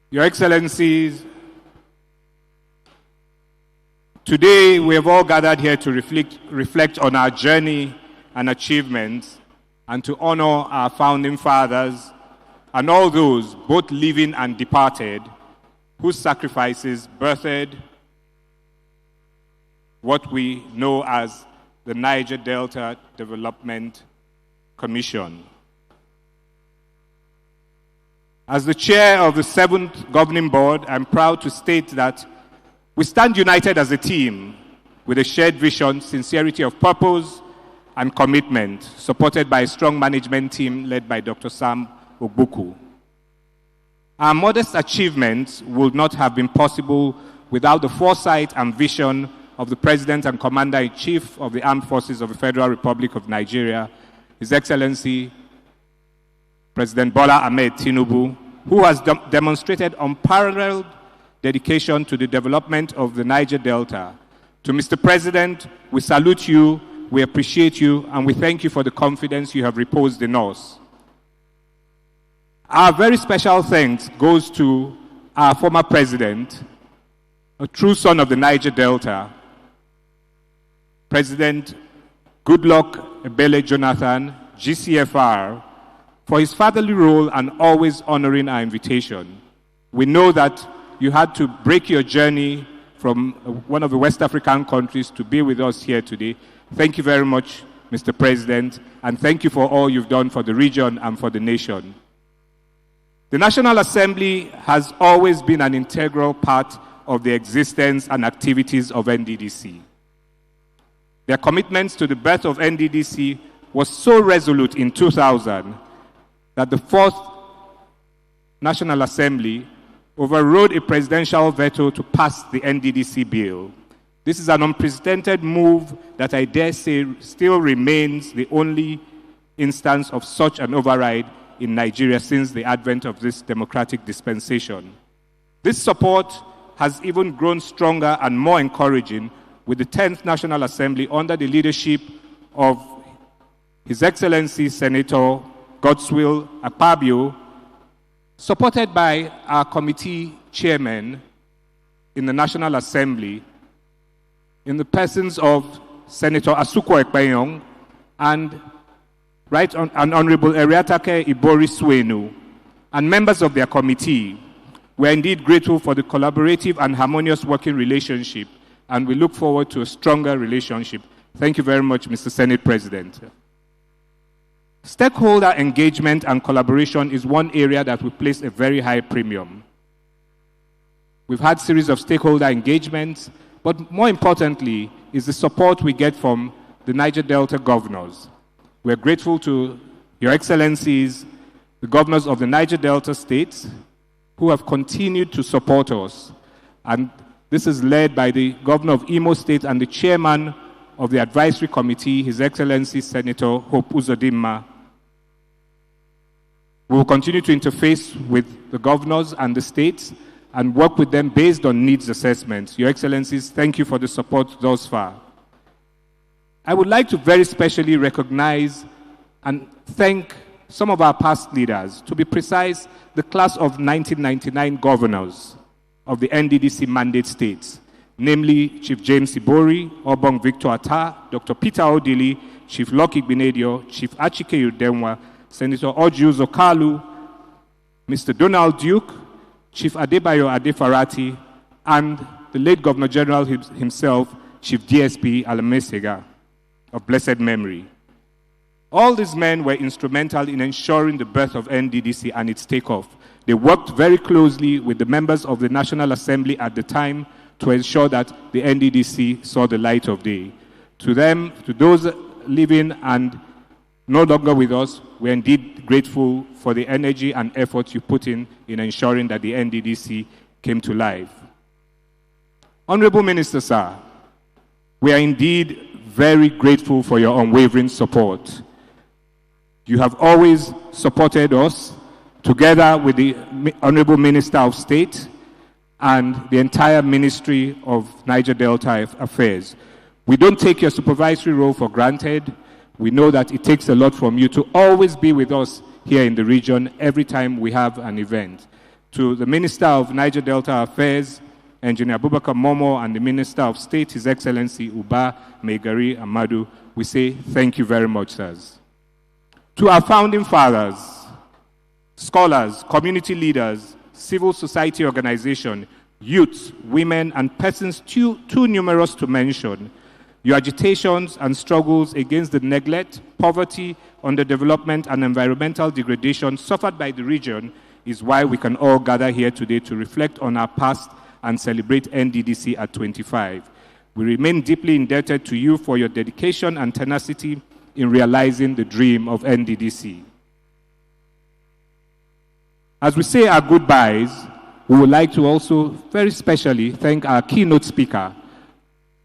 Your Excellencies, today we have all gathered here to reflect on our journey and achievements and to honor our founding fathers and all those, both living and departed, whose sacrifices birthed what we know as the Niger Delta Development Commission. As the chair of the 7th Governing Board, I'm proud to state that we stand united as a team with a shared vision, sincerity of purpose, and commitment, supported by a strong management team led by Dr. Sam Ogbuku. Our modest achievements would not have been possible without the foresight and vision of the President and Commander-in-Chief of the Armed Forces of the Federal Republic of Nigeria, His Excellency President Bola Ahmed Tinubu, who has demonstrated unparalleled dedication to the development of the Niger Delta. To Mr. President, we salute you, we appreciate you, and we thank you for the confidence you have reposed in us. Our very special thanks goes to our former president, a true son of the Niger Delta, President Goodluck Ebele Jonathan, GCFR, for his fatherly role and always honoring our invitation. We know that you had to break your journey from one of the West African countries to be with us here today. Thank you very much, Mr. President, and thank you for all you've done for the region and for the nation. The National Assembly has always been an integral part of the existence and activities of NDDC. Their commitments to the birth of NDDC was so resolute in 2000 that the 4th National Assembly overrode a presidential veto to pass the NDDC bill. This is an unprecedented move that I dare say still remains the only instance of such an override in Nigeria since the advent of this democratic dispensation. This support has even grown stronger and more encouraging with the 10th National Assembly under the leadership of His Excellency Senator Godswill Akpabio, supported by our committee chairmen in the National Assembly, in the persons of Senator Asuko Ekpenyong and Honorable Eriatake Ibori Swenu, and members of their committee. We are indeed grateful for the collaborative and harmonious working relationship, and we look forward to a stronger relationship. Thank you very much, Mr. Senate President. Stakeholder engagement and collaboration is one area that we place a very high premium. We've had a series of stakeholder engagements, but more importantly is the support we get from the Niger Delta governors. We're grateful to Your Excellencies, the governors of the Niger Delta states, who have continued to support us. And this is led by the governor of Imo State and the chairman of the advisory committee, His Excellency Senator Hope Uzodimma. We will continue to interface with the governors and the states and work with them based on needs assessments. Your Excellencies, thank you for the support thus far. I would like to very specially recognize and thank some of our past leaders, to be precise, the class of 1999 governors of the NDDC mandate states. namely Chief James Ibori, Obong Victor Atta, Dr. Peter Odili, Chief Lucky Benedio, Chief Achike Udenwa, Senator Oju Zokalu, Mr. Donald Duke, Chief Adebayo Adefarati, and the late Governor General himself, Chief DSP Alamesega, of blessed memory. All these men were instrumental in ensuring the birth of NDDC and its takeoff. They worked very closely with the members of the National Assembly at the time to ensure that the NDDC saw the light of day. To them, to those living and no longer with us, we're indeed grateful for the energy and effort you put in ensuring that the NDDC came to life. Honorable Minister, sir, we are indeed very grateful for your unwavering support. You have always supported us, together with the Honorable Minister of State and the entire Ministry of Niger Delta Affairs. We don't take your supervisory role for granted. We know that it takes a lot from you to always be with us here in the region every time we have an event. To the Minister of Niger Delta Affairs, Engineer Abubakar Momo, and the Minister of State, His Excellency Uba Megari Amadu, we say thank you very much, sirs. To our founding fathers, scholars, community leaders, civil society organizations, youths, women, and persons too numerous to mention, your agitations and struggles against the neglect, poverty, underdevelopment, and environmental degradation suffered by the region is why we can all gather here today to reflect on our past and celebrate NDDC at 25. We remain deeply indebted to you for your dedication and tenacity in realizing the dream of NDDC. As we say our goodbyes, we would like to also very specially thank our keynote speaker,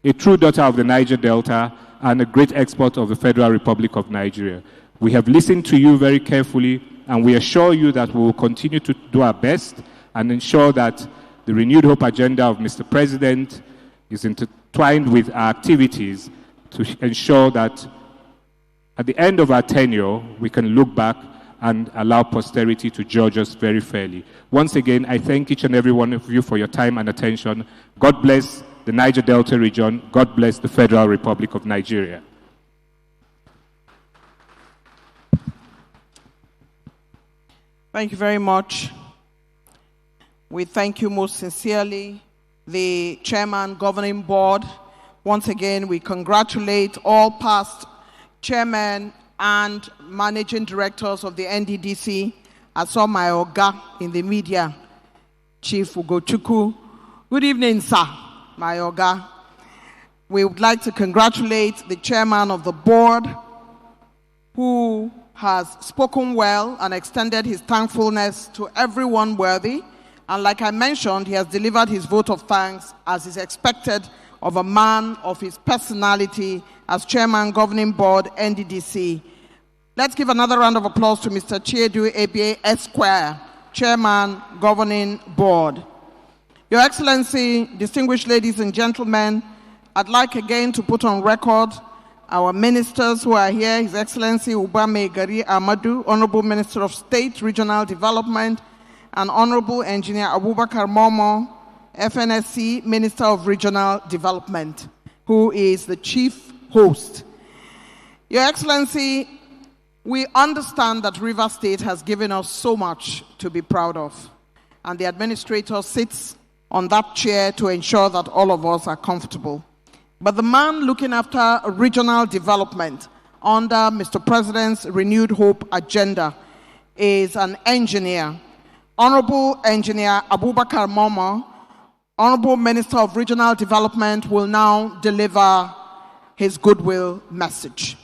a true daughter of the Niger Delta and a great expert of the Federal Republic of Nigeria. We have listened to you very carefully, and we assure you that we will continue to do our best and ensure that the renewed hope agenda of Mr. President is intertwined with our activities to ensure that at the end of our tenure, we can look back and allow posterity to judge us very fairly. Once again, I thank each and every one of you for your time and attention. God bless the Niger Delta region. God bless the Federal Republic of Nigeria. Thank you very much. We thank you most sincerely, the Chairman, Governing Board. Once again, we congratulate all past chairmen and managing directors of the NDDC. I saw my Oga in the media, Chief Ugochukwu. Good evening, sir, my Oga. We would like to congratulate the chairman of the board, who has spoken well and extended his thankfulness to everyone worthy. And like I mentioned, he has delivered his vote of thanks as is expected of a man of his personality as Chairman, Governing Board, NDDC. Let's give another round of applause to Mr. Chiedu Ebie Esquire, Chairman, Governing Board. Your Excellency, distinguished ladies and gentlemen, I'd like again to put on record our ministers who are here, His Excellency Uba Megari Amadu, Honorable Minister of State, Regional Development, and Honorable Engineer Abubakar Momo, FNSC, Minister of Regional Development, who is the chief host. Your Excellency, we understand that Rivers State has given us so much to be proud of, and the administrator sits on that chair to ensure that all of us are comfortable. But the man looking after regional development under Mr. President's Renewed Hope agenda is an engineer. Honorable Engineer Abubakar Momo, Honorable Minister of Regional Development, will now deliver his goodwill message.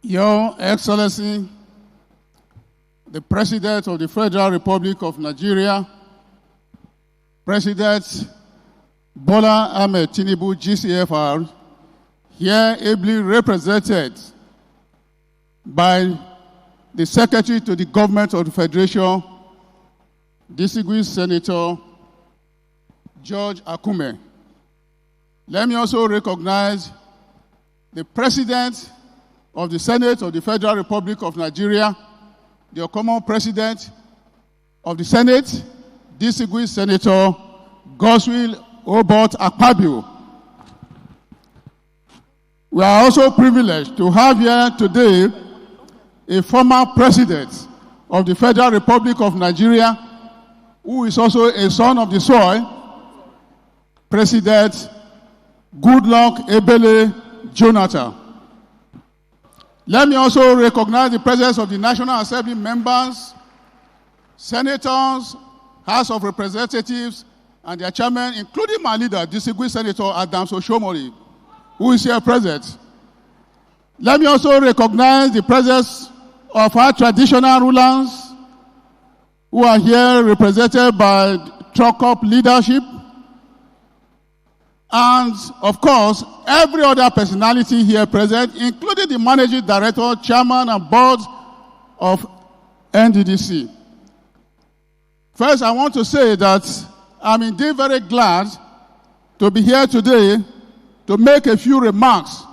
Your Excellency, the President of the Federal Republic of Nigeria, President Bola Ahmed Tinubu, GCFR, here ably represented by the Secretary to the Government of the Federation, distinguished Senator George Akume. Let me also recognize the President of the Senate of the Federal Republic of Nigeria, the common President of the Senate, distinguished Senator Godswill Obot Akpabio. We are also privileged to have here today a former President of the Federal Republic of Nigeria, who is also a son of the soil, President Goodluck Ebele Jonathan. Let me also recognize the presence of the National Assembly members, senators, House of Representatives, and their chairman, including my leader, distinguished Senator Adams Oshomori, who is here present. Let me also recognize the presence of our traditional rulers, who are here represented by Truck-Up leadership, and of course, every other personality here present, including the Managing Director, Chairman, and Board of Nddc. First, I want to say that I'm indeed very glad to be here today to make a few remarks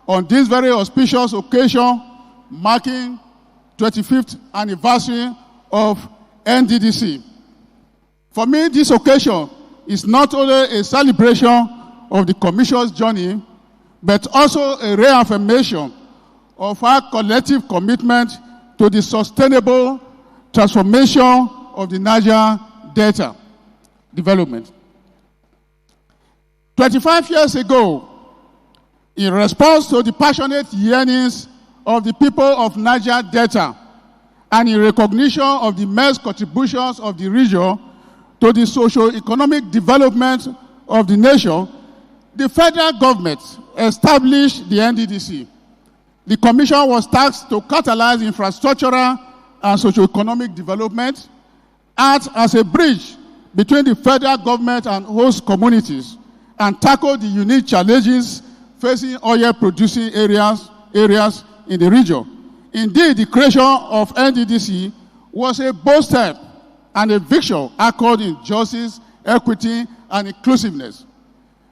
on this very auspicious occasion marking 25th anniversary of Nddc. For me, this occasion is not only a celebration of the Commission's journey, but also a reaffirmation of our collective commitment to the sustainable transformation of the Niger Delta development. 25 years ago, in response to the passionate yearnings of the people of Niger Delta and in recognition of the immense contributions of the region to the socio-economic development of the nation, the federal government established the Nddc. The Commission was tasked to catalyze infrastructural and socio-economic development, act as a bridge between the federal government and host communities, and tackle the unique challenges facing oil-producing areas in the region. Indeed, the creation of Nddc was a bold step and a vision anchored in justice, equity, and inclusiveness.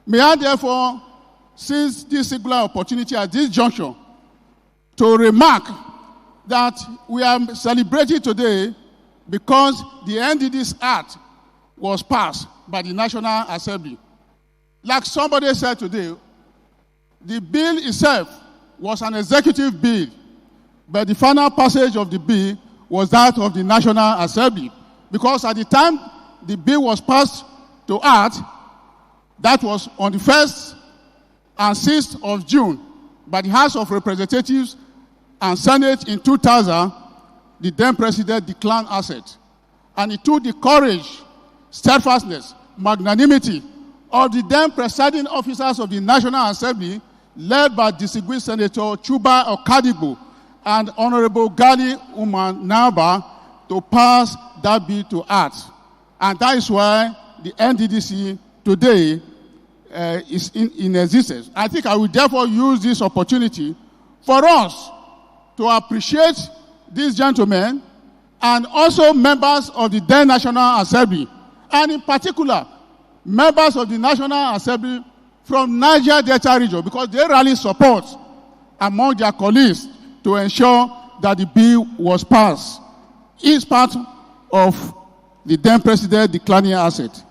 May I therefore seize this singular opportunity at this juncture to remark that we are celebrating today because the Nddc Act was passed by the National Assembly. Like somebody said today, the bill itself was an executive bill, but the final passage of the bill was that of the National Assembly. Because at the time the bill was passed to act, that was on the 1st and 6th of June by the House of Representatives and Senate in 2000, the then President declined assent. And it took the courage, steadfastness, magnanimity of the then presiding officers of the National Assembly, led by distinguished Senator Chuba Okadigbo and Honorable Gali Umar Naba, to pass that bill to act. And that is why the Nddc today is in existence. I think I will therefore use this opportunity for us to appreciate these gentlemen and also members of the then National Assembly, and in particular, members of the National Assembly from Niger Delta region, because they rally support among their colleagues to ensure that the bill was passed. It's part of the then president declining assent.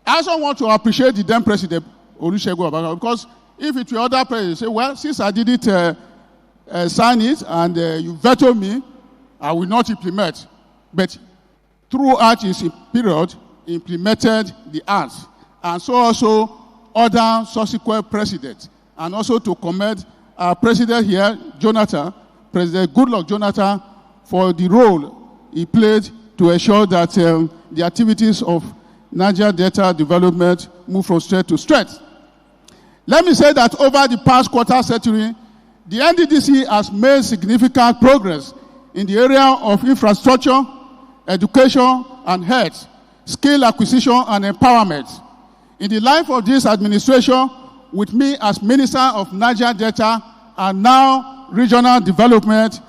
I also want to appreciate the then president, Olusegun Obasanjo, because if it were other presidents, say, well, since I didn't sign it and you veto me, I will not implement. But throughout his period, he implemented the act. And so also other subsequent presidents. And also to commend our president here, Jonathan, President Goodluck Jonathan, for the role he played to ensure that the activities of Niger Delta development move from strength to strength. Let me say that over the past quarter century, the Nddc has made significant progress in the area of infrastructure, education, and health, skill acquisition, and empowerment. In the life of this administration, with me as Minister of Niger Delta and now Regional Development,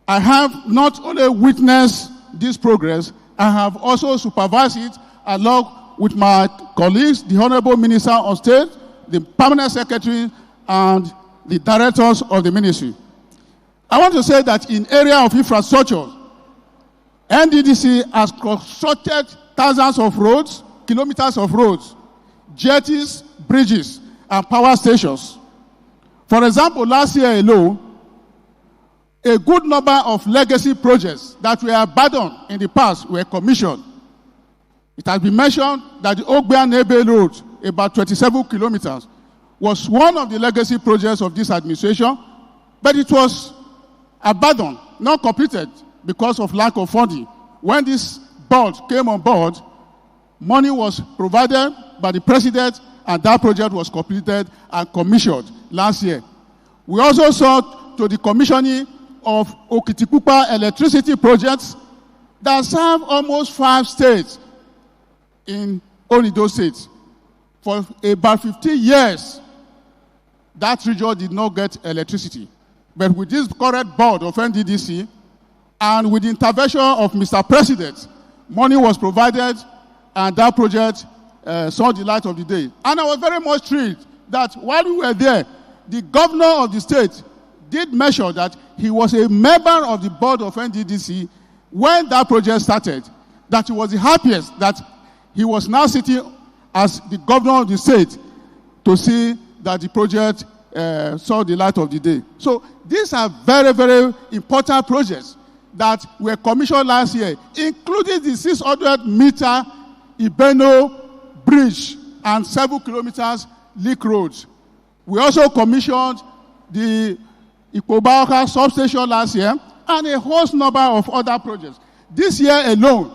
I have not only witnessed this progress, I have also supervised it along with my colleagues, the Honorable Minister of State, the Permanent Secretary, and the directors of the ministry. I want to say that in area of infrastructure, Nddc has constructed thousands of roads, kilometers of roads, jetties, bridges, and power stations. For example, last year alone, a good number of legacy projects that were abandoned in the past were commissioned. It has been mentioned that the Ogbeanebe Road, about 27 kilometers, was one of the legacy projects of this administration, but it was abandoned, not completed because of lack of funding. When this board came on board, money was provided by the president, and that project was completed and commissioned last year. We also saw to the commissioning of Okitikupa electricity projects that serve almost 5 states in only those states. For about 50 years, that region did not get electricity. But with this current board of Nddc, and with the intervention of Mr. President, money was provided, and that project saw the light of the day. And I was very much thrilled that while we were there, the governor of the state did mention that he was a member of the board of Nddc when that project started, that he was the happiest that he was now sitting as the governor of the state to see that the project saw the light of the day. So these are very, very important projects that were commissioned last year, including the 600-meter Ibeno Bridge and 7 kilometers Leak Road. We also commissioned the Ikobaoka substation last year and a host number of other projects. This year alone,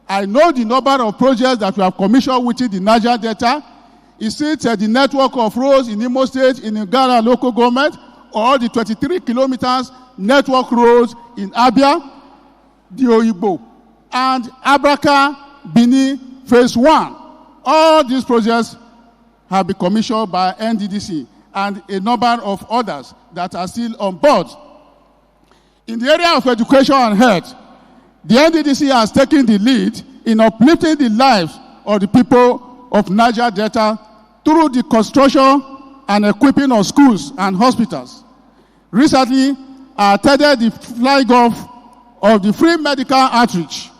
I know the number of projects that we have commissioned within the Niger Delta. Is it the network of roads in Imo State, in Ghana local government, or the 23 kilometers network roads in Abia, the Oyibo, and Abraka Bini Phase 1. All these projects have been commissioned by Nddc and a number of others that are still on board. In the area of education and health, the Nddc has taken the lead in uplifting the lives of the people of Niger Delta through the construction and equipping of schools and hospitals. Recently, I attended the flag off of the free medical outreach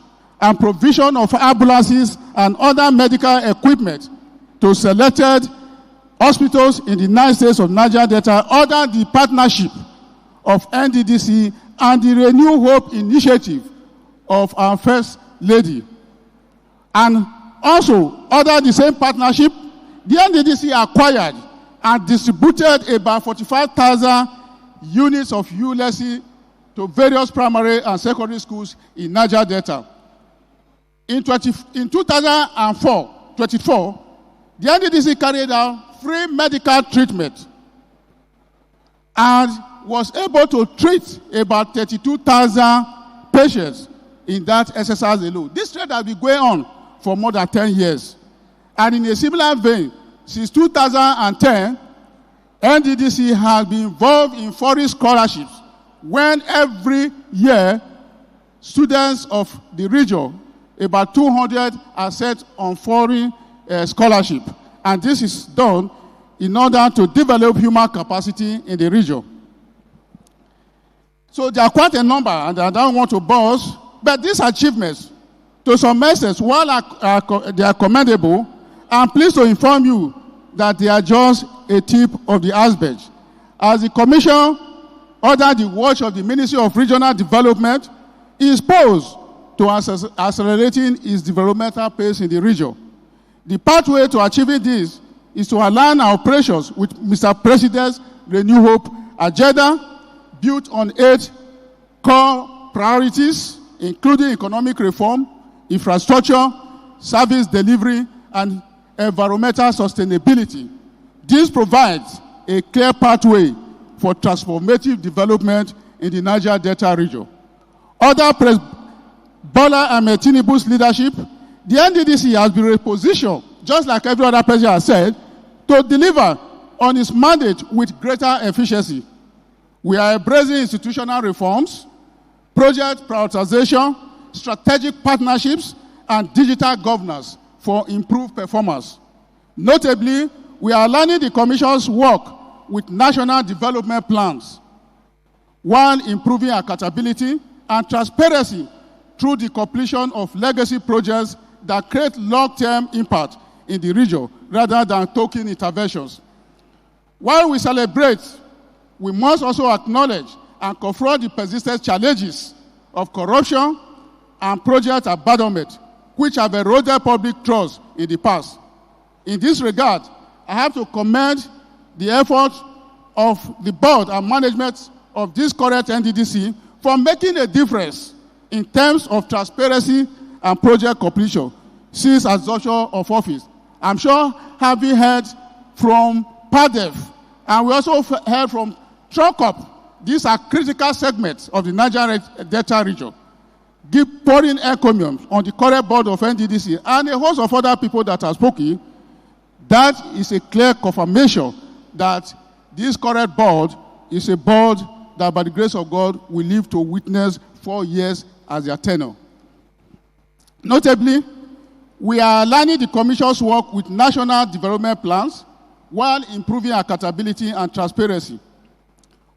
and provision of ambulances and other medical equipment to selected hospitals in the 9 states of Niger Delta under the partnership of Nddc and the Renew Hope initiative of our First Lady. And also, under the same partnership, the Nddc acquired and distributed about 45,000 units of ULSC to various primary and secondary schools in Niger Delta. In 2024, the Nddc carried out free medical treatment and was able to treat about 32,000 patients in that SSRs alone. This trend has been going on for more than 10 years. And in a similar vein, since 2010, Nddc has been involved in foreign scholarships when every year students of the region, about 200, are set on foreign scholarship. And this is done in order to develop human capacity in the region. So there are quite a number, and I don't want to boast, but these achievements, to some extent, while they are commendable, I'm pleased to inform you that they are just a tip of the iceberg. As the Commission, under the watch of the Ministry of Regional Development, is posed to accelerating its developmental pace in the region. The pathway to achieving this is to align our operations with Mr. President's Renew Hope agenda, built on 8 core priorities, including economic reform, infrastructure, service delivery, and environmental sustainability. This provides a clear pathway for transformative development in the Niger Delta region. Under President Bola Ahmed Tinubu's leadership, the Nddc has been repositioned, just like every other president has said, to deliver on its mandate with greater efficiency. We are embracing institutional reforms project prioritization, strategic partnerships, and digital governance for improved performance. Notably, we are aligning the Commission's work with national development plans while improving accountability and transparency through the completion of legacy projects that create long-term impact in the region rather than token interventions. While we celebrate, we must also acknowledge and confront the persistent challenges of corruption and project abandonment, which have eroded public trust in the past. In this regard, I have to commend the effort of the board and management of this current NDDC for making a difference in terms of transparency and project completion since assumption of office. I'm sure having heard from PADEF, and we also heard from TROCOP, these are critical segments of the Niger Delta region, pouring encomium on the current board of NDDC and a host of other people that are spoken. That is a clear confirmation that this current board is a board that by the grace of God will live to witness 4 years as their tenure. Notably, we are aligning the Commission's work with national development plans while improving accountability and transparency.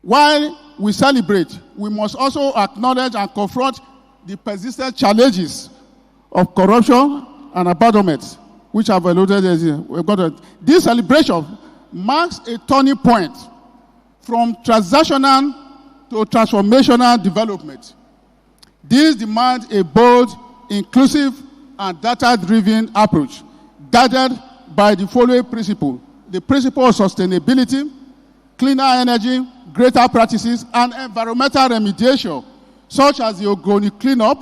While we celebrate, we must also acknowledge and confront the persistent challenges of corruption and abandonment, which have alluded to. This celebration marks a turning point from transactional to transformational development. This demands a bold, inclusive, and data-driven approach, guided by the following principles: the principle of sustainability, cleaner energy, greater practices, and environmental remediation, such as the Ogoni cleanup,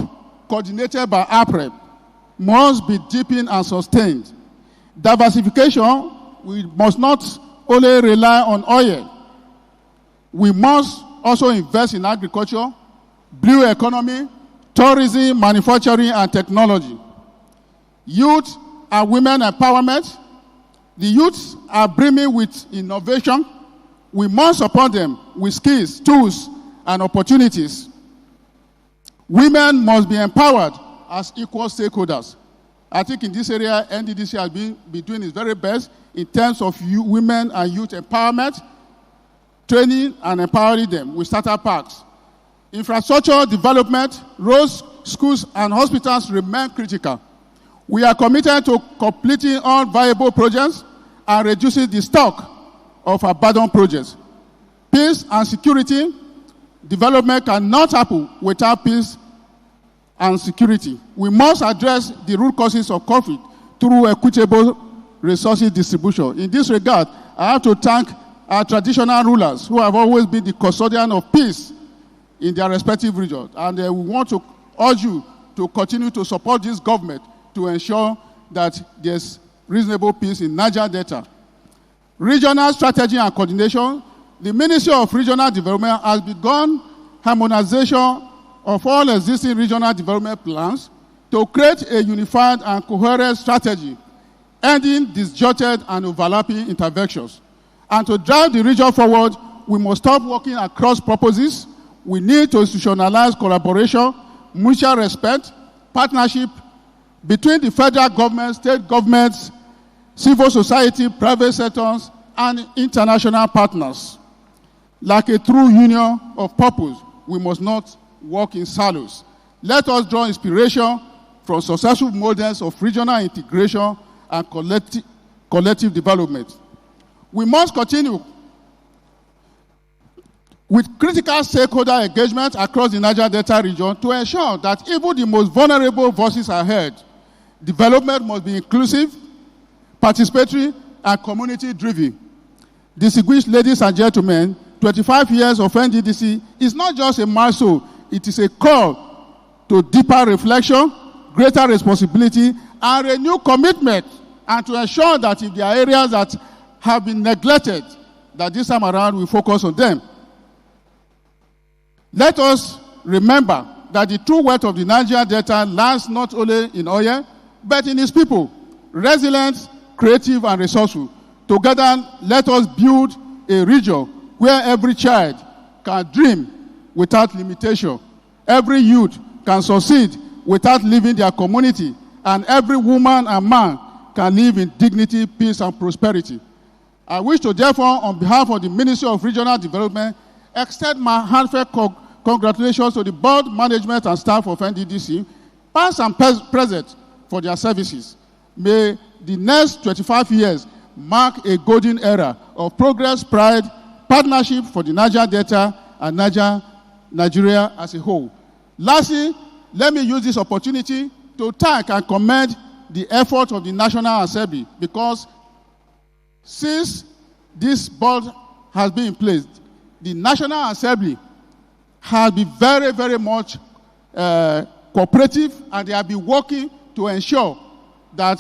coordinated by APREP, must be deepened and sustained. Diversification, we must not only rely on oil. We must also invest in agriculture, blue economy, tourism, manufacturing, and technology. Youth and women empowerment. The youths are brimming with innovation. We must support them with skills, tools, and opportunities. Women must be empowered as equal stakeholders. I think in this area, NDDC has been doing its very best in terms of women and youth empowerment, training and empowering them with startup parks. Infrastructure development, roads, schools, and hospitals remain critical. We are committed to completing all viable projects and reducing the stock of abandoned projects. Peace and security development cannot happen without peace and security. We must address the root causes of conflict through equitable resources distribution. In this regard, I have to thank our traditional rulers who have always been the custodian of peace in their respective regions. And we want to urge you to continue to support this government to ensure that there's reasonable peace in Niger Delta. Regional strategy and coordination. The Ministry of Regional Development has begun harmonization of all existing regional development plans to create a unified and coherent strategy, ending disjointed and overlapping interventions. And to drive the region forward, we must stop working across purposes. We need to institutionalize collaboration, mutual respect, partnership between the federal government, state governments, civil society, private sectors, and international partners. Like a true union of purpose, we must not work in silos. Let us draw inspiration from successful models of regional integration and collective development. We must continue with critical stakeholder engagement across the Niger Delta region to ensure that even the most vulnerable voices are heard. Development must be inclusive, participatory, and community-driven. Distinguished ladies and gentlemen, 25 years of NDDC is not just a milestone, it is a call to deeper reflection, greater responsibility, and renewed commitment, and to ensure that if there are areas that have been neglected, that this time around we focus on them. Let us remember that the true wealth of the Niger Delta lies not only in oil, but in its people, resilient, creative, and resourceful. Together, let us build a region where every child can dream without limitation. every youth can succeed without leaving their community, and every woman and man can live in dignity, peace, and prosperity. I wish to therefore, on behalf of the Ministry of Regional Development, extend my heartfelt congratulations to the board, management, and staff of NDDC, past and present, for their services. May the next 25 years mark a golden era of progress, pride, partnership for the Niger Delta and Nigeria as a whole. Lastly, let me use this opportunity to thank and commend the effort of the National Assembly, because since this board has been in place, the National Assembly has been very, very much cooperative, and they have been working to ensure that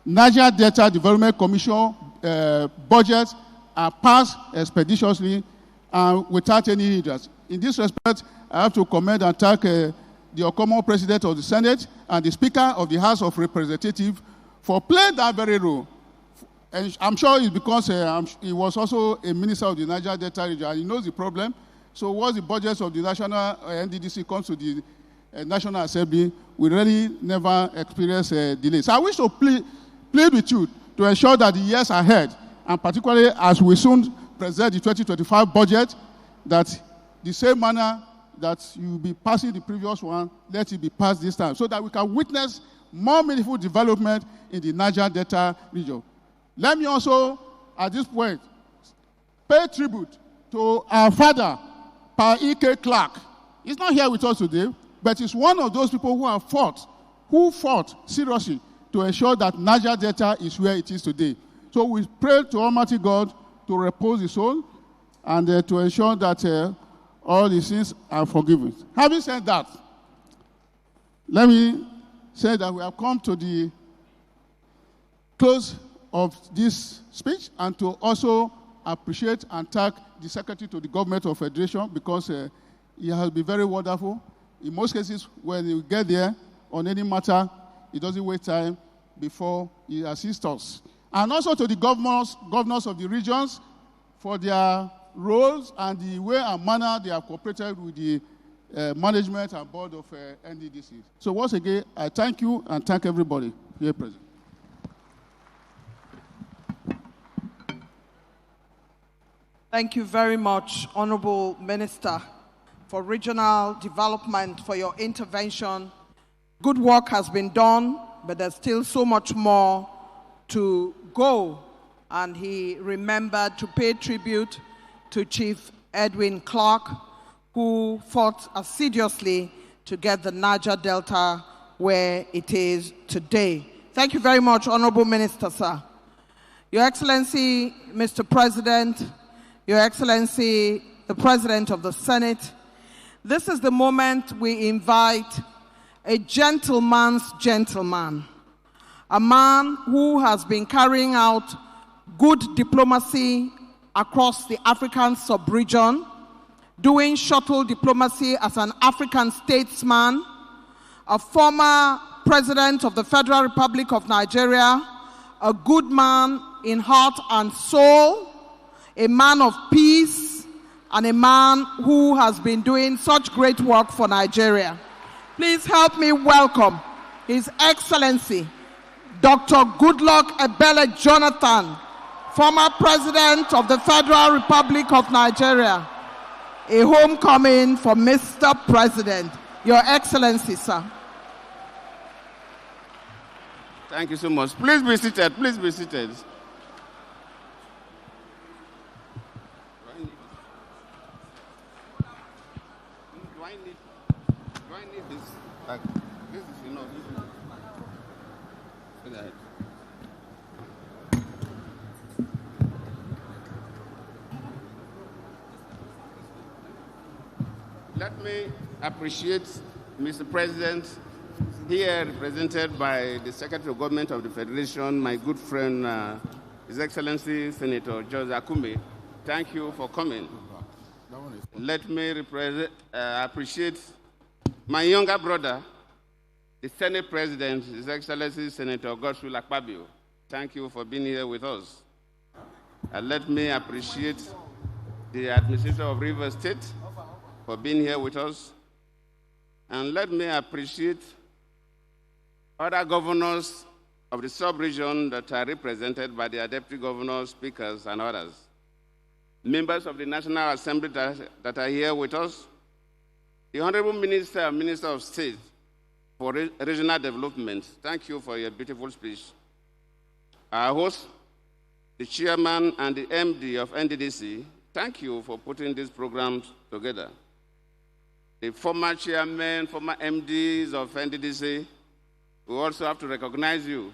Niger Delta Development Commission budgets are passed expeditiously and without any hindrance. In this respect, I have to commend and thank the Okomo President of the Senate and the Speaker of the House of Representatives for playing that very role. And I'm sure it's because he was also a minister of the Niger Delta region, and he knows the problem. So once the budgets of the national NDDC comes to the National Assembly, we really never experience delays. So I wish to plead with you to ensure that the years ahead, and particularly as we soon present the 2025 budget, that the same manner that you will be passing the previous one, let it be passed this time, so that we can witness more meaningful development in the Niger Delta region. Let me also, at this point, pay tribute to our father, Pa E.K. Clark. He's not here with us today, but he's one of those people who fought seriously to ensure that Niger Delta is where it is today. So we pray to Almighty God to repose his soul and to ensure that all the sins are forgiven. Having said that, let me say that we have come to the close of this speech, and to also appreciate and thank the Secretary to the Government of Federation, because he has been very wonderful. In most cases, when you get there on any matter, he doesn't waste time before he assists us. And also to the governors of the regions for their roles and the way and manner they have cooperated with the management and board of NDDC. So once again, I thank you and thank everybody here present. Thank you very much, Honorable Minister for Regional Development, for your intervention. Good work has been done, but there's still so much more to go. And he remembered to pay tribute to Chief Edwin Clark, who fought assiduously to get the Niger Delta where it is today. Thank you very much, Honorable Minister, sir. Your Excellency, Mr. President, Your Excellency, the President of the Senate, this is the moment we invite a gentleman's gentleman, a man who has been carrying out good diplomacy across the African sub-region, doing shuttle diplomacy as an African statesman, a former President of the Federal Republic of Nigeria, a good man in heart and soul, a man of peace, and a man who has been doing such great work for Nigeria. Please help me welcome His Excellency, Dr. Goodluck Ebele Jonathan, former President of the Federal Republic of Nigeria. A homecoming for Mr. President. Your Excellency, sir. Thank you so much. Please be seated. Please be seated. Do I need this? Like, this is enough. So that. Let me appreciate Mr. President, here represented by the Secretary of Government of the Federation, my good friend, His Excellency Senator George Akume. Thank you for coming. Let me appreciate my younger brother, the Senate President, His Excellency Senator Godswill Akpabio. Thank you for being here with us. Let me appreciate the Administrator of Rivers State for being here with us. And let me appreciate other governors of the sub-region that are represented by their deputy governors, speakers, and others. Members of the National Assembly that are here with us, the Honorable Minister and Minister of State for Regional Development, thank you for your beautiful speech. Our host, the Chairman and the MD of Nddc, thank you for putting these programs together. The former chairman, former MDs of Nddc, we also have to recognize you.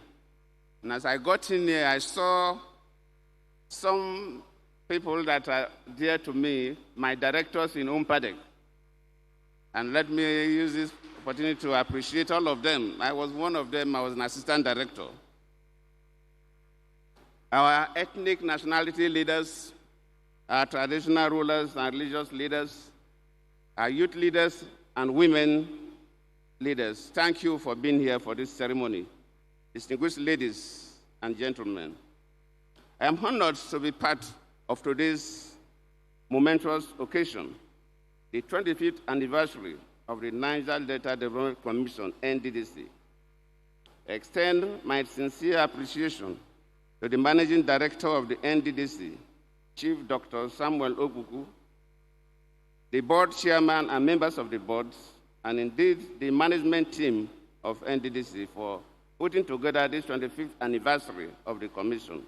And as I got in here, I saw some people that are dear to me, my directors in Umpadek. And let me use this opportunity to appreciate all of them. I was one of them, I was an assistant director. Our ethnic nationality leaders, our traditional rulers and religious leaders, our youth leaders and women leaders, thank you for being here for this ceremony. Distinguished ladies and gentlemen, I am honored to be part of today's momentous occasion, the 25th anniversary of the Niger Delta Development Commission, Nddc. I extend my sincere appreciation to the Managing Director of the Nddc, Chief Dr. Samuel Ogbuku, the board chairman and members of the board, and indeed the management team of Nddc for putting together this 25th anniversary of the commission.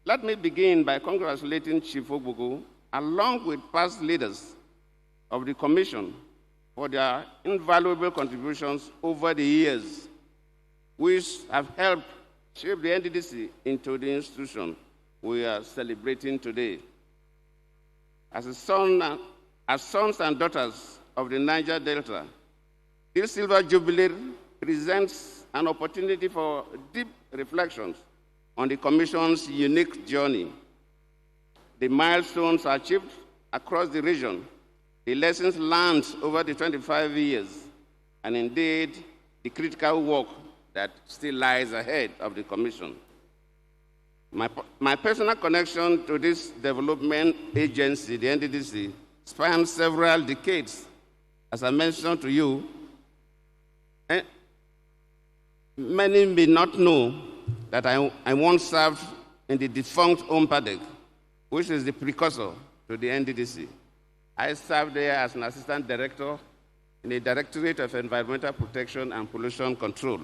Let me begin by congratulating Chief Ogbuku, along with past leaders of the commission, for their invaluable contributions over the years, which have helped shape the Nddc into the institution we are celebrating today. As sons and daughters of the Niger Delta, this Silver Jubilee presents an opportunity for deep reflections on the Commission's unique journey, the milestones achieved across the region, the lessons learned over the 25 years, and indeed the critical work that still lies ahead of the Commission. My personal connection to this development agency, the Nddc, spans several decades. As I mentioned to you, many may not know that I once served in the defunct Umpadek, which is the precursor to the Nddc. I served there as an assistant director in the Directorate of Environmental Protection and Pollution Control.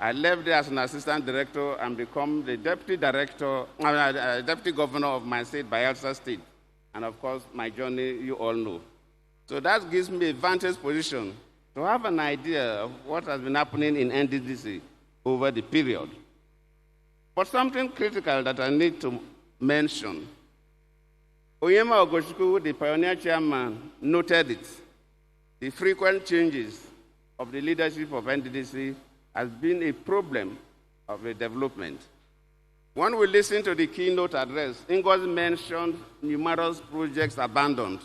I left there as an assistant director and become the deputy governor of my state, Bayelsa State. And of course, my journey, you all know. So that gives me a vantage position to have an idea of what has been happening in Nddc over the period. But something critical that I need to mention. Oyema Ogoshiku, the pioneer chairman, noted it. The frequent changes of the leadership of Nddc has been a problem of the development. When we listen to the keynote address, Ngozi mentioned numerous projects abandoned.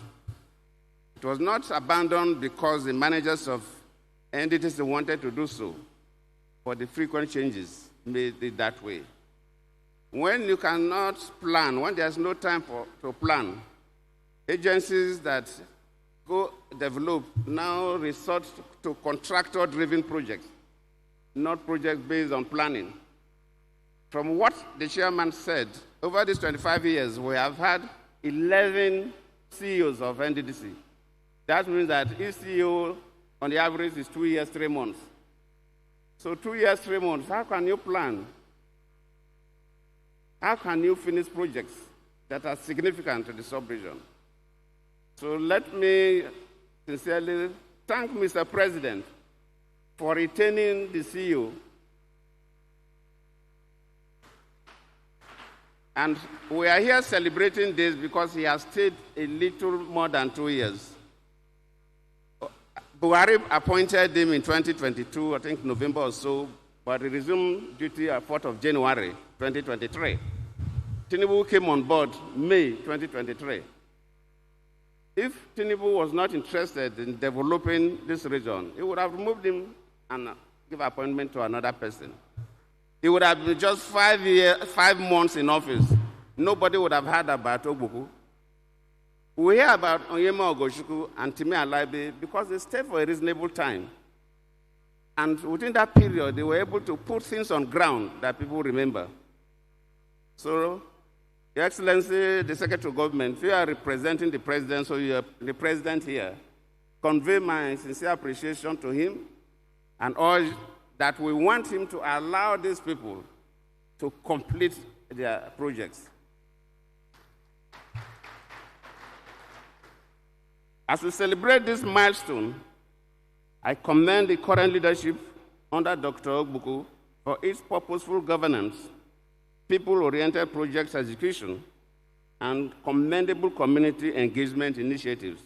It was not abandoned because the managers of Nddc wanted to do so, but the frequent changes made it that way. When you cannot plan, when there's no time to plan, agencies that go develop now resort to contractor-driven projects, not projects based on planning. From what the chairman said, over these 25 years, we have had 11 CEOs of Nddc. That means that each CEO, on the average, is 2 years, 3 months. So 2 years, 3 months, how can you plan? How can you finish projects that are significant to the sub-region? So let me sincerely thank Mr. President for retaining the CEO. And we are here celebrating this because he has stayed a little more than 2 years. Buhari appointed him in 2022, I think November or so, but he resumed duty on 4th of January 2023. Tinubu came on board May 2023. If Tinubu was not interested in developing this region, he would have removed him and give appointment to another person. He would have been just 5 months in office. Nobody would have heard about Ogbuku. We hear about Onyema Ogoshuku and Timi Alaibe because they stayed for a reasonable time. And within that period, they were able to put things on ground that people remember. So, Your Excellency, the Secretary of Government, you are representing the President, so you are the President here. Convey my sincere appreciation to him and urge that we want him to allow these people to complete their projects. As we celebrate this milestone, I commend the current leadership under Dr. Ogbuku for its purposeful governance, people-oriented project execution, and commendable community engagement initiatives.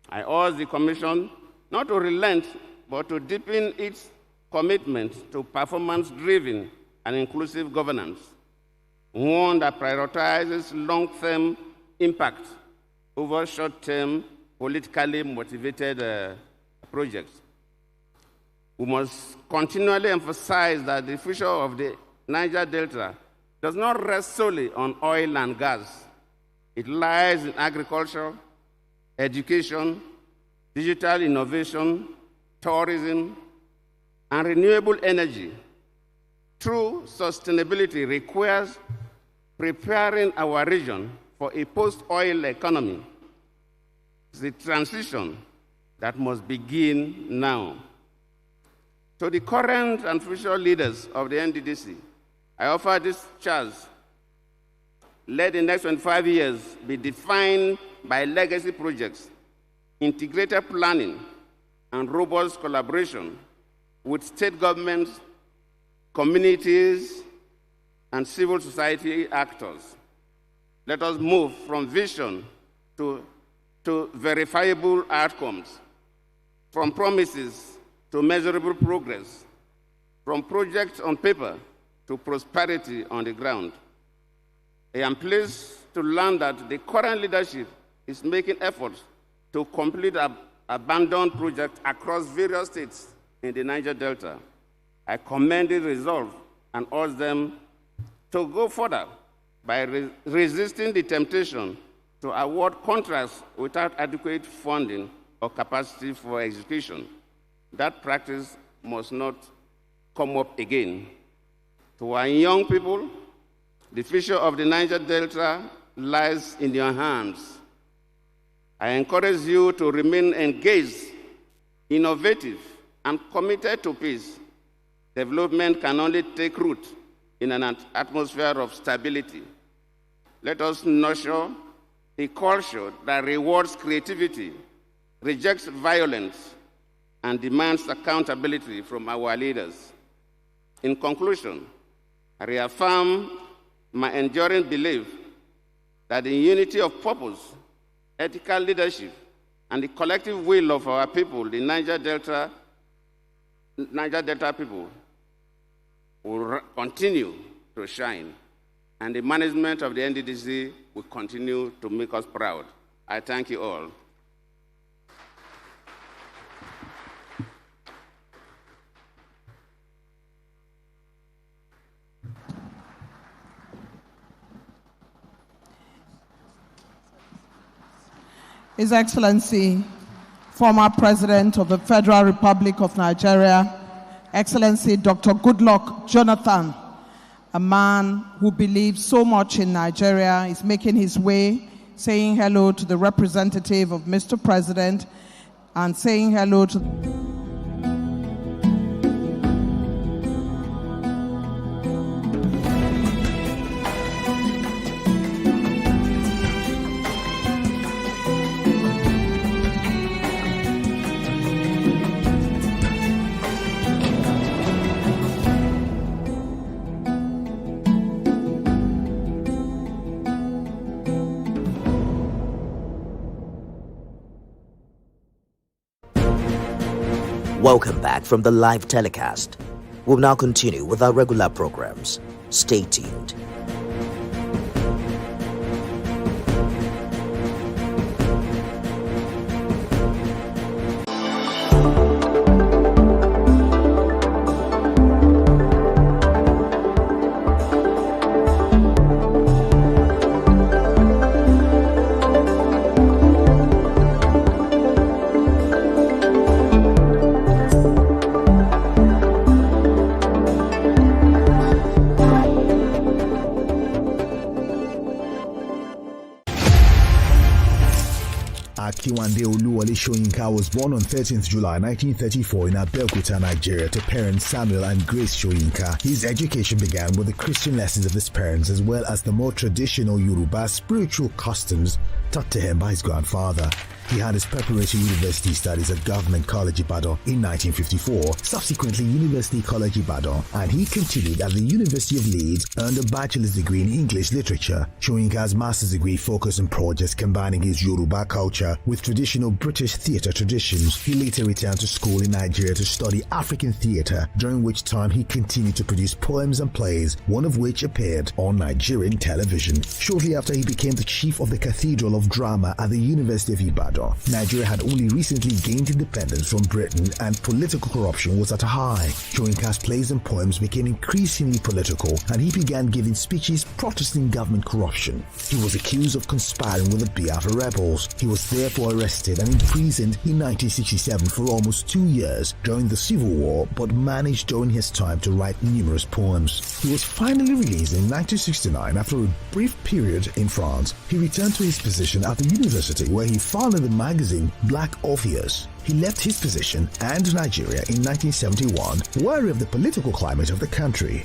I urge the Commission not to relent, but to deepen its commitment to performance-driven and inclusive governance, one that prioritizes long-term impact over short-term, politically motivated projects. We must continually emphasize that the future of the Niger Delta does not rest solely on oil and gas. It lies in agriculture, education, digital innovation, tourism, and renewable energy. True sustainability requires preparing our region for a post-oil economy. It's the transition that must begin now. To the current and future leaders of the Nddc, I offer this charge. Let the next 25 years be defined by legacy projects, integrated planning, and robust collaboration with state governments, communities, and civil society actors. Let us move from vision to verifiable outcomes, from promises to measurable progress, from projects on paper to prosperity on the ground. I am pleased to learn that the current leadership is making efforts to complete abandoned projects across various states in the Niger Delta. I commend the resolve and urge them to go further by resisting the temptation to award contracts without adequate funding or capacity for execution. That practice must not come up again. To our young people, the future of the Niger Delta lies in your hands. I encourage you to remain engaged, innovative, and committed to peace. Development can only take root in an atmosphere of stability. Let us nurture a culture that rewards creativity, rejects violence, and demands accountability from our leaders. In conclusion, I reaffirm my enduring belief that the unity of purpose, ethical leadership, and the collective will of our people, the Niger Delta people, will continue to shine, and the management of the Nddc will continue to make us proud. I thank you all. His Excellency, former President of the Federal Republic of Nigeria, Excellency Dr. Goodluck Jonathan, a man who believes so much in Nigeria, is making his way, saying hello to the representative of Mr. President and saying hello to Welcome back from the live telecast. We'll now continue with our regular programs. Stay tuned. Akiwande Oluwole Soyinka was born on 13th July 1934 in Abeokuta, Nigeria, to parents Samuel and Grace Soyinka. His education began with the Christian lessons of his parents as well as the more traditional Yoruba spiritual customs taught to him by his grandfather. He had his preparatory university studies at Government College Ibadan in 1954, subsequently University College Ibadan, and he continued at the University of Leeds, earned a bachelor's degree in English literature. Soyinka's master's degree focused on projects combining his Yoruba culture with traditional British theatre traditions. He later returned to school in Nigeria to study African theatre, during which time he continued to produce poems and plays, one of which appeared on Nigerian television. Shortly after, he became the chief of the Cathedral of Drama at the University of Ibadan. Nigeria had only recently gained independence from Britain and political corruption was at a high. Soyinka's plays and poems became increasingly political and he began giving speeches protesting government corruption. He was accused of conspiring with the Biafra rebels. He was therefore arrested and imprisoned in 1967 for almost 2 years during the Civil War, but managed during his time to write numerous poems. He was finally released in 1969 after a brief period in France. He returned to his position at the university where he founded the magazine Black Orpheus. He left his position and Nigeria in 1971, wary of the political climate of the country.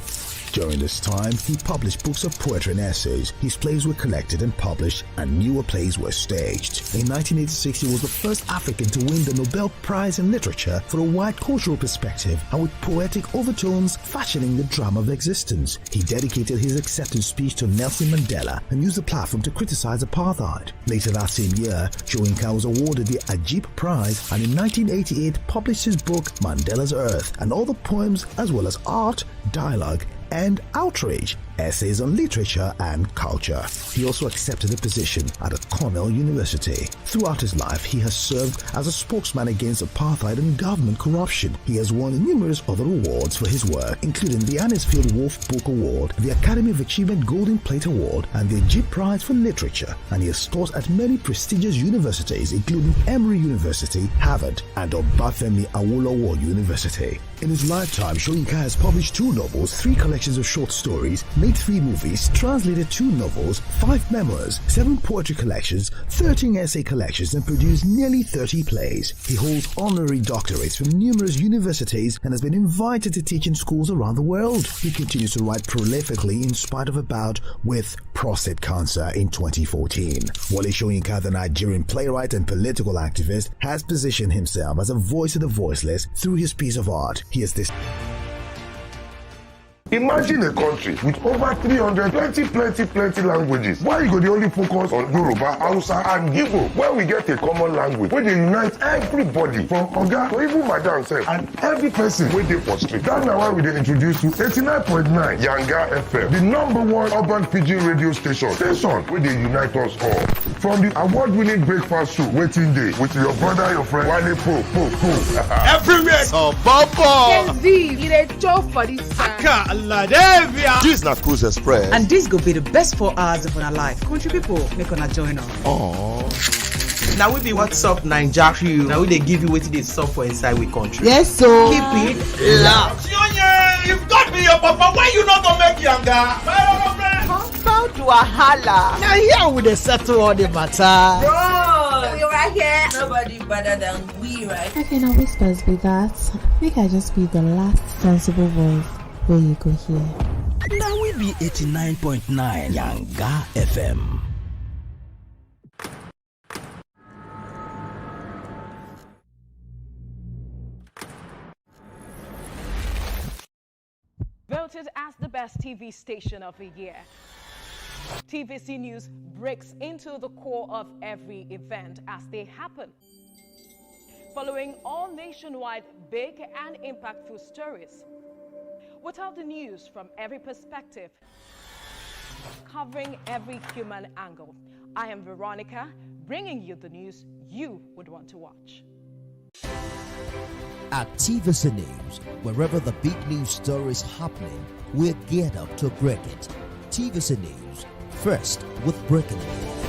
During this time, he published books of poetry and essays. His plays were collected and published, and newer plays were staged. In 1986, he was the first African to win the Nobel Prize in Literature for a wide cultural perspective and with poetic overtones fashioning the drama of existence. He dedicated his acceptance speech to Nelson Mandela and used the platform to criticize apartheid. Later that same year, Soyinka was awarded the Ajib Prize and in 1988 published his book Mandela's Earth and other poems as well as art, dialogue, and outrage, essays on literature and culture. He also accepted a position at Cornell University. Throughout his life, he has served as a spokesman against apartheid and government corruption. He has won numerous other awards for his work, including the Anisfield Wolf Book Award, the Academy of Achievement Golden Plate Award, and the Ajib Prize for Literature. And he has taught at many prestigious universities, including Emory University, Harvard, and Obafemi Awolowo University. In his lifetime, Soyinka has published 2 novels, 3 collections of short stories, made 3 movies, translated 2 novels, 5 memoirs, 7 poetry collections, 13 essay collections, and produced nearly 30 plays. He holds honorary doctorates from numerous universities and has been invited to teach in schools around the world. He continues to write prolifically in spite of a bout with prostate cancer in 2014. Wole Soyinka, the Nigerian playwright and political activist, has positioned himself as a voice of the voiceless through his piece of art. He is this. Imagine a country with over 300 plenty languages. Why you go the only focus on Yoruba, Hausa, and Igbo? Where we get a common language where they unite everybody from Oga to even Madam self and every person where they for street. That's now why we dey introduce you 89.9 Yanga FM, the #1 urban pidgin radio station where they unite us all. From the award-winning breakfast show Waiting Day with your brother, your friend Wale Po. Everywhere. So Bobo. You a job for this time. This is not Cruise Express. And this go be the best 4 hours of our life. Country people, make una join us. Oh. Now we be what's up Niger. Now we they give you wetin dey sup for inside we country. Yes, so keep it locked. If God be your papa, why you not gonna make Yanga? About wahala. Now here we dey settle all the matter. Bro, we right here. Nobody better than we, right? How can I whispers be that? Make I just be the last sensible voice where you go hear. Now we be 89.9 Yanga FM. Voted as the best TV station of the year. TVC News breaks into the core of every event as they happen. Following all nationwide big and impactful stories. Without the news from every perspective, covering every human angle. I am Veronica, bringing you the news you would want to watch. At TVC News, wherever the big news story is happening, we're geared up to break it. TVC News, first with breaking news.